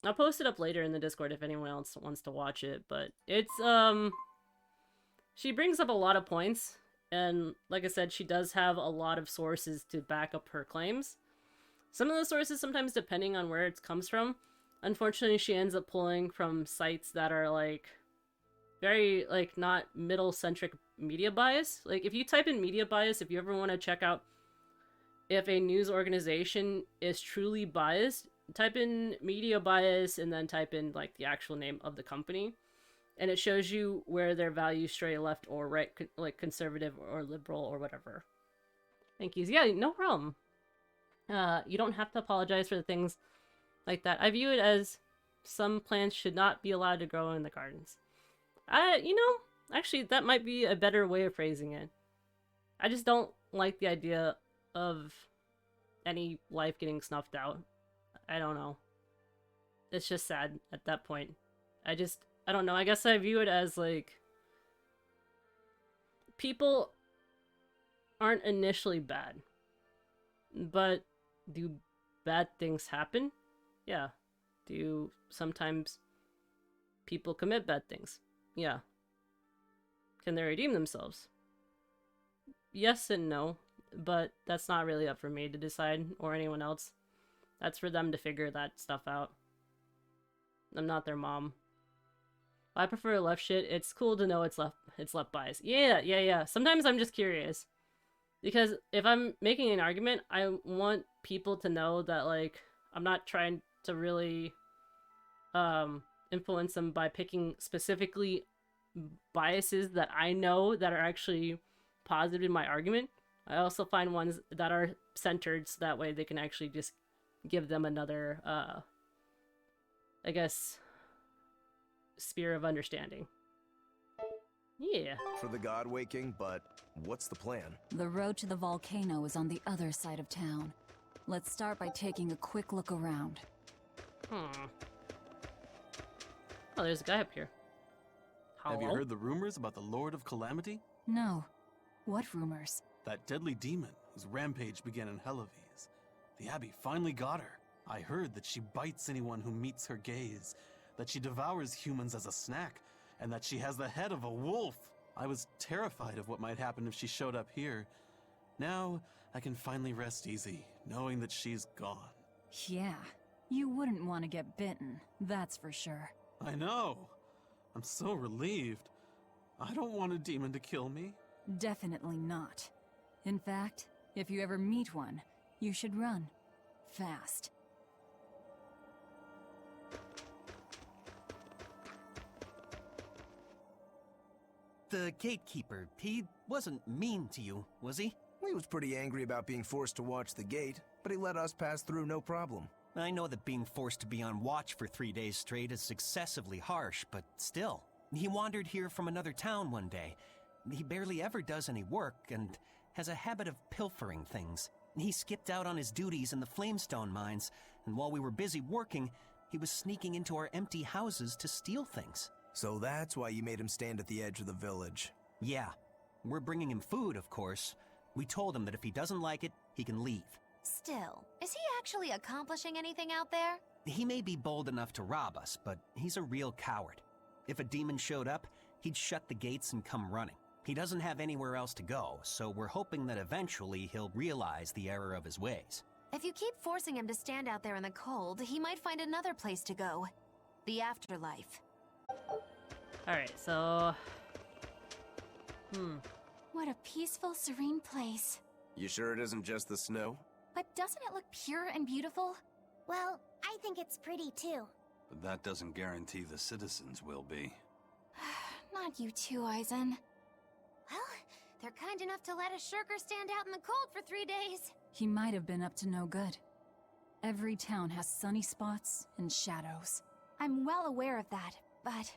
I'll post it up later in the Discord if anyone else wants to watch it, but it's, she brings up a lot of points, and like I said, she does have a lot of sources to back up her claims. Some of the sources, sometimes depending on where it comes from, unfortunately she ends up pulling from sites that are like very like not middle-centric media bias. Like if you type in media bias, if you ever want to check out if a news organization is truly biased, type in media bias and then type in like the actual name of the company, and it shows you where their values stray left or right, like conservative or liberal or whatever. Thank you. Yeah, no problem. You don't have to apologize for the things like that. I view it as some plants should not be allowed to grow in the gardens. You know, actually that might be a better way of phrasing it. I just don't like the idea of any life getting snuffed out. I don't know. It's just sad at that point. I don't know. I guess I view it as like people aren't initially bad, but do bad things happen? Yeah. Do sometimes people commit bad things? Yeah. Can they redeem themselves? Yes and no, but that's not really up for me to decide or anyone else. That's for them to figure that stuff out. I'm not their mom. I prefer left shit. It's cool to know it's left bias. Yeah. Sometimes I'm just curious. Because if I'm making an argument, I want people to know that, like, I'm not trying to really influence them by picking specifically biases that I know that are actually positive in my argument. I also find ones that are centered so that way they can actually just give them another, I guess, sphere of understanding. Yeah. For the god waking, but what's the plan? The road to the volcano is on the other side of town. Let's start by taking a quick look around. Oh, there's a guy up here. Have you heard the rumors about the Lord of Calamity? No. What rumors? That deadly demon whose rampage began in Helaves. The Abbey finally got her. I heard that she bites anyone who meets her gaze, that she devours humans as a snack, and that she has the head of a wolf. I was terrified of what might happen if she showed up here. Now, I can finally rest easy, knowing that she's gone. Yeah, you wouldn't want to get bitten, that's for sure. I know. I'm so relieved. I don't want a demon to kill me. Definitely not. In fact, if you ever meet one, you should run. Fast. The gatekeeper, he wasn't mean to you, was he? He was pretty angry about being forced to watch the gate, but he let us pass through no problem. I know that being forced to be on watch for 3 days straight is excessively harsh, but still. He wandered here from another town one day. He barely ever does any work, and has a habit of pilfering things. He skipped out on his duties in the Flamestone mines, and while we were busy working, he was sneaking into our empty houses to steal things. So that's why you made him stand at the edge of the village. Yeah. We're bringing him food, of course. We told him that if he doesn't like it, he can leave. Still, is he actually accomplishing anything out there? He may be bold enough to rob us, but he's a real coward. If a demon showed up, he'd shut the gates and come running. He doesn't have anywhere else to go, so we're hoping that eventually he'll realize the error of his ways. If you keep forcing him to stand out there in the cold, he might find another place to go. The afterlife. Alright, so What a peaceful, serene place. You sure it isn't just the snow? But doesn't it look pure and beautiful? Well, I think it's pretty too. But that doesn't guarantee the citizens will be. Not you too, Eisen. Well, they're kind enough to let a shirker stand out in the cold for 3 days. He might have been up to no good. Every town has sunny spots and shadows. I'm well aware of that, but...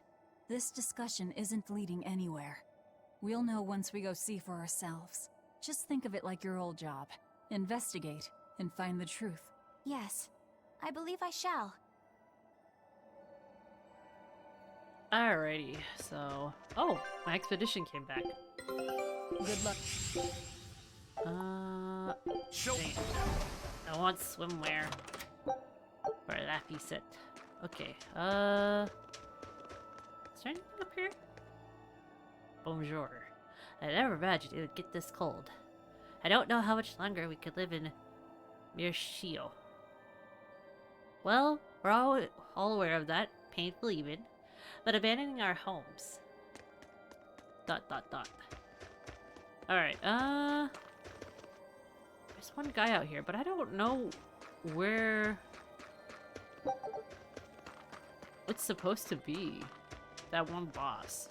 This discussion isn't leading anywhere. We'll know once we go see for ourselves. Just think of it like your old job. Investigate and find the truth. Yes, I believe I shall. Alrighty, so... Oh, my expedition came back. Good luck. Dang. I want swimwear. For Laffy set. Okay, is there anything up here? Bonjour. I never imagined it would get this cold. I don't know how much longer we could live in Mirshio. Well, we're all aware of that, painful even, but abandoning our homes. ... Alright, there's one guy out here, but I don't know where it's supposed to be. That one boss.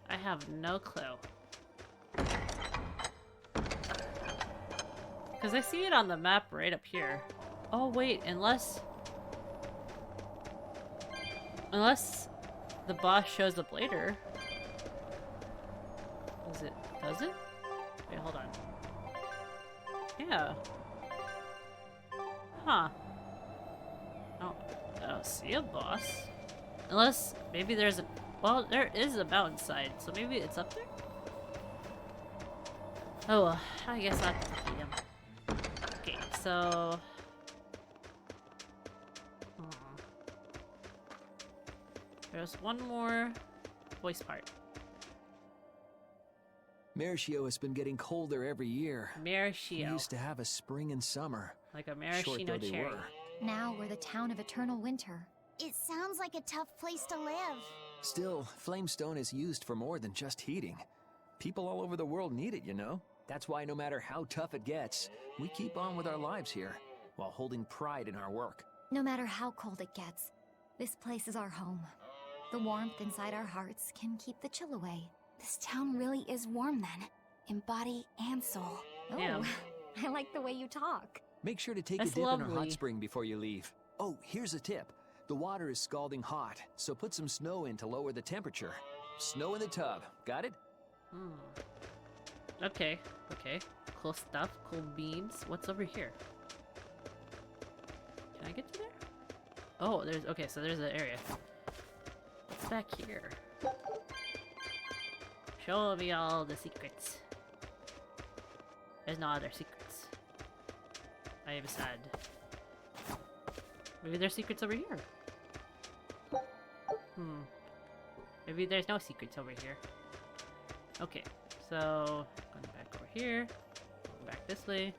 I have no clue. Because I see it on the map right up here. Oh wait, unless the boss shows up later. Does it? Wait, hold on. Yeah. Huh. I don't see a boss. Unless, maybe there's a... Well, there is a mountainside, so maybe it's up there? Oh well, I guess I'll have to defeat him. Okay, so... There's one more voice part. Mirshio has been getting colder every year. Mirshio. We used to have a spring and summer. Like a Short maraschino though they cherry. were. Now we're the town of eternal winter. It sounds like a tough place to live. Still, Flamestone is used for more than just heating. People all over the world need it, you know? That's why no matter how tough it gets, we keep on with our lives here, while holding pride in our work. No matter how cold it gets, this place is our home. The warmth inside our hearts can keep the chill away. This town really is warm then, in body and soul. Yeah. I like the way you talk. Make sure to take That's a dip in our lovely. hot spring before you leave. Oh, here's a tip. The water is scalding hot, so put some snow in to lower the temperature. Snow in the tub. Got it? Okay, okay. Cool stuff, cool beans. What's over here? Can I get to there? Oh, there's... Okay, so there's an area. What's back here? Show me all the secrets. There's no other secrets. I am sad. Maybe there's secrets over here. Maybe there's no secrets over here. Okay, so going back over here. Going back this way.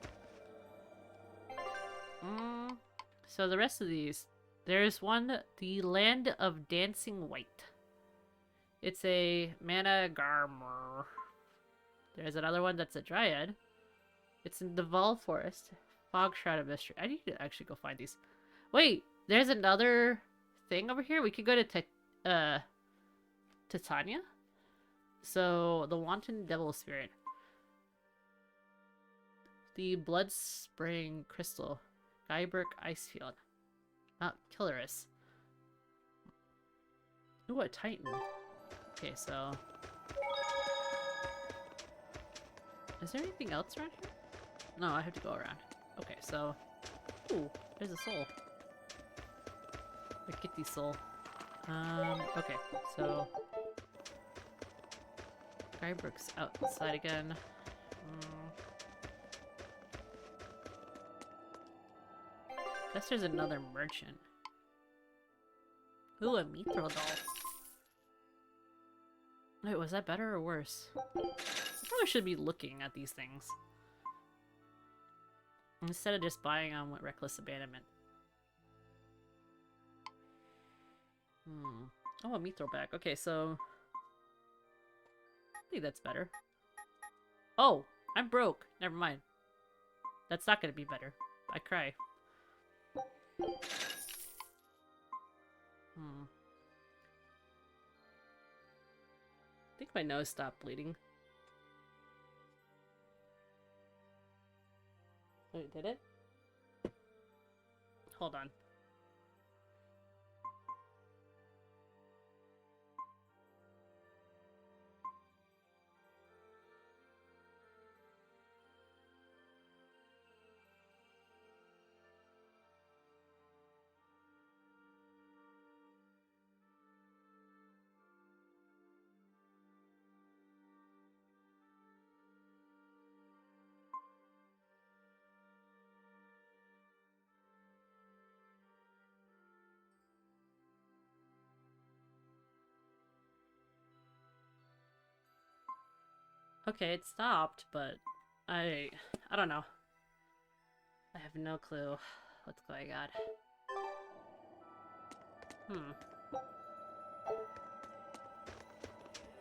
So the rest of these, there's one, the Land of Dancing White. It's a mana garmer. There's another one that's a dryad. It's in the Val Forest. Fog Shroud of Mystery. I need to actually go find these. Wait, there's another thing over here. We could go to Titania. So the Wanton Devil Spirit. The Blood Spring Crystal. Guyberg Icefield. Killerus. Ooh, a Titan. Okay, so... Is there anything else around here? No, I have to go around. Okay, so... Ooh, there's a soul. A kitty soul. Okay, so... Guyberg's outside again. Guess there's another merchant. Ooh, a Mithril doll. Wait, was that better or worse? I probably should be looking at these things instead of just buying on with reckless abandonment. Oh, a Mithril bag. Okay, so think that's better. Oh, I'm broke. Never mind. That's not gonna be better. I cry. I think my nose stopped bleeding. Wait, did it? Hold on. Okay, it stopped, but I don't know. I have no clue what's going on.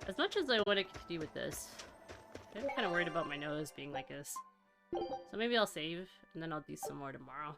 As much as I want to continue with this, I'm kind of worried about my nose being like this. So maybe I'll save, and then I'll do some more tomorrow.